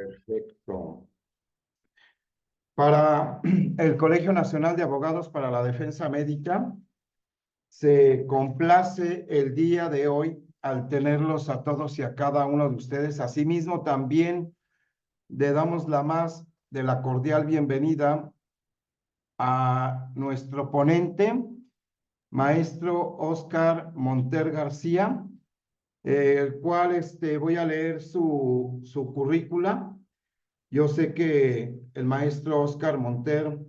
Perfecto. Para el Colegio Nacional de Abogados para la Defensa Médica, se complace el día de hoy al tenerlos a todos y a cada uno de ustedes. Asimismo, también le damos la más de la cordial bienvenida a nuestro ponente, maestro Óscar Monter García, el cual voy a leer su currícula. Yo sé que el maestro Óscar Monter,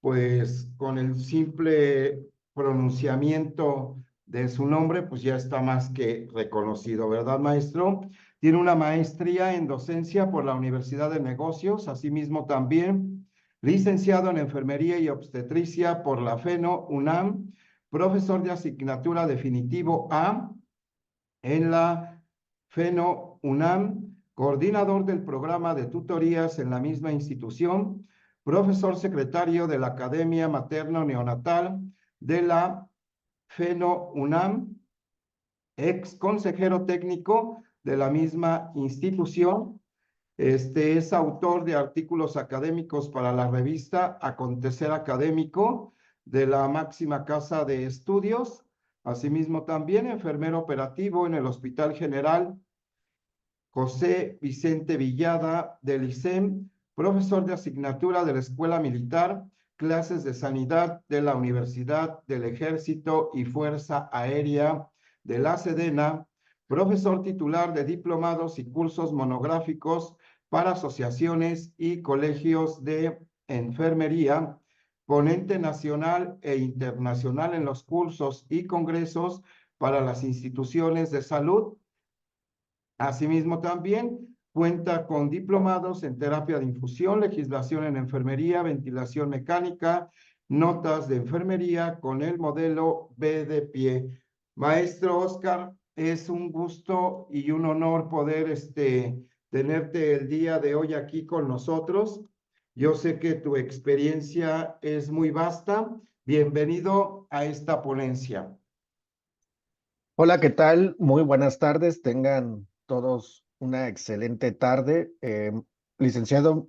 pues con el simple pronunciamiento de su nombre, pues ya está más que reconocido, ¿verdad, maestro? Tiene una maestría en docencia por la Universidad de Negocios, asimismo también licenciado en enfermería y obstetricia por la FENO UNAM, profesor de asignatura definitivo A en la FENO UNAM, coordinador del programa de tutorías en la misma institución, profesor secretario de la Academia Materno-Neonatal de la FENO UNAM, ex consejero técnico de la misma institución. Es autor de artículos académicos para la revista Acontecer Académico de la máxima casa de estudios. Asimismo, también enfermero operativo en el Hospital General José Vicente Villada del ICEM, profesor de asignatura de la Escuela Militar, clases de sanidad de la Universidad del Ejército y Fuerza Aérea de la Sedena, profesor titular de diplomados y cursos monográficos para asociaciones y colegios de enfermería, ponente nacional e internacional en los cursos y congresos para las instituciones de salud. Asimismo, también cuenta con diplomados en terapia de infusión, legislación en enfermería, ventilación mecánica, notas de enfermería con el modelo B de pie. Maestro Óscar, es un gusto y un honor poder tenerte el día de hoy aquí con nosotros. Yo sé que tu experiencia es muy vasta. Bienvenido a esta ponencia. Hola, ¿qué tal? Muy buenas tardes. Tengan todos una excelente tarde. Licenciado,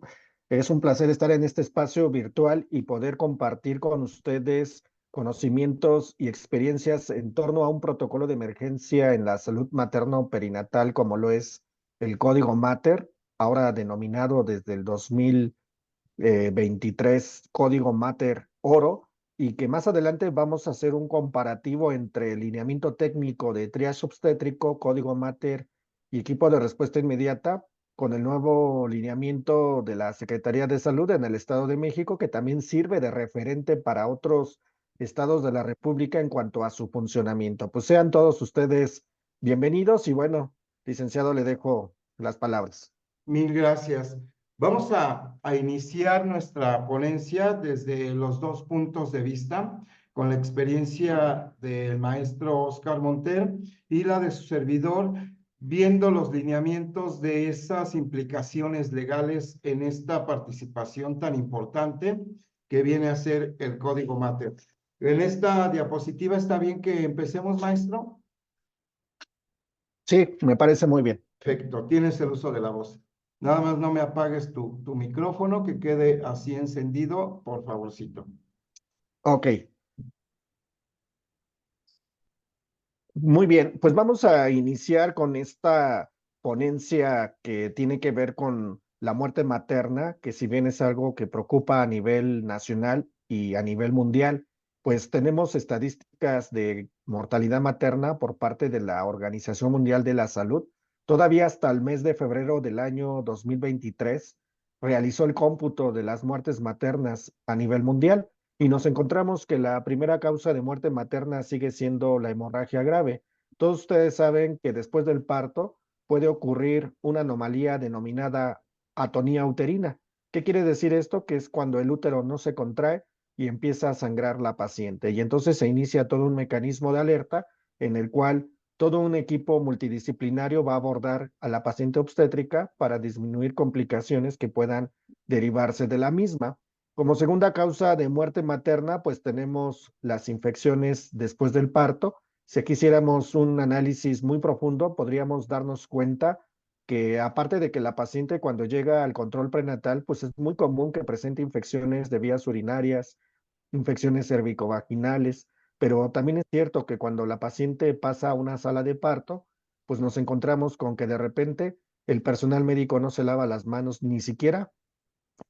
es un placer estar en este espacio virtual y poder compartir con ustedes conocimientos y experiencias en torno a un protocolo de emergencia en la salud materno-perinatal, como lo es el Código Mater, ahora denominado desde el 2023 Código Mater Oro, y que más adelante vamos a hacer un comparativo entre el lineamiento técnico de triage obstétrico, Código Mater y equipo de respuesta inmediata con el nuevo lineamiento de la Secretaría de Salud en el Estado de México, que también sirve de referente para otros estados de la República en cuanto a su funcionamiento. Pues sean todos ustedes bienvenidos y bueno, licenciado, le dejo las palabras. Mil gracias. Vamos a iniciar nuestra ponencia desde los dos puntos de vista, con la experiencia del maestro Óscar Monter y la de su servidor, viendo los lineamientos de esas implicaciones legales en esta participación tan importante que viene a ser el Código Mater. En esta diapositiva, ¿está bien que empecemos, maestro? Sí, me parece muy bien. Perfecto, tienes el uso de la voz. Nada más no me apagues tu micrófono, que quede así encendido, por favorcito. Ok. Muy bien, pues vamos a iniciar con esta ponencia que tiene que ver con la muerte materna, que si bien es algo que preocupa a nivel nacional y a nivel mundial, pues tenemos estadísticas de mortalidad materna por parte de la Organización Mundial de la Salud. Todavía hasta el mes de febrero del año 2023 realizó el cómputo de las muertes maternas a nivel mundial y nos encontramos que la primera causa de muerte materna sigue siendo la hemorragia grave. Todos ustedes saben que después del parto puede ocurrir una anomalía denominada atonía uterina. ¿Qué quiere decir esto? Que es cuando el útero no se contrae y empieza a sangrar la paciente. Y entonces se inicia todo un mecanismo de alerta en el cual todo un equipo multidisciplinario va a abordar a la paciente obstétrica para disminuir complicaciones que puedan derivarse de la misma. Como segunda causa de muerte materna, pues tenemos las infecciones después del parto. Si quisiéramos un análisis muy profundo, podríamos darnos cuenta que aparte de que la paciente cuando llega al control prenatal, pues es muy común que presente infecciones de vías urinarias, infecciones cervicovaginales, pero también es cierto que cuando la paciente pasa a una sala de parto, pues nos encontramos con que de repente el personal médico no se lava las manos ni siquiera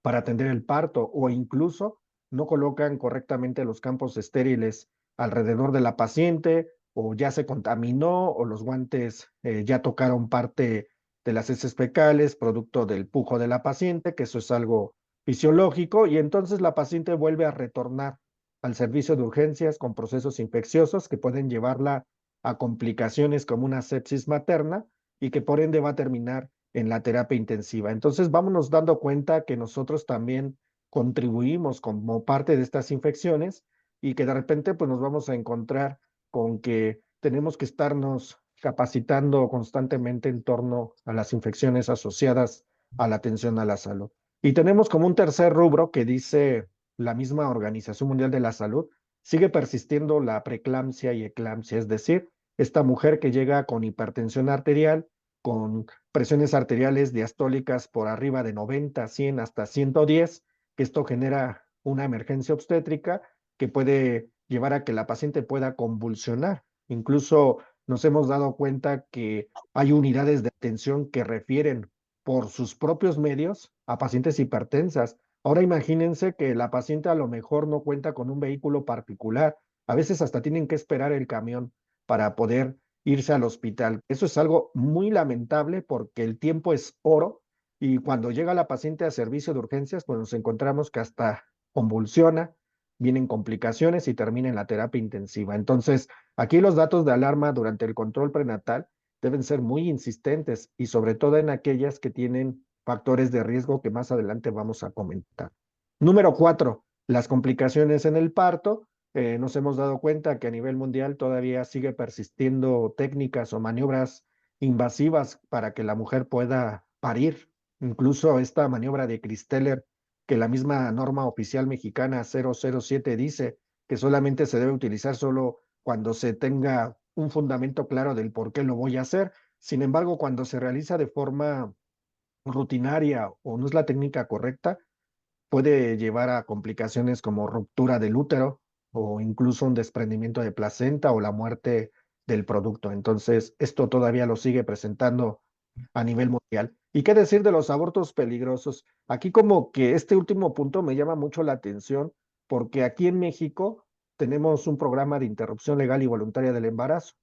para atender el parto o incluso no colocan correctamente los campos estériles alrededor de la paciente o ya se contaminó o los guantes ya tocaron parte de las heces fecales producto del pujo de la paciente, que eso es algo fisiológico y entonces la paciente vuelve a retornar al servicio de urgencias con procesos infecciosos que pueden llevarla a complicaciones como una sepsis materna y que por ende va a terminar en la terapia intensiva. Entonces, vámonos dando cuenta que nosotros también contribuimos como parte de estas infecciones y que de repente pues nos vamos a encontrar con que tenemos que estarnos capacitando constantemente en torno a las infecciones asociadas a la atención a la salud. Y tenemos como un tercer rubro que dice la misma Organización Mundial de la Salud, sigue persistiendo la preeclampsia y eclampsia, es decir, esta mujer que llega con hipertensión arterial, con presiones arteriales diastólicas por arriba de 90, 100 hasta 110, que esto genera una emergencia obstétrica que puede llevar a que la paciente pueda convulsionar. Incluso nos hemos dado cuenta que hay unidades de atención que refieren por sus propios medios a pacientes hipertensas. Ahora imagínense que la paciente a lo mejor no cuenta con un vehículo particular, a veces hasta tienen que esperar el camión para poder irse al hospital. Eso es algo muy lamentable porque el tiempo es oro y cuando llega la paciente a servicio de urgencias, pues nos encontramos que hasta convulsiona, vienen complicaciones y termina en la terapia intensiva. Entonces, aquí los datos de alarma durante el control prenatal deben ser muy insistentes y sobre todo en aquellas que tienen factores de riesgo que más adelante vamos a comentar. Número 4, las complicaciones en el parto. Nos hemos dado cuenta que a nivel mundial todavía sigue persistiendo técnicas o maniobras invasivas para que la mujer pueda parir. Incluso esta maniobra de Christeller, que la misma norma oficial mexicana 007 dice que solamente se debe utilizar solo cuando se tenga un fundamento claro del por qué lo voy a hacer. Sin embargo, cuando se realiza de forma rutinaria o no es la técnica correcta, puede llevar a complicaciones como ruptura del útero o incluso un desprendimiento de placenta o la muerte del producto. Entonces, esto todavía lo sigue presentando a nivel mundial. ¿Y qué decir de los abortos peligrosos? Aquí como que este último punto me llama mucho la atención porque aquí en México tenemos un programa de interrupción legal y voluntaria del embarazo.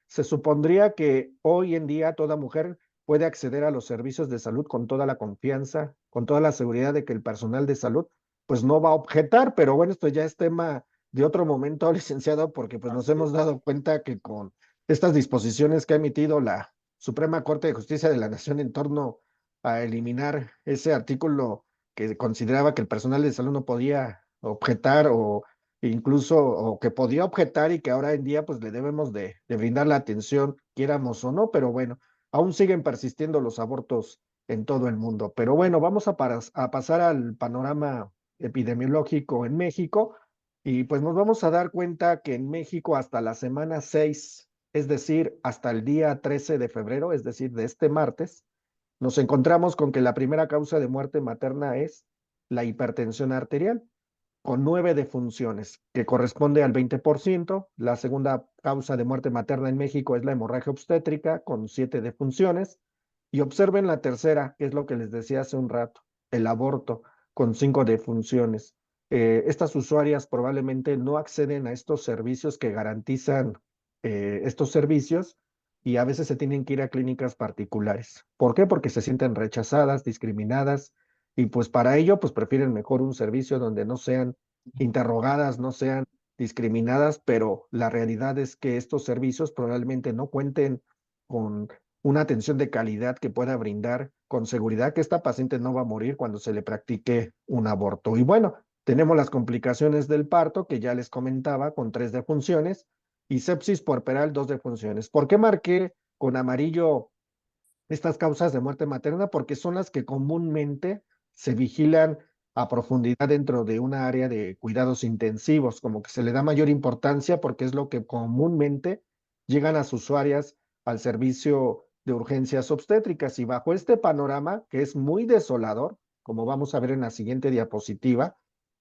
Se supondría que hoy en día toda mujer puede acceder a los servicios de salud con toda la confianza, con toda la seguridad de que el personal de salud pues no va a objetar, pero bueno, esto ya es tema de otro momento, licenciado, porque pues nos Así hemos es. dado cuenta que con estas disposiciones que ha emitido la Suprema Corte de Justicia de la Nación en torno a eliminar ese artículo que consideraba que el personal de salud no podía objetar o incluso o que podía objetar y que ahora en día pues le debemos de brindar la atención, quieramos o no, pero bueno, aún siguen persistiendo los abortos en todo el mundo. Pero bueno, vamos a pasar al panorama epidemiológico en México y pues nos vamos a dar cuenta que en México hasta la semana 6, es decir, hasta el día 13 de febrero, es decir, de este martes, nos encontramos con que la primera causa de muerte materna es la hipertensión arterial con 9 defunciones, que corresponde al 20%. La segunda causa de muerte materna en México es la hemorragia obstétrica, con 7 defunciones. Y observen la tercera, que es lo que les decía hace un rato, el aborto, con 5 defunciones. Estas usuarias probablemente no acceden a estos servicios que garantizan estos servicios y a veces se tienen que ir a clínicas particulares. ¿Por qué? Porque se sienten rechazadas, discriminadas y pues para ello pues prefieren mejor un servicio donde no sean interrogadas, no sean discriminadas, pero la realidad es que estos servicios probablemente no cuenten con una atención de calidad que pueda brindar con seguridad que esta paciente no va a morir cuando se le practique un aborto. Y bueno, tenemos las complicaciones del parto que ya les comentaba con 3 defunciones y sepsis puerperal 2 defunciones. ¿Por qué marqué con amarillo estas causas de muerte materna? Porque son las que comúnmente se vigilan a profundidad dentro de una área de cuidados intensivos, como que se le da mayor importancia porque es lo que comúnmente llegan las usuarias al servicio de urgencias obstétricas. Y bajo este panorama, que es muy desolador, como vamos a ver en la siguiente diapositiva,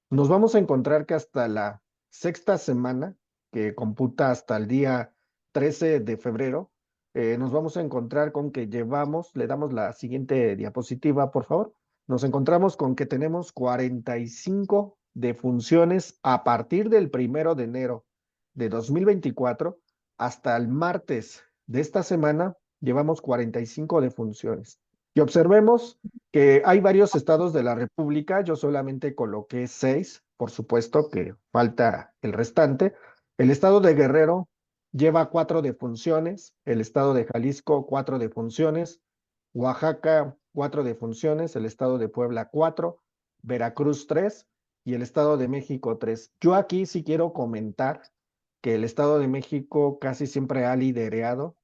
nos vamos a encontrar que hasta la sexta semana, que computa hasta el día 13 de febrero, nos vamos a encontrar con que le damos la siguiente diapositiva, por favor. Nos encontramos con que tenemos 45 defunciones a partir del 1 de enero de 2024 hasta el martes de esta semana, llevamos 45 defunciones. Y observemos que hay varios estados de la República, yo solamente coloqué 6, por supuesto que falta el restante. El estado de Guerrero lleva 4 defunciones, el estado de Jalisco 4 defunciones, Oaxaca 4 defunciones, el estado de Puebla 4, Veracruz 3 y el estado de México 3. Yo aquí sí quiero comentar que el estado de México casi siempre ha liderado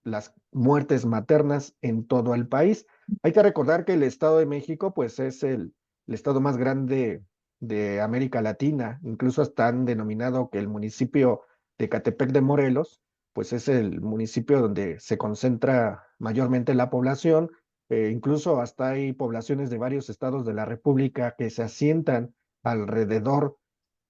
las muertes maternas en todo el país. Hay que recordar que el Estado de México, pues, es el estado más grande de América Latina. Incluso hasta han denominado que el municipio de Catepec de Morelos, pues, es el municipio donde se concentra mayormente la población. Incluso hasta hay poblaciones de varios estados de la República que se asientan alrededor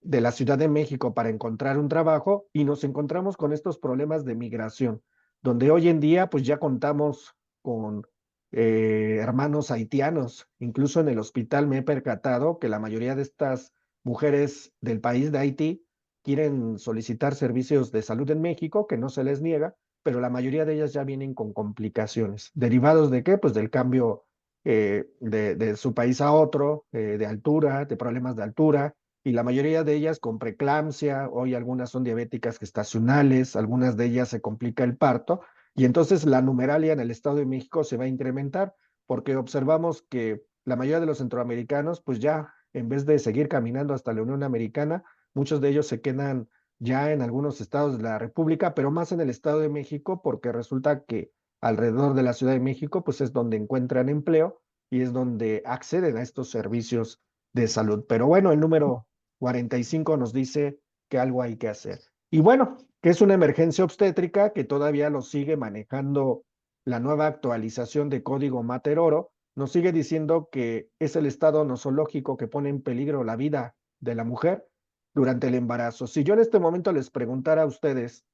de la Ciudad de México para encontrar un trabajo y nos encontramos con estos problemas de migración, donde hoy en día pues ya contamos con hermanos haitianos. Incluso en el hospital me he percatado que la mayoría de estas mujeres del país de Haití quieren solicitar servicios de salud en México, que no se les niega, pero la mayoría de ellas ya vienen con complicaciones. ¿Derivados de qué? Pues del cambio de su país a otro, de altura, de problemas de altura, y la mayoría de ellas con preeclampsia. Hoy algunas son diabéticas gestacionales, algunas de ellas se complica el parto, y entonces la numeralia en el Estado de México se va a incrementar, porque observamos que la mayoría de los centroamericanos, pues ya en vez de seguir caminando hasta la Unión Americana, muchos de ellos se quedan ya en algunos estados de la República, pero más en el Estado de México, porque resulta que alrededor de la Ciudad de México, pues es donde encuentran empleo y es donde acceden a estos servicios de salud. Pero bueno, el número 45 nos dice que algo hay que hacer. Y bueno, que es una emergencia obstétrica que todavía lo sigue manejando la nueva actualización de Código Mater Oro, nos sigue diciendo que es el estado nosológico que pone en peligro la vida de la mujer durante el embarazo. Si yo en este momento les preguntara a ustedes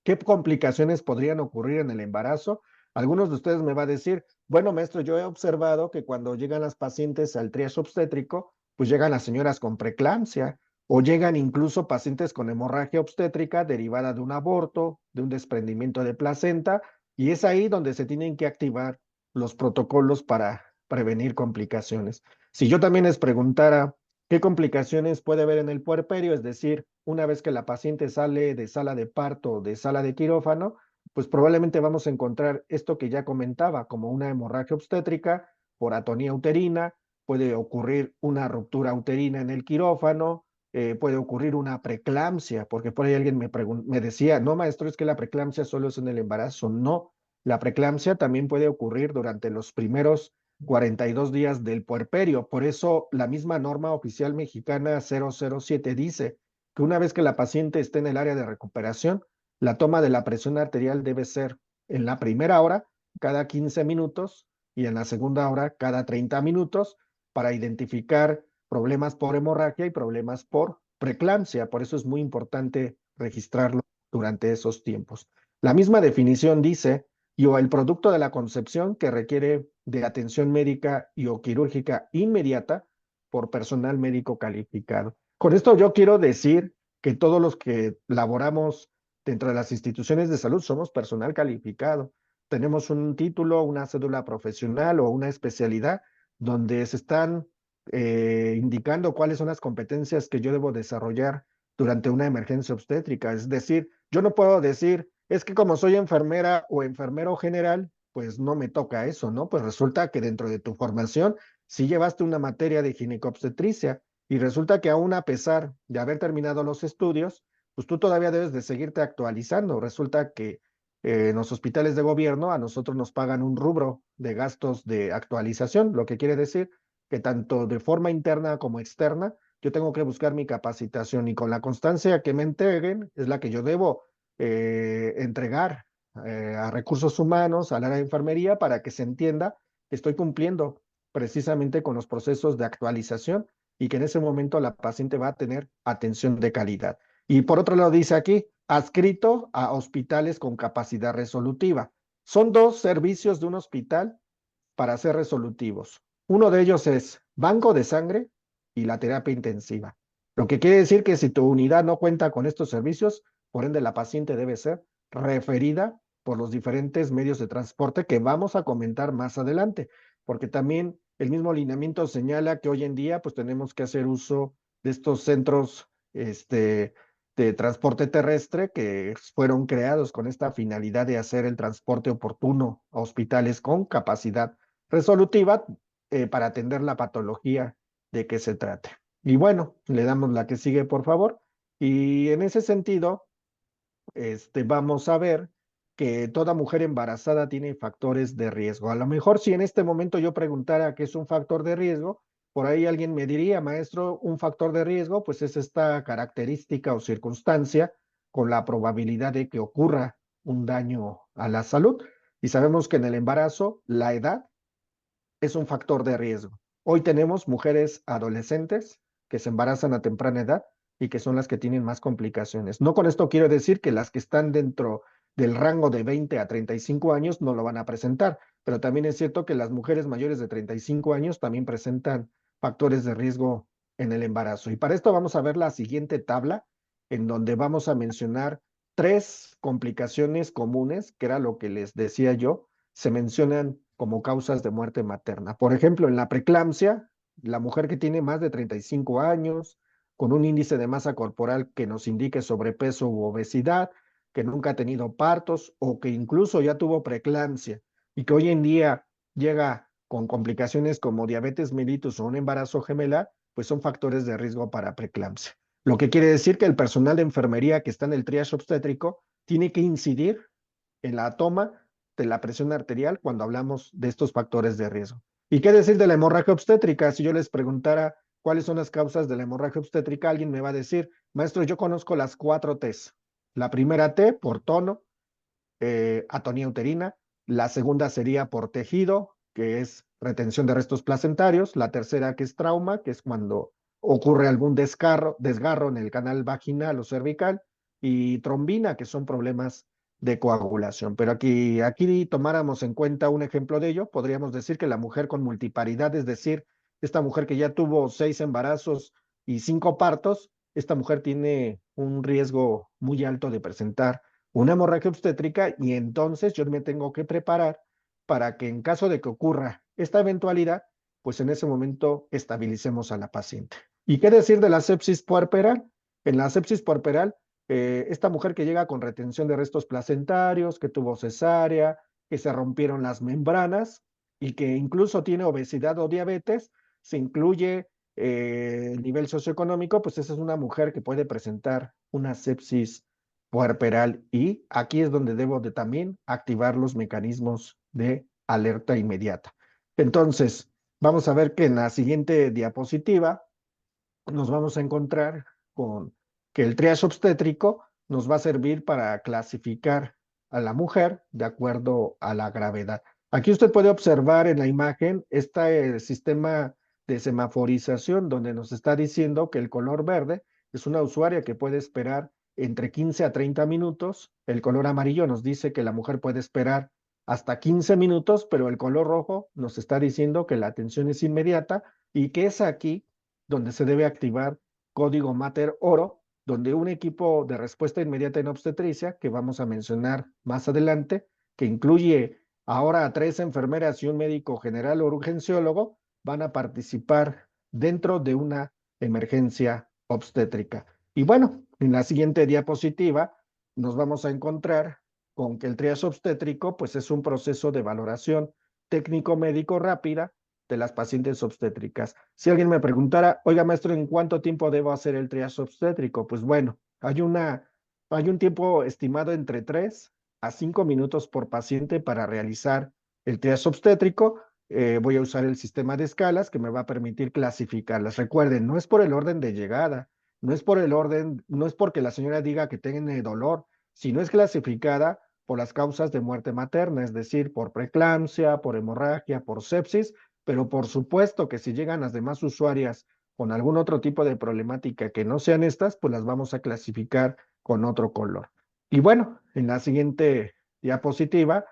qué complicaciones podrían ocurrir en el embarazo, algunos de ustedes me va a decir, bueno, maestro, yo he observado que cuando llegan las pacientes al triage obstétrico, pues llegan las señoras con preeclampsia o llegan incluso pacientes con hemorragia obstétrica derivada de un aborto, de un desprendimiento de placenta, y es ahí donde se tienen que activar los protocolos para prevenir complicaciones. Si yo también les preguntara qué complicaciones puede haber en el puerperio, es decir, una vez que la paciente sale de sala de parto o de sala de quirófano, pues probablemente vamos a encontrar esto que ya comentaba, como una hemorragia obstétrica por atonía uterina, puede ocurrir una ruptura uterina en el quirófano, puede ocurrir una preeclampsia, porque por ahí alguien me decía, no, maestro, es que la preeclampsia solo es en el embarazo. No, la preeclampsia también puede ocurrir durante los primeros 42 días del puerperio. Por eso la misma norma oficial mexicana 007 dice que una vez que la paciente esté en el área de recuperación, la toma de la presión arterial debe ser en la primera hora cada 15 minutos y en la segunda hora cada 30 minutos para identificar problemas por hemorragia y problemas por preeclampsia. Por eso es muy importante registrarlo durante esos tiempos. La misma definición dice y o el producto de la concepción que requiere de atención médica y o quirúrgica inmediata por personal médico calificado. Con esto yo quiero decir que todos los que laboramos dentro de las instituciones de salud somos personal calificado. Tenemos un título, una cédula profesional o una especialidad donde se están indicando cuáles son las competencias que yo debo desarrollar durante una emergencia obstétrica. Es decir, yo no puedo decir, es que como soy enfermera o enfermero general, pues no me toca eso, ¿no? Pues resulta que dentro de tu formación sí llevaste una materia de ginecobstetricia y resulta que aún a pesar de haber terminado los estudios, pues tú todavía debes de seguirte actualizando. Resulta que en los hospitales de gobierno a nosotros nos pagan un rubro de gastos de actualización, lo que quiere decir que tanto de forma interna como externa, yo tengo que buscar mi capacitación y con la constancia que me entreguen es la que yo debo entregar a recursos humanos, al área de enfermería, para que se entienda que estoy cumpliendo precisamente con los procesos de actualización y que en ese momento la paciente va a tener atención de calidad. Y por otro lado dice aquí, adscrito a hospitales con capacidad resolutiva. Son dos servicios de un hospital para ser resolutivos. Uno de ellos es banco de sangre y la terapia intensiva. Lo que quiere decir que si tu unidad no cuenta con estos servicios, por ende la paciente debe ser referida por los diferentes medios de transporte que vamos a comentar más adelante, porque también el mismo lineamiento señala que hoy en día pues tenemos que hacer uso de estos centros de transporte terrestre que fueron creados con esta finalidad de hacer el transporte oportuno a hospitales con capacidad resolutiva para atender la patología de que se trate. Y bueno, le damos la que sigue, por favor. Y en ese sentido, vamos a ver que toda mujer embarazada tiene factores de riesgo. A lo mejor si en este momento yo preguntara qué es un factor de riesgo, por ahí alguien me diría, maestro, un factor de riesgo, pues es esta característica o circunstancia con la probabilidad de que ocurra un daño a la salud. Y sabemos que en el embarazo la edad es un factor de riesgo. Hoy tenemos mujeres adolescentes que se embarazan a temprana edad y que son las que tienen más complicaciones. No con esto quiero decir que las que están dentro del rango de 20 a 35 años no lo van a presentar, pero también es cierto que las mujeres mayores de 35 años también presentan factores de riesgo en el embarazo. Y para esto vamos a ver la siguiente tabla en donde vamos a mencionar tres complicaciones comunes, que era lo que les decía yo, se mencionan como causas de muerte materna. Por ejemplo, en la preeclampsia, la mujer que tiene más de 35 años, con un índice de masa corporal que nos indique sobrepeso u obesidad, que nunca ha tenido partos o que incluso ya tuvo preeclampsia y que hoy en día llega con complicaciones como diabetes mellitus o un embarazo gemelar, pues son factores de riesgo para preeclampsia. Lo que quiere decir que el personal de enfermería que está en el triage obstétrico tiene que incidir en la toma de la presión arterial cuando hablamos de estos factores de riesgo. ¿Y qué decir de la hemorragia obstétrica? Si yo les preguntara cuáles son las causas de la hemorragia obstétrica, alguien me va a decir, maestro, yo conozco las 4 Ts. La primera T por tono, atonía uterina. La segunda sería por tejido, que es retención de restos placentarios. La tercera que es trauma, que es cuando ocurre algún desgarro en el canal vaginal o cervical. Y trombina, que son problemas de coagulación. Pero aquí tomáramos en cuenta un ejemplo de ello, podríamos decir que la mujer con multiparidad, es decir, esta mujer que ya tuvo 6 embarazos y 5 partos, esta mujer tiene un riesgo muy alto de presentar una hemorragia obstétrica y entonces yo me tengo que preparar para que en caso de que ocurra esta eventualidad, pues en ese momento estabilicemos a la paciente. ¿Y qué decir de la sepsis puerperal? En la sepsis puerperal, esta mujer que llega con retención de restos placentarios, que tuvo cesárea, que se rompieron las membranas y que incluso tiene obesidad o diabetes, se incluye el nivel socioeconómico, pues esa es una mujer que puede presentar una sepsis puerperal y aquí es donde debo de también activar los mecanismos de alerta inmediata. Entonces, vamos a ver que en la siguiente diapositiva nos vamos a encontrar con que el triage obstétrico nos va a servir para clasificar a la mujer de acuerdo a la gravedad. Aquí usted puede observar en la imagen este sistema de semaforización donde nos está diciendo que el color verde es una usuaria que puede esperar entre 15 a 30 minutos. El color amarillo nos dice que la mujer puede esperar hasta 15 minutos, pero el color rojo nos está diciendo que la atención es inmediata y que es aquí donde se debe activar código Mater Oro, donde un equipo de respuesta inmediata en obstetricia, que vamos a mencionar más adelante, que incluye ahora a 3 enfermeras y un médico general o urgenciólogo, van a participar dentro de una emergencia obstétrica. Y bueno, en la siguiente diapositiva nos vamos a encontrar con que el triage obstétrico pues es un proceso de valoración técnico-médico rápida de las pacientes obstétricas. Si alguien me preguntara, oiga maestro, ¿en cuánto tiempo debo hacer el triage obstétrico? Pues bueno, hay un tiempo estimado entre 3 a 5 minutos por paciente para realizar el triage obstétrico. Voy a usar el sistema de escalas que me va a permitir clasificarlas. Recuerden, no es por el orden de llegada, no es por el orden, no es porque la señora diga que tiene dolor, si no es clasificada por las causas de muerte materna, es decir, por preeclampsia, por hemorragia, por sepsis, pero por supuesto que si llegan las demás usuarias con algún otro tipo de problemática que no sean estas, pues las vamos a clasificar con otro color. Y bueno, en la siguiente diapositiva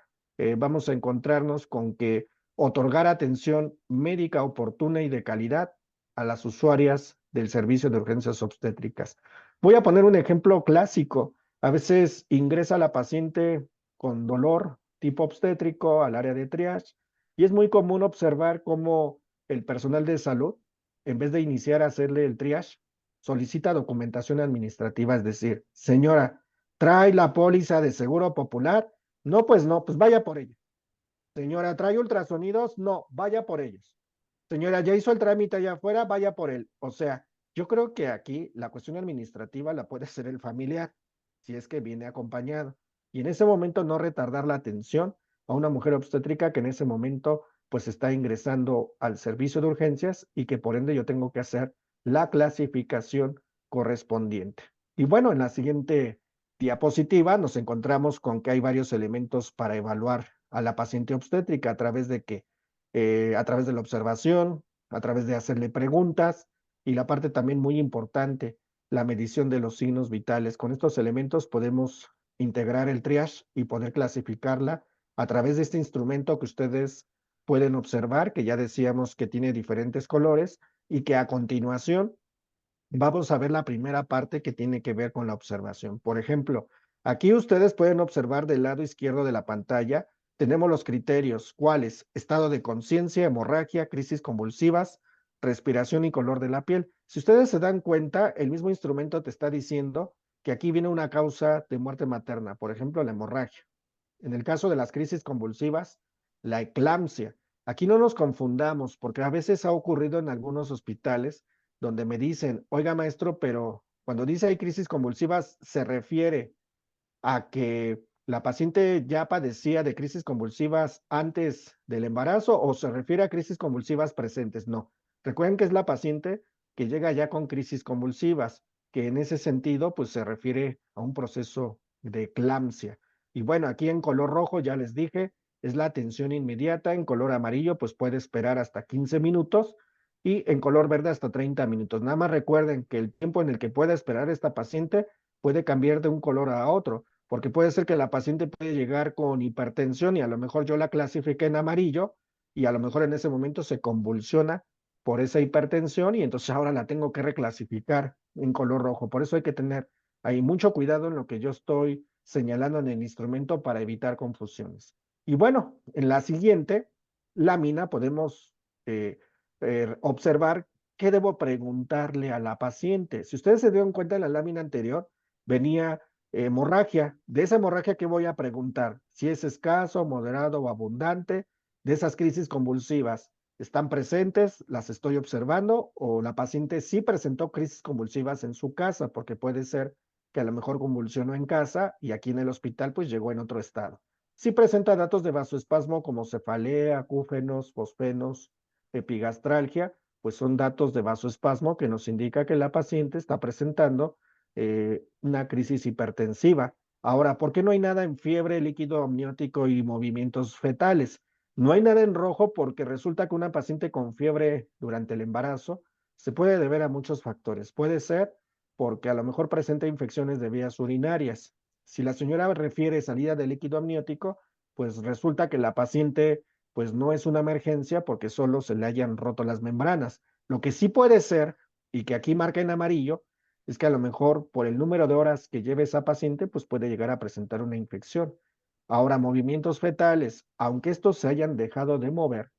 vamos a encontrarnos con que otorgar atención médica oportuna y de calidad a las usuarias del servicio de urgencias obstétricas. Voy a poner un ejemplo clásico. A veces ingresa la paciente con dolor tipo obstétrico al área de triage y es muy común observar cómo el personal de salud, en vez de iniciar a hacerle el triage, solicita documentación administrativa, es decir, señora, ¿trae la póliza de seguro popular? No, pues vaya por ella. Señora, ¿trae ultrasonidos? No, vaya por ellos. Señora, ¿ya hizo el trámite allá afuera? Vaya por él. O sea, yo creo que aquí la cuestión administrativa la puede hacer el familiar, si es que viene acompañado. Y en ese momento no retardar la atención a una mujer obstétrica que en ese momento pues está ingresando al servicio de urgencias y que por ende yo tengo que hacer la clasificación correspondiente. Y bueno, en la siguiente diapositiva nos encontramos con que hay varios elementos para evaluar a la paciente obstétrica a través de que a través de la observación, a través de hacerle preguntas y la parte también muy importante, la medición de los signos vitales. Con estos elementos podemos integrar el triage y poder clasificarla a través de este instrumento que ustedes pueden observar, que ya decíamos que tiene diferentes colores y que a continuación vamos a ver la primera parte que tiene que ver con la observación. Por ejemplo, aquí ustedes pueden observar del lado izquierdo de la pantalla, tenemos los criterios, ¿cuáles? Estado de conciencia, hemorragia, crisis convulsivas, respiración y color de la piel. Si ustedes se dan cuenta, el mismo instrumento te está diciendo que aquí viene una causa de muerte materna, por ejemplo, la hemorragia. En el caso de las crisis convulsivas, la eclampsia. Aquí no nos confundamos, porque a veces ha ocurrido en algunos hospitales donde me dicen, oiga maestro, pero cuando dice hay crisis convulsivas, ¿se refiere a que la paciente ya padecía de crisis convulsivas antes del embarazo o se refiere a crisis convulsivas presentes? No. Recuerden que es la paciente que llega ya con crisis convulsivas, que en ese sentido pues se refiere a un proceso de eclampsia. Y bueno, aquí en color rojo ya les dije, es la atención inmediata, en color amarillo pues puede esperar hasta 15 minutos y en color verde hasta 30 minutos. Nada más recuerden que el tiempo en el que pueda esperar esta paciente puede cambiar de un color a otro, porque puede ser que la paciente puede llegar con hipertensión y a lo mejor yo la clasifique en amarillo y a lo mejor en ese momento se convulsiona por esa hipertensión y entonces ahora la tengo que reclasificar en color rojo. Por eso hay que tener ahí mucho cuidado en lo que yo estoy señalando en el instrumento para evitar confusiones. Y bueno, en la siguiente lámina podemos observar qué debo preguntarle a la paciente. Si ustedes se dieron cuenta en la lámina anterior, venía hemorragia. De esa hemorragia, ¿qué voy a preguntar? Si es escaso, moderado o abundante. De esas crisis convulsivas, ¿están presentes? ¿Las estoy observando? ¿O la paciente sí presentó crisis convulsivas en su casa? Porque puede ser que a lo mejor convulsionó en casa y aquí en el hospital pues llegó en otro estado. Sí presenta datos de vasoespasmo como cefalea, acúfenos, fosfenos, epigastralgia, pues son datos de vasoespasmo que nos indica que la paciente está presentando una crisis hipertensiva. Ahora, ¿por qué no hay nada en fiebre, líquido amniótico y movimientos fetales? No hay nada en rojo porque resulta que una paciente con fiebre durante el embarazo se puede deber a muchos factores. Puede ser porque a lo mejor presenta infecciones de vías urinarias. Si la señora refiere salida de líquido amniótico, pues resulta que la paciente pues no es una emergencia porque solo se le hayan roto las membranas. Lo que sí puede ser, y que aquí marca en amarillo, es que a lo mejor por el número de horas que lleve esa paciente, pues puede llegar a presentar una infección. Ahora, movimientos fetales, aunque estos se hayan dejado de mover,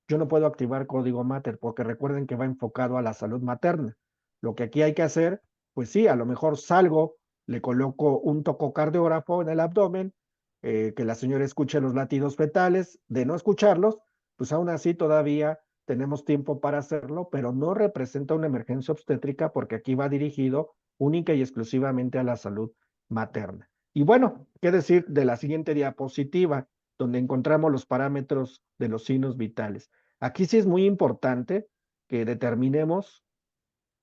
yo no puedo activar código mater porque recuerden que va enfocado a la salud materna. Lo que aquí hay que hacer, pues sí, a lo mejor salgo, le coloco un tococardiógrafo en el abdomen, que la señora escuche los latidos fetales, de no escucharlos, pues aún así todavía tenemos tiempo para hacerlo, pero no representa una emergencia obstétrica porque aquí va dirigido única y exclusivamente a la salud materna. Y bueno, ¿qué decir de la siguiente diapositiva, donde encontramos los parámetros de los signos vitales? Aquí sí es muy importante que determinemos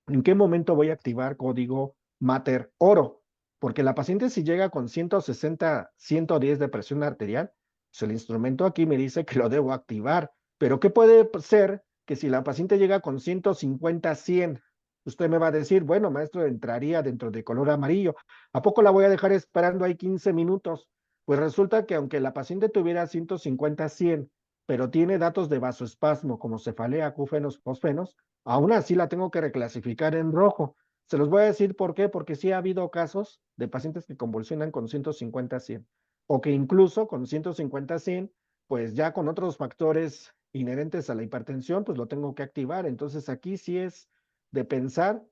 en qué momento voy a activar código Mater Oro. porque la paciente si llega con 160, 110 de presión arterial, pues el instrumento aquí me dice que lo debo activar. Pero ¿qué puede ser que si la paciente llega con 150, 100? Usted me va a decir, bueno, maestro, entraría dentro de color amarillo. ¿A poco la voy a dejar esperando ahí 15 minutos? Pues resulta que aunque la paciente tuviera 150, 100, pero tiene datos de vasoespasmo como cefalea, acúfenos, fosfenos, aún así la tengo que reclasificar en rojo. Se los voy a decir por qué, porque sí ha habido casos de pacientes que convulsionan con 150 100 o que incluso con 150 100, pues ya con otros factores inherentes a la hipertensión, pues lo tengo que activar. Entonces aquí sí es de pensar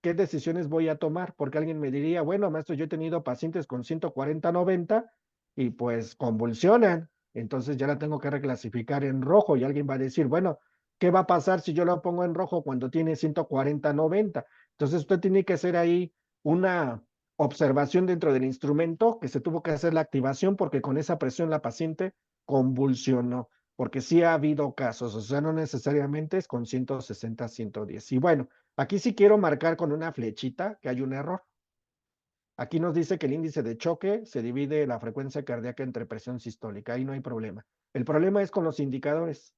qué decisiones voy a tomar, porque alguien me diría, bueno, maestro, yo he tenido pacientes con 140 90 y pues convulsionan, entonces ya la tengo que reclasificar en rojo y alguien va a decir, bueno, ¿qué va a pasar si yo la pongo en rojo cuando tiene 140 90? Entonces usted tiene que hacer ahí una observación dentro del instrumento que se tuvo que hacer la activación porque con esa presión la paciente convulsionó, porque sí ha habido casos, o sea, no necesariamente es con 160, 110. Y bueno, aquí sí quiero marcar con una flechita que hay un error. Aquí nos dice que el índice de choque se divide la frecuencia cardíaca entre presión sistólica, ahí no hay problema. El problema es con los indicadores.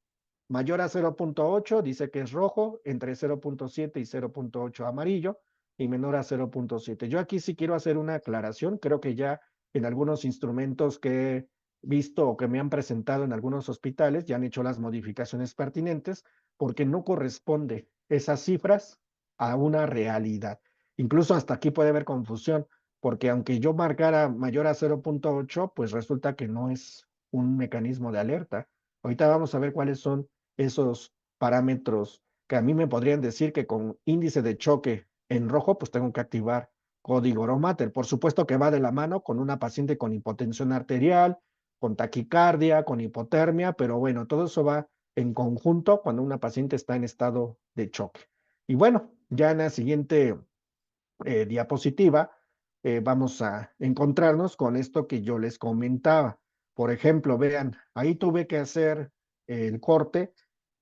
Mayor a 0.8 dice que es rojo, entre 0.7 y 0.8 amarillo y menor a 0.7. Yo aquí sí quiero hacer una aclaración, creo que ya en algunos instrumentos que he visto o que me han presentado en algunos hospitales ya han hecho las modificaciones pertinentes porque no corresponde esas cifras a una realidad. Incluso hasta aquí puede haber confusión porque aunque yo marcara mayor a 0.8, pues resulta que no es un mecanismo de alerta. Ahorita vamos a ver cuáles son esos parámetros que a mí me podrían decir que con índice de choque en rojo, pues tengo que activar código Oromater. Por supuesto que va de la mano con una paciente con hipotensión arterial, con taquicardia, con hipotermia, pero bueno, todo eso va en conjunto cuando una paciente está en estado de choque. Y bueno, ya en la siguiente diapositiva, vamos a encontrarnos con esto que yo les comentaba. Por ejemplo, vean, ahí tuve que hacer el corte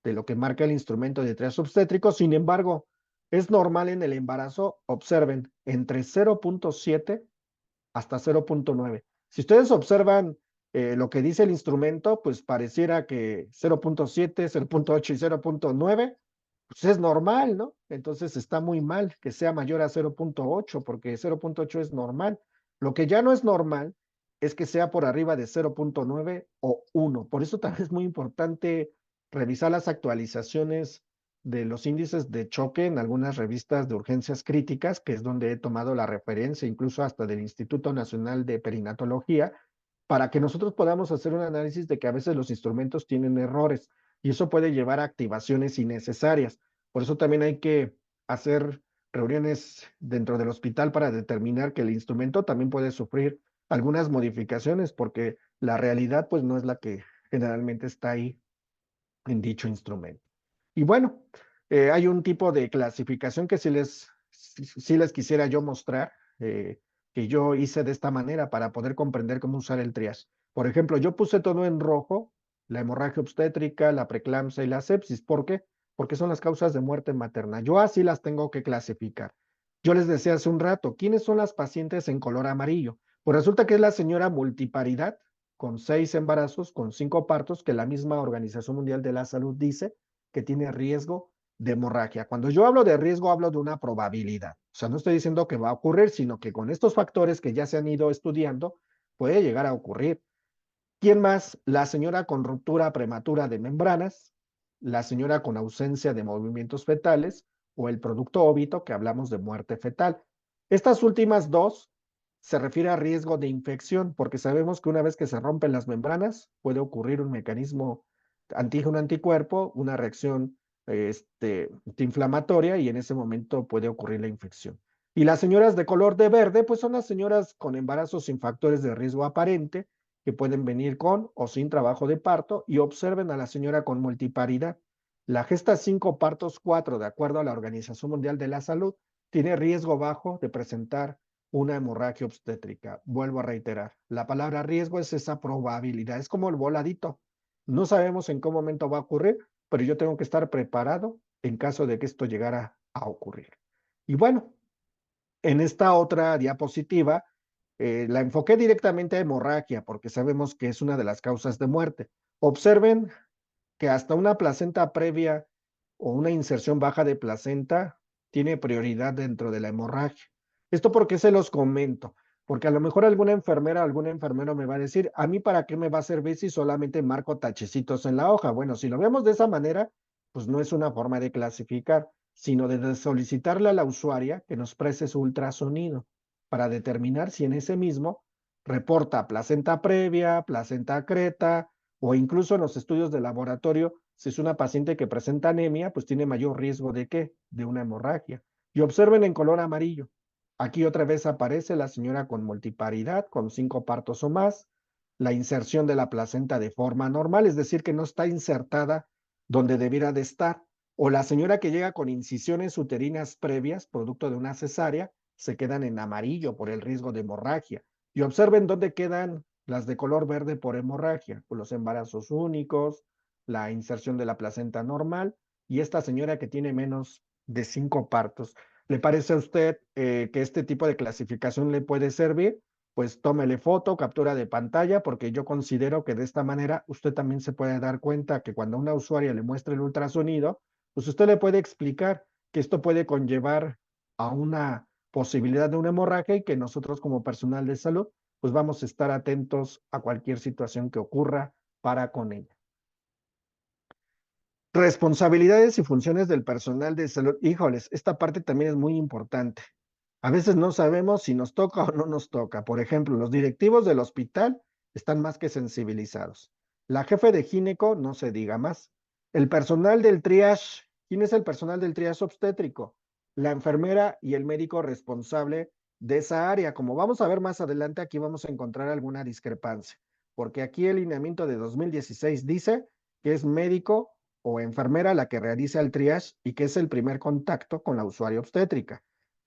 de lo que marca el instrumento de triage obstétrico. Sin embargo, es normal en el embarazo, observen, entre 0.7 hasta 0.9. Si ustedes observan lo que dice el instrumento, pues pareciera que 0.7, 0.8 y 0.9 pues es normal, ¿no? Entonces está muy mal que sea mayor a 0.8 porque 0.8 es normal. Lo que ya no es normal es que sea por arriba de 0.9 o 1. Por eso también es muy importante revisar las actualizaciones de los índices de choque en algunas revistas de urgencias críticas, que es donde he tomado la referencia, incluso hasta del Instituto Nacional de Perinatología, para que nosotros podamos hacer un análisis de que a veces los instrumentos tienen errores y eso puede llevar a activaciones innecesarias. Por eso también hay que hacer reuniones dentro del hospital para determinar que el instrumento también puede sufrir algunas modificaciones porque la realidad pues no es la que generalmente está ahí en dicho instrumento. Y bueno, hay un tipo de clasificación que si les quisiera yo mostrar, que yo hice de esta manera para poder comprender cómo usar el triage. Por ejemplo, yo puse todo en rojo, la hemorragia obstétrica, la preeclampsia y la sepsis. ¿Por qué? Porque son las causas de muerte materna. Yo así las tengo que clasificar. Yo les decía hace un rato, ¿quiénes son las pacientes en color amarillo? Pues resulta que es la señora multiparidad, con 6 embarazos, con 5 partos, que la misma Organización Mundial de la Salud dice que tiene riesgo de hemorragia. Cuando yo hablo de riesgo, hablo de una probabilidad. O sea, no estoy diciendo que va a ocurrir, sino que con estos factores que ya se han ido estudiando, puede llegar a ocurrir. ¿Quién más? La señora con ruptura prematura de membranas, la señora con ausencia de movimientos fetales o el producto óbito que hablamos de muerte fetal. Estas últimas dos se refiere a riesgo de infección, porque sabemos que una vez que se rompen las membranas puede ocurrir un mecanismo antígeno-anticuerpo, una reacción inflamatoria y en ese momento puede ocurrir la infección. Y las señoras de color de verde, pues son las señoras con embarazos sin factores de riesgo aparente, que pueden venir con o sin trabajo de parto, y observen a la señora con multiparidad. La gesta 5 partos 4, de acuerdo a la Organización Mundial de la Salud, tiene riesgo bajo de presentar una hemorragia obstétrica. Vuelvo a reiterar, la palabra riesgo es esa probabilidad, es como el voladito. No sabemos en qué momento va a ocurrir, pero yo tengo que estar preparado en caso de que esto llegara a ocurrir. Y bueno, En esta otra diapositiva, la enfoqué directamente a hemorragia porque sabemos que es una de las causas de muerte. Observen que hasta una placenta previa o una inserción baja de placenta tiene prioridad dentro de la hemorragia. ¿Esto por qué se los comento? Porque a lo mejor alguna enfermera o algún enfermero me va a decir, ¿a mí para qué me va a servir si solamente marco tachecitos en la hoja? Bueno, si lo vemos de esa manera, pues no es una forma de clasificar, sino de solicitarle a la usuaria que nos preste su ultrasonido para determinar si en ese mismo reporta placenta previa, placenta creta, o incluso en los estudios de laboratorio, si es una paciente que presenta anemia, pues tiene mayor riesgo de ¿qué? De una hemorragia. Y observen en color amarillo. Aquí otra vez aparece la señora con multiparidad, con 5 partos o más, la inserción de la placenta de forma normal, es decir, que no está insertada donde debiera de estar, o la señora que llega con incisiones uterinas previas, producto de una cesárea, se quedan en amarillo por el riesgo de hemorragia. Y observen dónde quedan las de color verde por hemorragia, por los embarazos únicos, la inserción de la placenta normal y esta señora que tiene menos de 5 partos. ¿Le parece a usted que este tipo de clasificación le puede servir? Pues tómele foto, captura de pantalla, porque yo considero que de esta manera usted también se puede dar cuenta que cuando a una usuaria le muestra el ultrasonido, pues usted le puede explicar que esto puede conllevar a una posibilidad de una hemorragia y que nosotros como personal de salud pues vamos a estar atentos a cualquier situación que ocurra para con ella. Responsabilidades y funciones del personal de salud. Híjoles, esta parte también es muy importante. A veces no sabemos si nos toca o no nos toca. Por ejemplo, los directivos del hospital están más que sensibilizados. La jefe de gineco, no se diga más. El personal del triage. ¿Quién es el personal del triage obstétrico? La enfermera y el médico responsable de esa área. Como vamos a ver más adelante, aquí vamos a encontrar alguna discrepancia, porque aquí el lineamiento de 2016 dice que es médico o enfermera la que realiza el triage y que es el primer contacto con la usuaria obstétrica.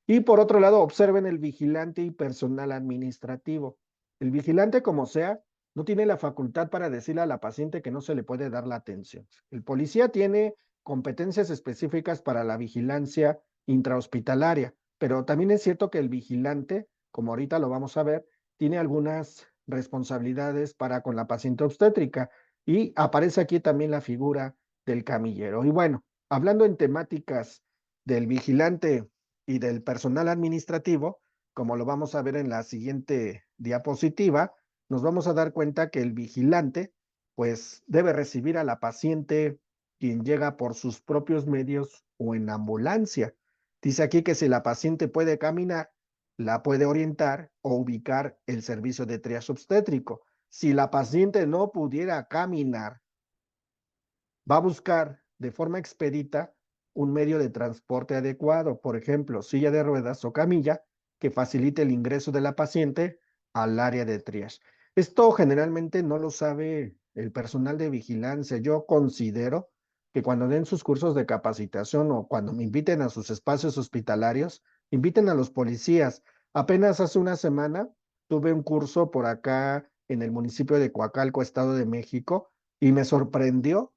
Y por otro lado, observen el vigilante y personal administrativo. El vigilante, como sea, no tiene la facultad para decirle a la paciente que no se le puede dar la atención. El policía tiene competencias específicas para la vigilancia intrahospitalaria, pero también es cierto que el vigilante, como ahorita lo vamos a ver, tiene algunas responsabilidades para con la paciente obstétrica y aparece aquí también la figura del camillero. Y bueno, hablando en temáticas del vigilante y del personal administrativo, como lo vamos a ver en la siguiente diapositiva, nos vamos a dar cuenta que el vigilante pues debe recibir a la paciente quien llega por sus propios medios o en ambulancia. Dice aquí que si la paciente puede caminar, la puede orientar o ubicar el servicio de triage obstétrico. Si la paciente no pudiera caminar, va a buscar de forma expedita un medio de transporte adecuado, por ejemplo, silla de ruedas o camilla, que facilite el ingreso de la paciente al área de triage. Esto generalmente no lo sabe el personal de vigilancia. Yo considero que cuando den sus cursos de capacitación o cuando me inviten a sus espacios hospitalarios, inviten a los policías. Apenas hace una semana tuve un curso por acá en el municipio de Coacalco, Estado de México, y me sorprendió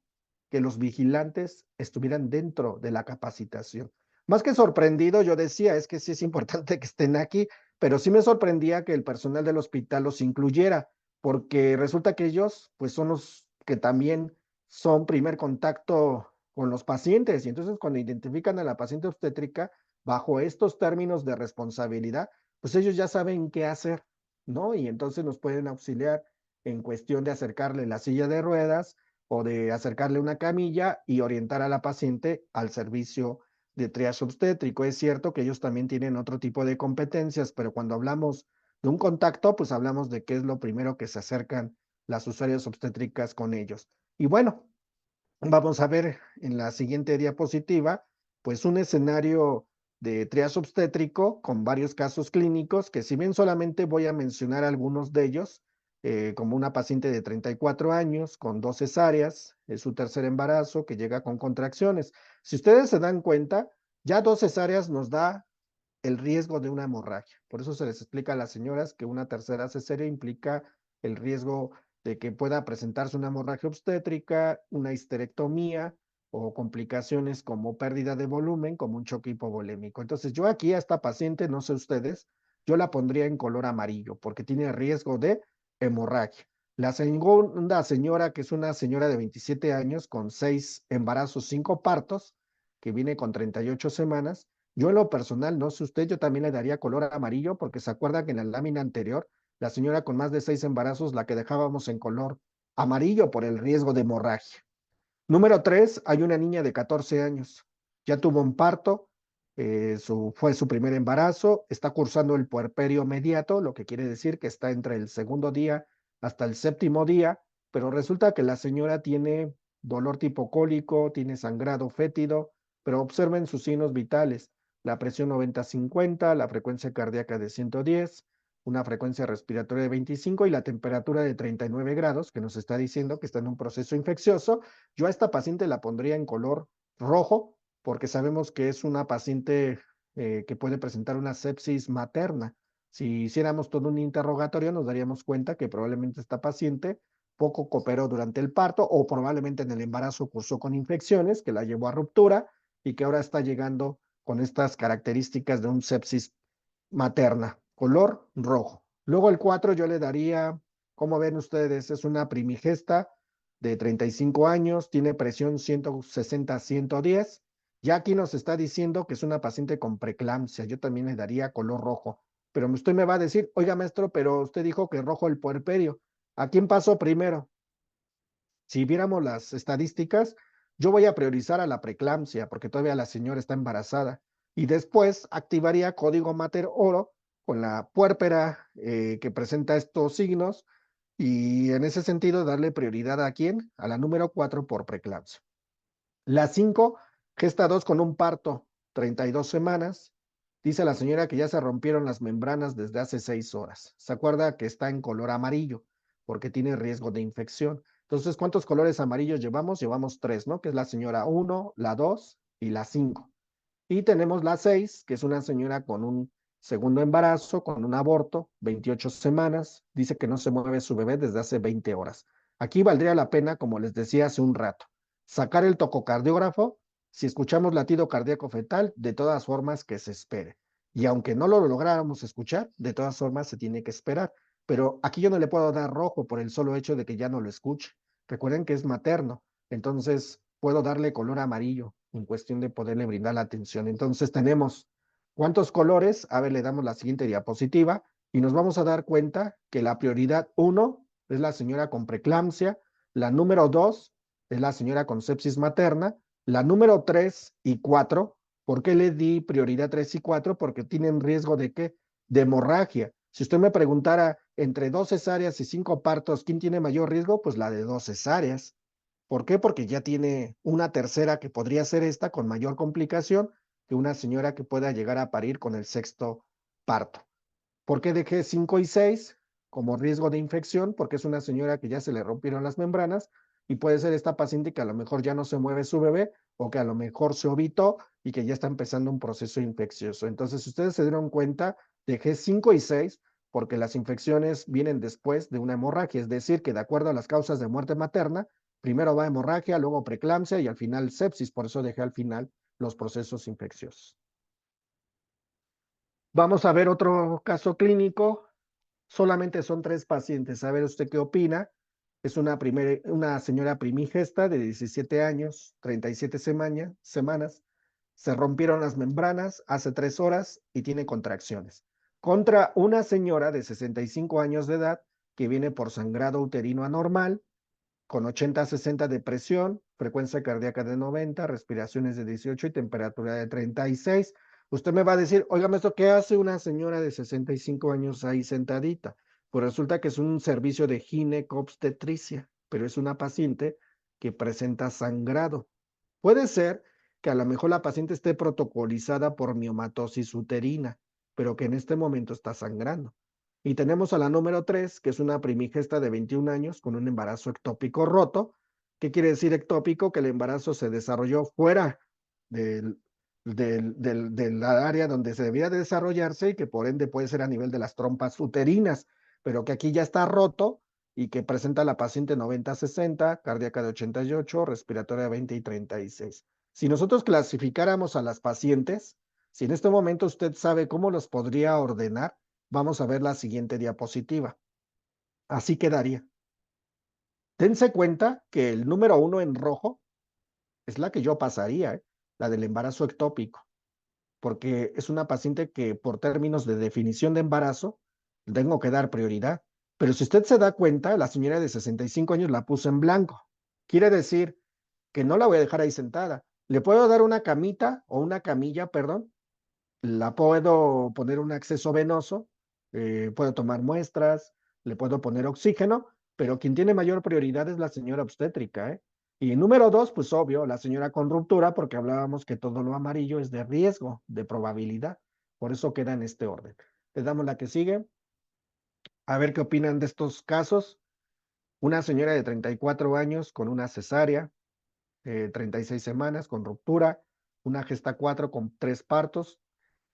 que los vigilantes estuvieran dentro de la capacitación. Más que sorprendido, yo decía, es que sí es importante que estén aquí, pero sí me sorprendía que el personal del hospital los incluyera, porque resulta que ellos, pues son los que también son primer contacto con los pacientes, y entonces cuando identifican a la paciente obstétrica, bajo estos términos de responsabilidad, pues ellos ya saben qué hacer, ¿no? Y entonces nos pueden auxiliar en cuestión de acercarle la silla de ruedas, o de acercarle una camilla y orientar a la paciente al servicio de triage obstétrico. Es cierto que ellos también tienen otro tipo de competencias, pero cuando hablamos de un contacto, pues hablamos de qué es lo primero que se acercan las usuarias obstétricas con ellos. Y bueno, vamos a ver en la siguiente diapositiva, pues un escenario de triage obstétrico con varios casos clínicos, que si bien solamente voy a mencionar algunos de ellos, como una paciente de 34 años con 2 cesáreas, es su tercer embarazo que llega con contracciones. Si ustedes se dan cuenta, ya 2 cesáreas nos da el riesgo de una hemorragia. Por eso se les explica a las señoras que una tercera cesárea implica el riesgo de que pueda presentarse una hemorragia obstétrica, una histerectomía o complicaciones como pérdida de volumen, como un choque hipovolémico. Entonces, yo aquí a esta paciente, no sé ustedes, yo la pondría en color amarillo porque tiene riesgo de hemorragia. La segunda señora, que es una señora de 27 años con 6 embarazos, 5 partos, que viene con 38 semanas, yo en lo personal, no sé usted, yo también le daría color amarillo porque se acuerda que en la lámina anterior, la señora con más de 6 embarazos, la que dejábamos en color amarillo por el riesgo de hemorragia. Número 3, hay una niña de 14 años. Ya tuvo un parto, fue su primer embarazo, está cursando el puerperio mediato, lo que quiere decir que está entre el segundo día hasta el séptimo día, pero resulta que la señora tiene dolor tipo cólico, tiene sangrado fétido, pero observen sus signos vitales, la presión 90-50, la frecuencia cardíaca de 110, una frecuencia respiratoria de 25 y la temperatura de 39 grados, que nos está diciendo que está en un proceso infeccioso. Yo a esta paciente la pondría en color rojo porque sabemos que es una paciente que puede presentar una sepsis materna. Si hiciéramos todo un interrogatorio, nos daríamos cuenta que probablemente esta paciente poco cooperó durante el parto o probablemente en el embarazo cursó con infecciones que la llevó a ruptura y que ahora está llegando con estas características de un sepsis materna, color rojo. Luego el 4 yo le daría, como ven ustedes, es una primigesta de 35 años, tiene presión 160-110. Ya aquí nos está diciendo que es una paciente con preeclampsia. Yo también le daría color rojo. Pero usted me va a decir, oiga maestro, pero usted dijo que rojo el puerperio. ¿A quién pasó primero? Si viéramos las estadísticas, yo voy a priorizar a la preeclampsia porque todavía la señora está embarazada y después activaría código Mater Oro con la puérpera que presenta estos signos y en ese sentido darle prioridad a quién, a la número 4 por preeclampsia. La 5, gesta 2 con un parto, 32 semanas. Dice la señora que ya se rompieron las membranas desde hace 6 horas. Se acuerda que está en color amarillo porque tiene riesgo de infección. Entonces, ¿cuántos colores amarillos llevamos? Llevamos 3, ¿no? Que es la señora 1, la 2 y la 5. Y tenemos la 6, que es una señora con un segundo embarazo, con un aborto, 28 semanas. Dice que no se mueve su bebé desde hace 20 horas. Aquí valdría la pena, como les decía hace un rato, sacar el tococardiógrafo. Si escuchamos latido cardíaco fetal, de todas formas que se espere. Y aunque no lo lográramos escuchar, de todas formas se tiene que esperar. Pero aquí yo no le puedo dar rojo por el solo hecho de que ya no lo escuche. Recuerden que es materno, entonces puedo darle color amarillo en cuestión de poderle brindar la atención. Entonces tenemos cuántos colores. A ver, le damos la siguiente diapositiva y nos vamos a dar cuenta que la prioridad 1 es la señora con preeclampsia, la número 2 es la señora con sepsis materna, la número 3 y 4. ¿Por qué le di prioridad 3 y 4? Porque tienen riesgo de qué? De hemorragia. Si usted me preguntara entre 2 cesáreas y 5 partos, ¿quién tiene mayor riesgo? Pues la de 2 cesáreas. ¿Por qué? Porque ya tiene una tercera que podría ser esta con mayor complicación que una señora que pueda llegar a parir con el sexto parto. ¿Por qué dejé 5 y 6 como riesgo de infección? Porque es una señora que ya se le rompieron las membranas y puede ser esta paciente que a lo mejor ya no se mueve su bebé o que a lo mejor se ovitó y que ya está empezando un proceso infeccioso. Entonces, si ustedes se dieron cuenta, dejé 5 y 6 porque las infecciones vienen después de una hemorragia, es decir, que de acuerdo a las causas de muerte materna, primero va hemorragia, luego preeclampsia y al final sepsis, por eso dejé al final los procesos infecciosos. Vamos a ver otro caso clínico. Solamente son 3 pacientes. A ver usted qué opina. Es una señora primigesta de 17 años, 37 semanas. Se rompieron las membranas hace 3 horas y tiene contracciones. Contra una señora de 65 años de edad que viene por sangrado uterino anormal, con 80-60 de presión, frecuencia cardíaca de 90, respiraciones de 18 y temperatura de 36. Usted me va a decir, oiga, maestro, ¿qué hace una señora de 65 años ahí sentadita? Pues resulta que es un servicio de ginecobstetricia, pero es una paciente que presenta sangrado. Puede ser que a lo mejor la paciente esté protocolizada por miomatosis uterina, pero que en este momento está sangrando. Y tenemos a la número 3, que es una primigesta de 21 años con un embarazo ectópico roto. ¿Qué quiere decir ectópico? Que el embarazo se desarrolló fuera del, del área donde se debía de desarrollarse y que por ende puede ser a nivel de las trompas uterinas, pero que aquí ya está roto y que presenta la paciente 90-60, cardíaca de 88, respiratoria 20 y 36. Si nosotros clasificáramos a las pacientes, si en este momento usted sabe cómo los podría ordenar, vamos a ver la siguiente diapositiva. Así quedaría. Dense cuenta que el número 1 en rojo es la que yo pasaría, la del embarazo ectópico, porque es una paciente que por términos de definición de embarazo tengo que dar prioridad. Pero si usted se da cuenta, la señora de 65 años la puso en blanco. Quiere decir que no la voy a dejar ahí sentada. Le puedo dar una camita o una camilla, perdón, la puedo poner un acceso venoso, puedo tomar muestras, le puedo poner oxígeno, pero quien tiene mayor prioridad es la señora obstétrica, ¿eh? Y número 2, pues obvio, la señora con ruptura, porque hablábamos que todo lo amarillo es de riesgo, de probabilidad. Por eso queda en este orden. Le damos la que sigue. A ver qué opinan de estos casos. Una señora de 34 años con una cesárea, 36 semanas con ruptura, una gesta 4 con 3 partos,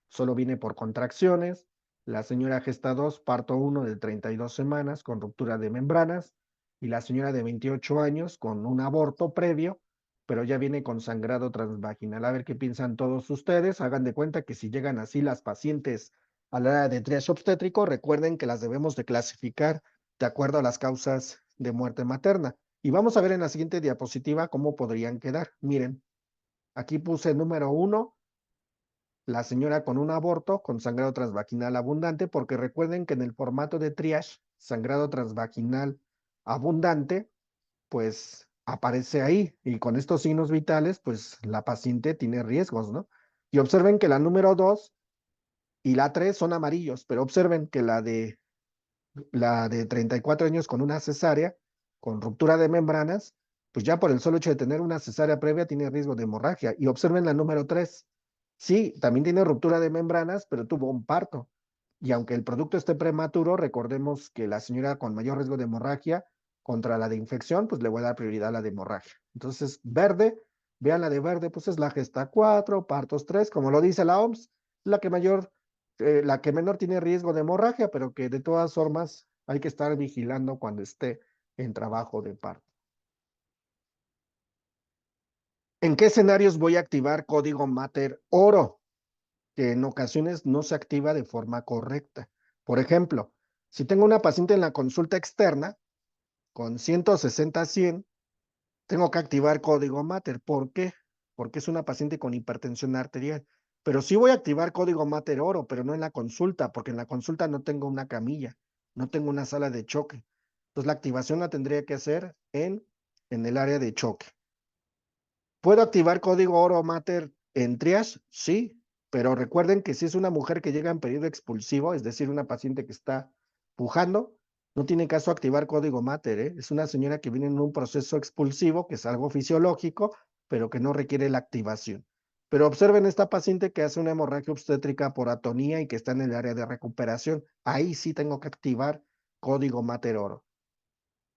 solo viene por contracciones. La señora gesta 2, parto 1 de 32 semanas con ruptura de membranas. Y la señora de 28 años con un aborto previo, pero ya viene con sangrado transvaginal. A ver qué piensan todos ustedes. Hagan de cuenta que si llegan así las pacientes a la área de triage obstétrico, recuerden que las debemos de clasificar de acuerdo a las causas de muerte materna. Y vamos a ver en la siguiente diapositiva cómo podrían quedar. Miren, aquí puse número 1, la señora con un aborto con sangrado transvaginal abundante, porque recuerden que en el formato de triage, sangrado transvaginal abundante, pues aparece ahí y con estos signos vitales, pues la paciente tiene riesgos, ¿no? Y observen que la número 2 y la 3 son amarillos, pero observen que la de 34 años con una cesárea, con ruptura de membranas, pues ya por el solo hecho de tener una cesárea previa tiene riesgo de hemorragia. Y observen la número 3. Sí, también tiene ruptura de membranas, pero tuvo un parto. Y aunque el producto esté prematuro, recordemos que la señora con mayor riesgo de hemorragia contra la de infección, pues le voy a dar prioridad a la de hemorragia. Entonces, verde, vean la de verde, pues es la gesta 4, partos 3, como lo dice la OMS, la que menor tiene riesgo de hemorragia, pero que de todas formas hay que estar vigilando cuando esté en trabajo de parto. ¿En qué escenarios voy a activar código Mater oro? Que en ocasiones no se activa de forma correcta. Por ejemplo, si tengo una paciente en la consulta externa con 160-100, tengo que activar código Mater. ¿Por qué? Porque es una paciente con hipertensión arterial. Pero sí voy a activar código Mater oro, pero no en la consulta, porque en la consulta no tengo una camilla, no tengo una sala de choque. Entonces la activación la tendría que hacer en el área de choque. ¿Puedo activar código oro mater en triage? Sí, pero recuerden que si es una mujer que llega en periodo expulsivo, es decir, una paciente que está pujando, no tiene caso activar código mater, ¿eh? Es una señora que viene en un proceso expulsivo, que es algo fisiológico, pero que no requiere la activación. Pero observen esta paciente que hace una hemorragia obstétrica por atonía y que está en el área de recuperación. Ahí sí tengo que activar código mater oro.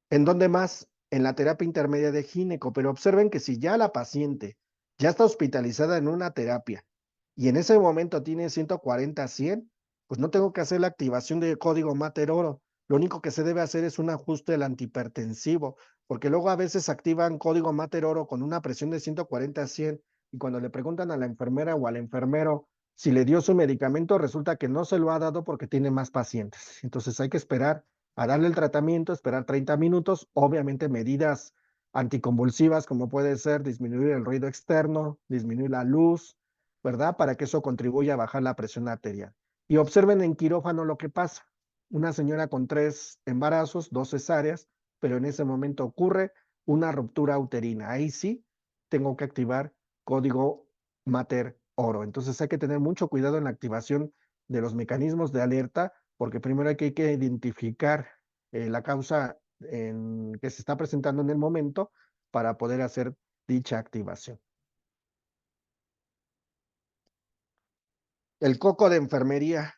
¿En dónde más? En la terapia intermedia de gineco, pero observen que si ya la paciente ya está hospitalizada en una terapia y en ese momento tiene 140-100, pues no tengo que hacer la activación de código Mater oro. Lo único que se debe hacer es un ajuste del antihipertensivo, porque luego a veces activan código Mater oro con una presión de 140-100 y cuando le preguntan a la enfermera o al enfermero si le dio su medicamento, resulta que no se lo ha dado porque tiene más pacientes. Entonces hay que esperar a darle el tratamiento, esperar 30 minutos, obviamente medidas anticonvulsivas como puede ser disminuir el ruido externo, disminuir la luz, ¿verdad? Para que eso contribuya a bajar la presión arterial. Y observen en quirófano lo que pasa. Una señora con 3 embarazos, 2 cesáreas, pero en ese momento ocurre una ruptura uterina. Ahí sí tengo que activar código Mater oro. Entonces hay que tener mucho cuidado en la activación de los mecanismos de alerta porque primero hay que identificar la causa que se está presentando en el momento para poder hacer dicha activación. El coco de enfermería,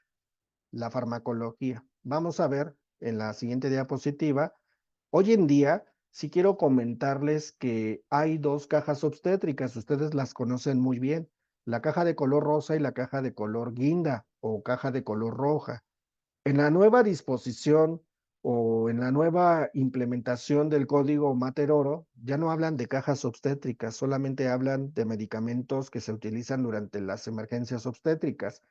la farmacología. Vamos a ver en la siguiente diapositiva. Hoy en día, sí quiero comentarles que hay 2 cajas obstétricas, ustedes las conocen muy bien, la caja de color rosa y la caja de color guinda o caja de color roja. En la nueva disposición o en la nueva implementación del código Mater Oro, ya no hablan de cajas obstétricas, solamente hablan de medicamentos que se utilizan durante las emergencias obstétricas.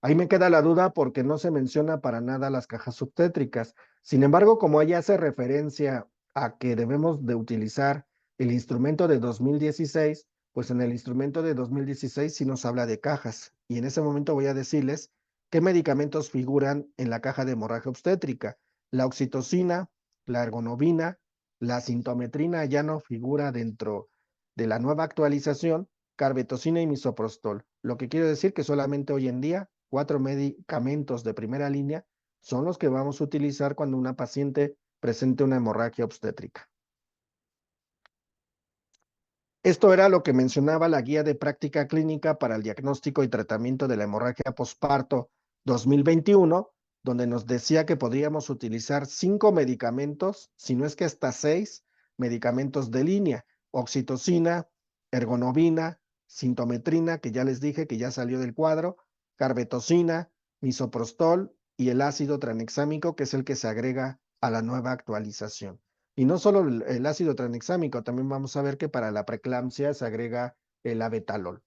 Ahí me queda la duda porque no se menciona para nada las cajas obstétricas. Sin embargo, como ella hace referencia a que debemos de utilizar el instrumento de 2016, pues en el instrumento de 2016 sí nos habla de cajas. Y en ese momento voy a decirles qué medicamentos figuran en la caja de hemorragia obstétrica. La oxitocina, la ergonovina, la sintometrina ya no figura dentro de la nueva actualización, carbetocina y misoprostol. Lo que quiere decir que solamente hoy en día 4 medicamentos de primera línea son los que vamos a utilizar cuando una paciente presente una hemorragia obstétrica. Esto era lo que mencionaba la guía de práctica clínica para el diagnóstico y tratamiento de la hemorragia posparto 2021, donde nos decía que podríamos utilizar 5 medicamentos, si no es que hasta 6 medicamentos de línea: oxitocina, ergonovina, sintometrina, que ya les dije que ya salió del cuadro, carbetocina, misoprostol y el ácido tranexámico, que es el que se agrega a la nueva actualización. Y no solo el ácido tranexámico, también vamos a ver que para la preeclampsia se agrega el abetalol.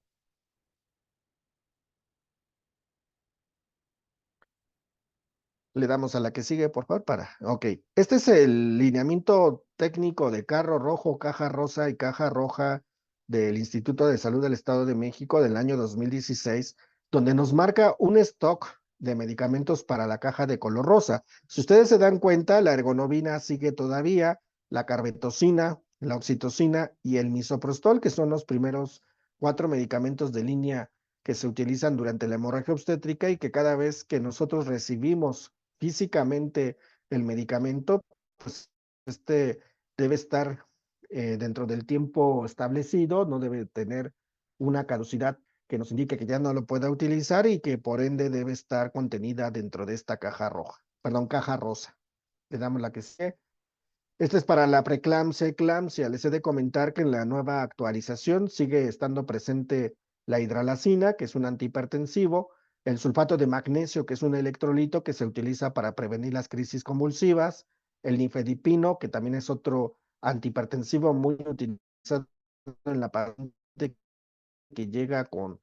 Le damos a la que sigue, por favor, Ok, este es el lineamiento técnico de carro rojo, caja rosa y caja roja del Instituto de Salud del Estado de México del año 2016, donde nos marca un stock de medicamentos para la caja de color rosa. Si ustedes se dan cuenta, la ergonovina sigue todavía, la carbetocina, la oxitocina y el misoprostol, que son los primeros 4 medicamentos de línea que se utilizan durante la hemorragia obstétrica y que cada vez que nosotros recibimos físicamente el medicamento, pues este debe estar dentro del tiempo establecido, no debe tener una caducidad que nos indique que ya no lo pueda utilizar y que por ende debe estar contenida dentro de esta caja roja, perdón, caja rosa. Le damos la que sigue. Este es para la preeclampsia, eclampsia. Les he de comentar que en la nueva actualización sigue estando presente la hidralacina, que es un antihipertensivo, el sulfato de magnesio, que es un electrolito que se utiliza para prevenir las crisis convulsivas, el nifedipino, que también es otro antihipertensivo muy utilizado en la paciente que llega con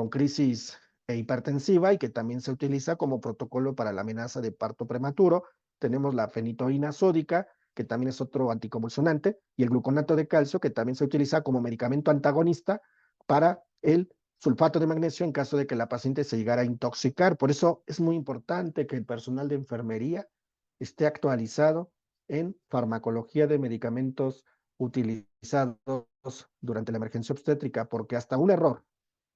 crisis hipertensiva y que también se utiliza como protocolo para la amenaza de parto prematuro. Tenemos la fenitoína sódica, que también es otro anticonvulsionante, y el gluconato de calcio, que también se utiliza como medicamento antagonista para el sulfato de magnesio en caso de que la paciente se llegara a intoxicar. Por eso es muy importante que el personal de enfermería esté actualizado en farmacología de medicamentos utilizados durante la emergencia obstétrica, porque hasta un error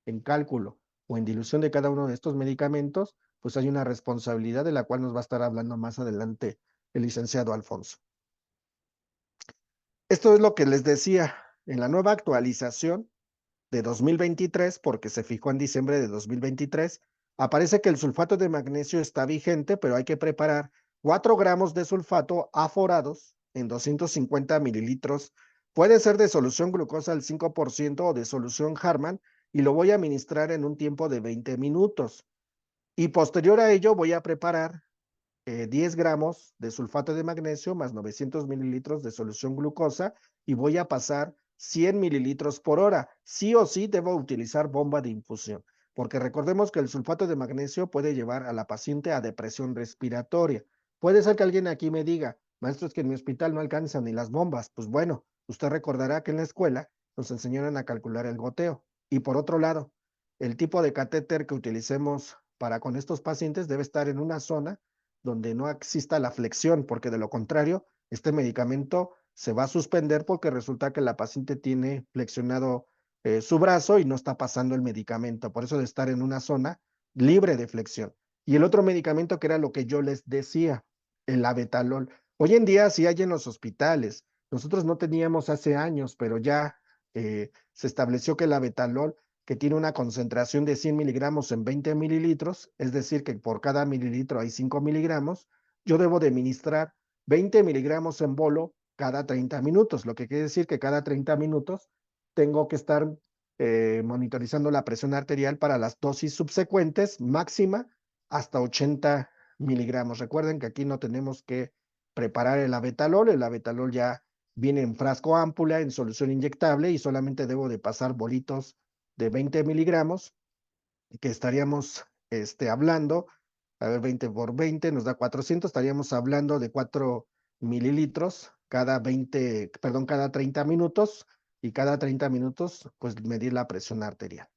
en cálculo o en dilución de cada uno de estos medicamentos, pues hay una responsabilidad de la cual nos va a estar hablando más adelante el licenciado Alfonso. Esto es lo que les decía en la nueva actualización de 2023, porque se fijó en diciembre de 2023, aparece que el sulfato de magnesio está vigente, pero hay que preparar 4 gramos de sulfato aforados en 250 mililitros. Puede ser de solución glucosa al 5% o de solución Harman, y lo voy a administrar en un tiempo de 20 minutos. Y posterior a ello voy a preparar 10 gramos de sulfato de magnesio más 900 mililitros de solución glucosa y voy a pasar 100 mililitros por hora. Sí o sí debo utilizar bomba de infusión, porque recordemos que el sulfato de magnesio puede llevar a la paciente a depresión respiratoria. Puede ser que alguien aquí me diga, maestro, es que en mi hospital no alcanzan ni las bombas. Pues bueno, usted recordará que en la escuela nos enseñaron a calcular el goteo. Y por otro lado, el tipo de catéter que utilicemos para con estos pacientes debe estar en una zona donde no exista la flexión, porque de lo contrario, este medicamento se va a suspender porque resulta que la paciente tiene flexionado su brazo y no está pasando el medicamento. Por eso de estar en una zona libre de flexión. Y el otro medicamento que era lo que yo les decía, el abetalol. Hoy en día sí hay en los hospitales. Nosotros no teníamos hace años, pero ya se estableció que el abetalol, que tiene una concentración de 100 miligramos en 20 mililitros, es decir, que por cada mililitro hay 5 miligramos, yo debo de administrar 20 miligramos en bolo cada 30 minutos, lo que quiere decir que cada 30 minutos tengo que estar monitorizando la presión arterial para las dosis subsecuentes, máxima hasta 80 miligramos. Recuerden que aquí no tenemos que preparar el abetalol. El abetalol ya viene en frasco ámpula, en solución inyectable, y solamente debo de pasar bolitos de 20 miligramos, que estaríamos hablando, a ver, 20 por 20 nos da 400, estaríamos hablando de 4 mililitros cada 20, perdón, cada 30 minutos, y cada 30 minutos, pues medir la presión arterial.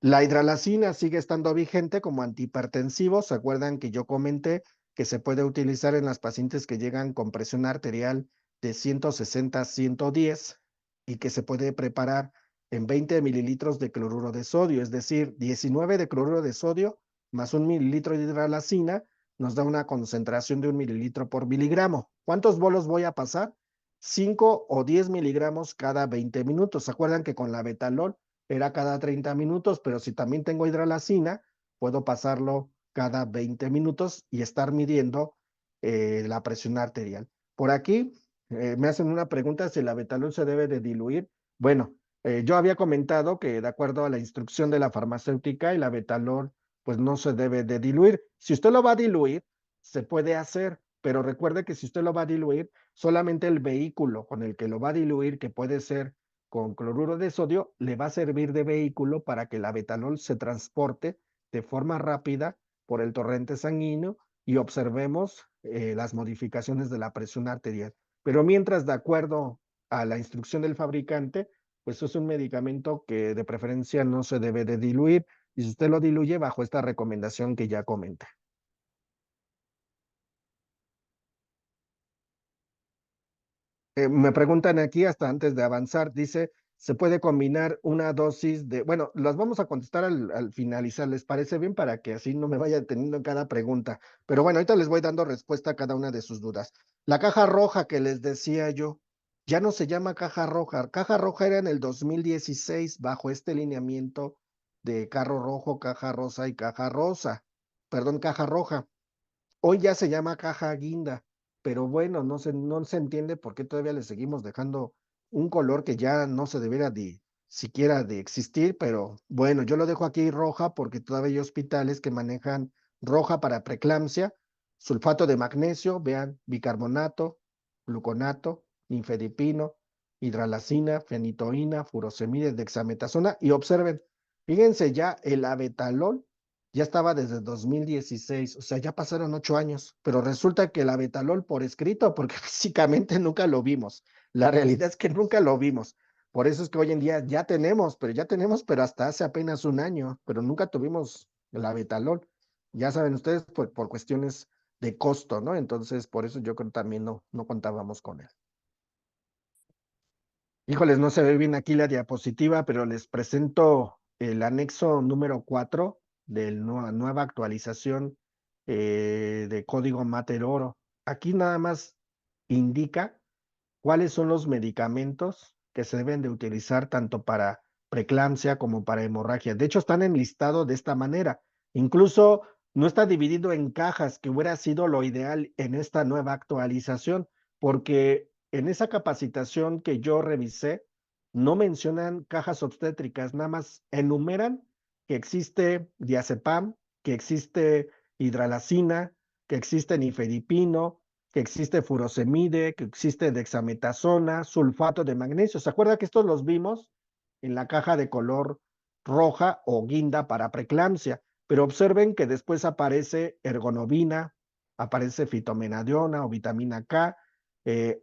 La hidralacina sigue estando vigente como antihipertensivo. ¿Se acuerdan que yo comenté que se puede utilizar en las pacientes que llegan con presión arterial de 160 a 110 y que se puede preparar en 20 mililitros de cloruro de sodio? Es decir, 19 de cloruro de sodio más 1 mililitro de hidralacina nos da una concentración de 1 mililitro por miligramo. ¿Cuántos bolos voy a pasar? 5 o 10 miligramos cada 20 minutos. ¿Se acuerdan que con la betalol era cada 30 minutos, pero si también tengo hidralacina, puedo pasarlo cada 20 minutos y estar midiendo la presión arterial? Por aquí me hacen una pregunta si la betalol se debe de diluir. Bueno, yo había comentado que de acuerdo a la instrucción de la farmacéutica, el betalol pues no se debe de diluir. Si usted lo va a diluir, se puede hacer, pero recuerde que si usted lo va a diluir, solamente el vehículo con el que lo va a diluir, que puede ser con cloruro de sodio, le va a servir de vehículo para que el abetalol se transporte de forma rápida por el torrente sanguíneo y observemos las modificaciones de la presión arterial. Pero mientras, de acuerdo a la instrucción del fabricante, pues es un medicamento que de preferencia no se debe de diluir, y si usted lo diluye bajo esta recomendación que ya comenté. Me preguntan aquí, hasta antes de avanzar, dice, ¿se puede combinar una dosis de...? Bueno, las vamos a contestar al finalizar, ¿les parece bien? Para que así no me vaya teniendo en cada pregunta. Pero bueno, ahorita les voy dando respuesta a cada una de sus dudas. La caja roja que les decía yo, ya no se llama caja roja. Caja roja era en el 2016 bajo este lineamiento de carro rojo, caja rosa y caja rosa. Perdón, caja roja. Hoy ya se llama caja guinda, pero bueno, no se entiende por qué todavía le seguimos dejando un color que ya no se debería de siquiera de existir, pero bueno, yo lo dejo aquí roja porque todavía hay hospitales que manejan roja para preeclampsia, sulfato de magnesio, vean, bicarbonato, gluconato, nifedipino, hidralacina, fenitoína, furosemide, dexametasona, y observen, fíjense ya el abetalol ya estaba desde 2016, o sea, ya pasaron 8 años, pero resulta que el abetalol por escrito, porque físicamente nunca lo vimos. La realidad es que nunca lo vimos. Por eso es que hoy en día ya tenemos, pero hasta hace apenas un año, pero nunca tuvimos el abetalol. Ya saben ustedes, por cuestiones de costo, ¿no? Entonces, por eso yo creo que también no contábamos con él. Híjoles, no se ve bien aquí la diapositiva, pero les presento el anexo número 4 de la nueva actualización de código Mater Oro. Aquí nada más indica cuáles son los medicamentos que se deben de utilizar tanto para preeclampsia como para hemorragia. De hecho, están enlistados de esta manera. Incluso no está dividido en cajas, que hubiera sido lo ideal en esta nueva actualización, porque en esa capacitación que yo revisé, no mencionan cajas obstétricas, nada más enumeran que existe diazepam, que existe hidralacina, que existe nifedipino, que existe furosemide, que existe dexametasona, sulfato de magnesio. ¿Se acuerda que estos los vimos en la caja de color roja o guinda para preeclampsia? Pero observen que después aparece ergonovina, aparece fitomenadiona o vitamina K,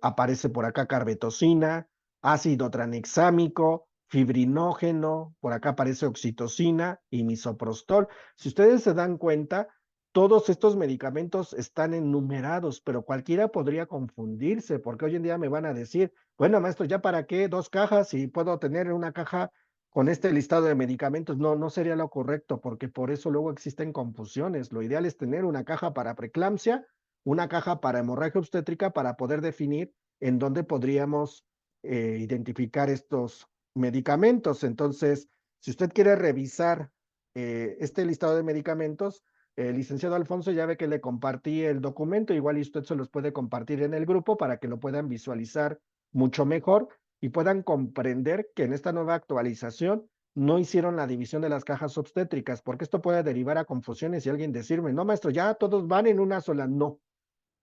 aparece por acá carbetocina, ácido tranexámico, fibrinógeno, por acá aparece oxitocina y misoprostol. Si ustedes se dan cuenta, todos estos medicamentos están enumerados, pero cualquiera podría confundirse, porque hoy en día me van a decir, bueno, maestro, ¿ya para qué 2 cajas si puedo tener una caja con este listado de medicamentos? No sería lo correcto, porque por eso luego existen confusiones. Lo ideal es tener una caja para preeclampsia, una caja para hemorragia obstétrica, para poder definir en dónde podríamos identificar estos medicamentos. Entonces, si usted quiere revisar este listado de medicamentos, licenciado Alfonso, ya ve que le compartí el documento, igual y usted se los puede compartir en el grupo para que lo puedan visualizar mucho mejor y puedan comprender que en esta nueva actualización no hicieron la división de las cajas obstétricas, porque esto puede derivar a confusiones y alguien decirme, no, maestro, ya todos van en una sola. No,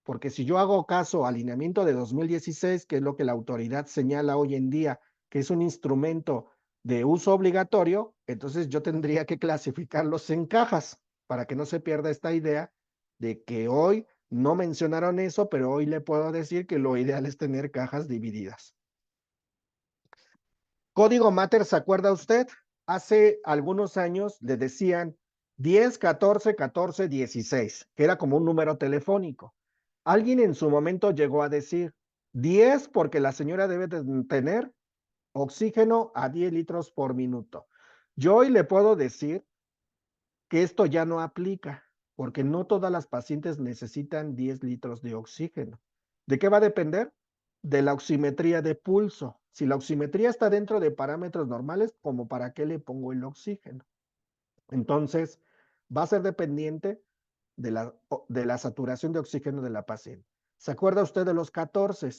porque si yo hago caso al lineamiento de 2016, que es lo que la autoridad señala hoy en día, que es un instrumento de uso obligatorio, entonces yo tendría que clasificarlos en cajas para que no se pierda esta idea de que hoy no mencionaron eso, pero hoy le puedo decir que lo ideal es tener cajas divididas. Código Mater, ¿se acuerda usted? Hace algunos años le decían 10, 14, 14, 16, que era como un número telefónico. Alguien en su momento llegó a decir 10 porque la señora debe de tener oxígeno a 10 litros por minuto. Yo hoy le puedo decir que esto ya no aplica, porque no todas las pacientes necesitan 10 litros de oxígeno. ¿De qué va a depender? De la oximetría de pulso. Si la oximetría está dentro de parámetros normales, ¿como para qué le pongo el oxígeno? Entonces, va a ser dependiente de la saturación de oxígeno de la paciente. ¿Se acuerda usted de los 14?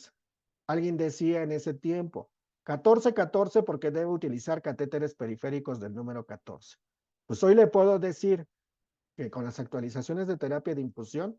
Alguien decía en ese tiempo, 14, 14 porque debe utilizar catéteres periféricos del número 14. Pues hoy le puedo decir que con las actualizaciones de terapia de infusión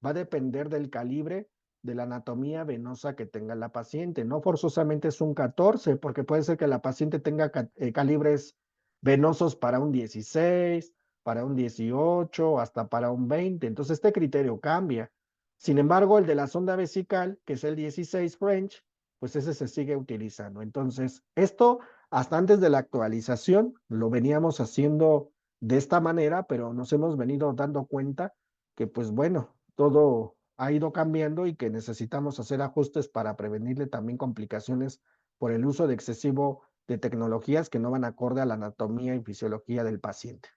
va a depender del calibre de la anatomía venosa que tenga la paciente. No forzosamente es un 14, porque puede ser que la paciente tenga calibres venosos para un 16, para un 18, hasta para un 20. Entonces este criterio cambia. Sin embargo, el de la sonda vesical, que es el 16 French, pues ese se sigue utilizando. Entonces, esto hasta antes de la actualización lo veníamos haciendo de esta manera, pero nos hemos venido dando cuenta que pues bueno, todo ha ido cambiando y que necesitamos hacer ajustes para prevenirle también complicaciones por el uso de excesivo de tecnologías que no van acorde a la anatomía y fisiología del paciente.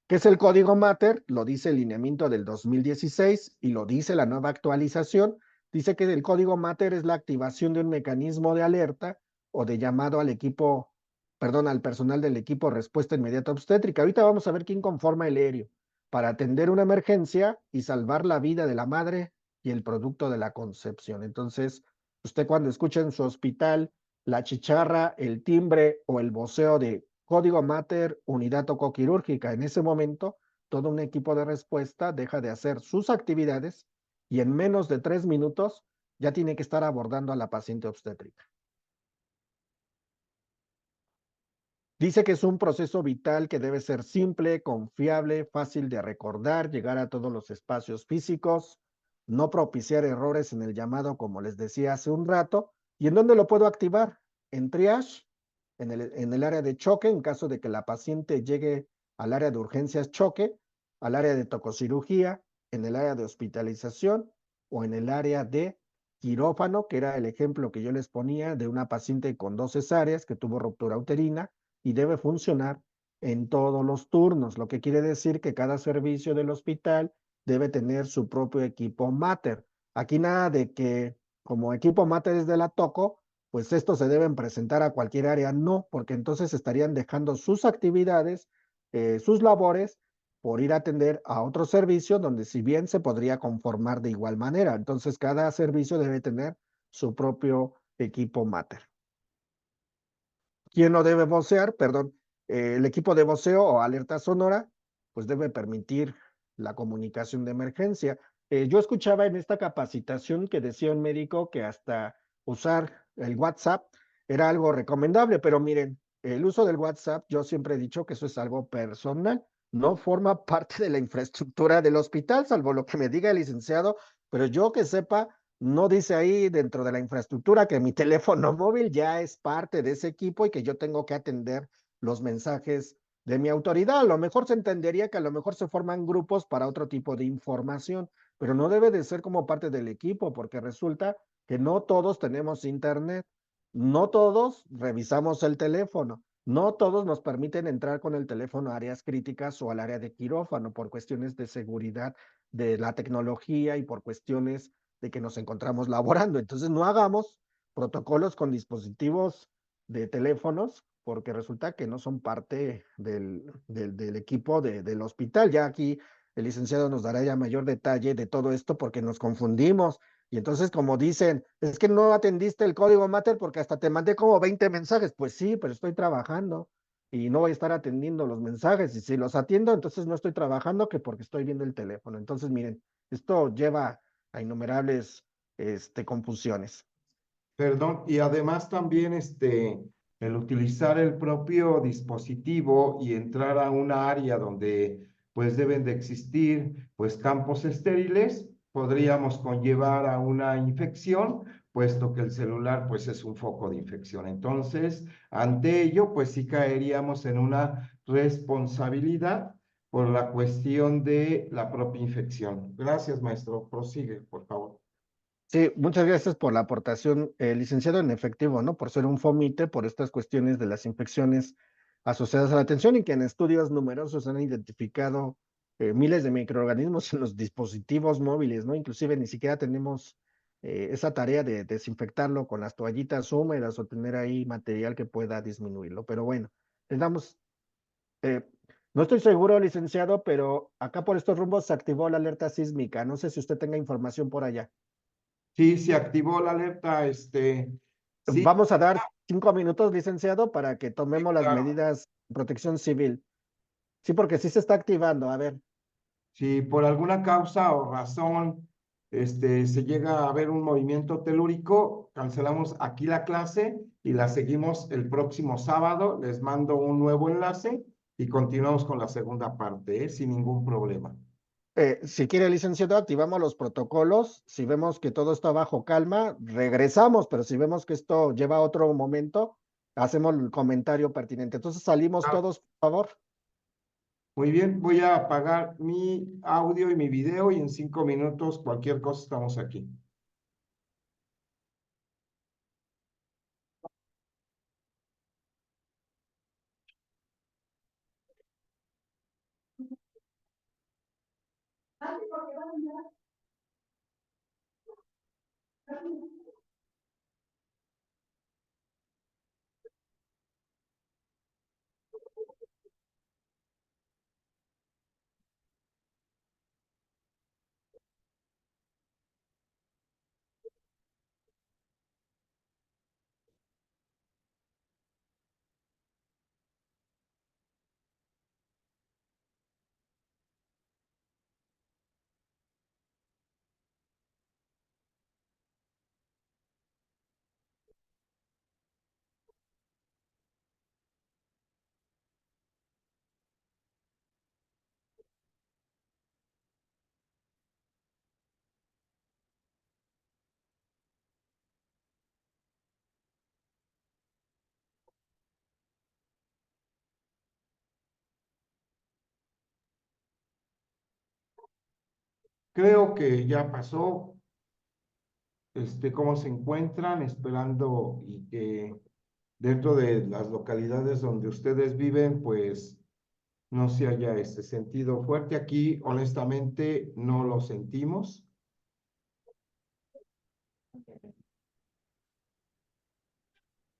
¿Qué es el código Mater? Lo dice el lineamiento del 2016 y lo dice la nueva actualización. Dice que el código Mater es la activación de un mecanismo de alerta o de llamado al equipo, perdón, al personal del equipo respuesta inmediata obstétrica. Ahorita vamos a ver quién conforma el ERIO para atender una emergencia y salvar la vida de la madre y el producto de la concepción. Entonces, usted cuando escucha en su hospital la chicharra, el timbre o el voceo de código Mater, unidad tocoquirúrgica. En ese momento, todo un equipo de respuesta deja de hacer sus actividades y en menos de 3 minutos ya tiene que estar abordando a la paciente obstétrica. Dice que es un proceso vital que debe ser simple, confiable, fácil de recordar, llegar a todos los espacios físicos, no propiciar errores en el llamado, como les decía hace un rato. ¿Y en dónde lo puedo activar? En triage, en el área de choque, en caso de que la paciente llegue al área de urgencias choque, al área de tococirugía, en el área de hospitalización o en el área de quirófano, que era el ejemplo que yo les ponía de una paciente con 2 cesáreas que tuvo ruptura uterina y debe funcionar en todos los turnos, lo que quiere decir que cada servicio del hospital debe tener su propio equipo Mater. Aquí nada de que como equipo Mater es de la Toco, pues estos se deben presentar a cualquier área, no, porque entonces estarían dejando sus actividades, sus labores, por ir a atender a otro servicio donde si bien se podría conformar de igual manera. Entonces cada servicio debe tener su propio equipo Mater. ¿Quién no debe vocear? Perdón, el equipo de voceo o alerta sonora, pues debe permitir la comunicación de emergencia. Yo escuchaba en esta capacitación que decía un médico que hasta usar el WhatsApp era algo recomendable, pero miren, el uso del WhatsApp, yo siempre he dicho que eso es algo personal, no forma parte de la infraestructura del hospital, salvo lo que me diga el licenciado, pero yo que sepa, no dice ahí dentro de la infraestructura que mi teléfono móvil ya es parte de ese equipo y que yo tengo que atender los mensajes de mi autoridad. A lo mejor se entendería que a lo mejor se forman grupos para otro tipo de información, pero no debe de ser como parte del equipo porque resulta que no todos tenemos internet, no todos revisamos el teléfono, no todos nos permiten entrar con el teléfono a áreas críticas o al área de quirófano por cuestiones de seguridad de la tecnología y por cuestiones de que nos encontramos laborando. Entonces no hagamos protocolos con dispositivos de teléfonos porque resulta que no son parte del equipo del hospital. Ya aquí el licenciado nos dará ya mayor detalle de todo esto porque nos confundimos. Y entonces como dicen, es que no atendiste el código Mater porque hasta te mandé como 20 mensajes. Pues sí, pero estoy trabajando. y no voy a estar atendiendo los mensajes. Y si los atiendo, entonces no estoy trabajando que porque estoy viendo el teléfono. Entonces, miren, esto lleva a innumerables confusiones. Perdón, y además también el utilizar el propio dispositivo y entrar a una área donde pues deben de existir pues campos estériles, podríamos conllevar a una infección, puesto que el celular pues es un foco de infección. Entonces, ante ello, pues sí caeríamos en una responsabilidad por la cuestión de la propia infección. Gracias, maestro. Prosigue, por favor. Sí, muchas gracias por la aportación, licenciado, en efectivo, ¿no? Por ser un FOMITE, por estas cuestiones de las infecciones asociadas a la atención y que en estudios numerosos han identificado miles de microorganismos en los dispositivos móviles, ¿no? Inclusive ni siquiera tenemos esa tarea de desinfectarlo con las toallitas húmedas o tener ahí material que pueda disminuirlo. Pero bueno, les damos, eh, no estoy seguro, licenciado, pero acá por estos rumbos se activó la alerta sísmica. No sé si usted tenga información por allá. Sí, se activó la alerta, sí, Vamos a dar 5 minutos, licenciado, para que sí, tomemos las claro. medidas de protección civil. Sí, porque sí se está activando. A ver, Si por alguna causa o razón, se llega a ver un movimiento telúrico, cancelamos aquí la clase y la seguimos el próximo sábado. Les mando un nuevo enlace y continuamos con la segunda parte, sin ningún problema. si quiere, licenciado, activamos los protocolos. Si vemos que todo está bajo calma, regresamos, pero si vemos que esto lleva a otro momento, hacemos el comentario pertinente. Entonces salimos Ah, todos, por favor. muy bien, voy a apagar mi audio y mi video y en 5 minutos, cualquier cosa, estamos aquí. Creo que ya pasó. Cómo se encuentran, esperando y que dentro de las localidades donde ustedes viven, pues no se haya ese sentido fuerte. Aquí, honestamente, no lo sentimos.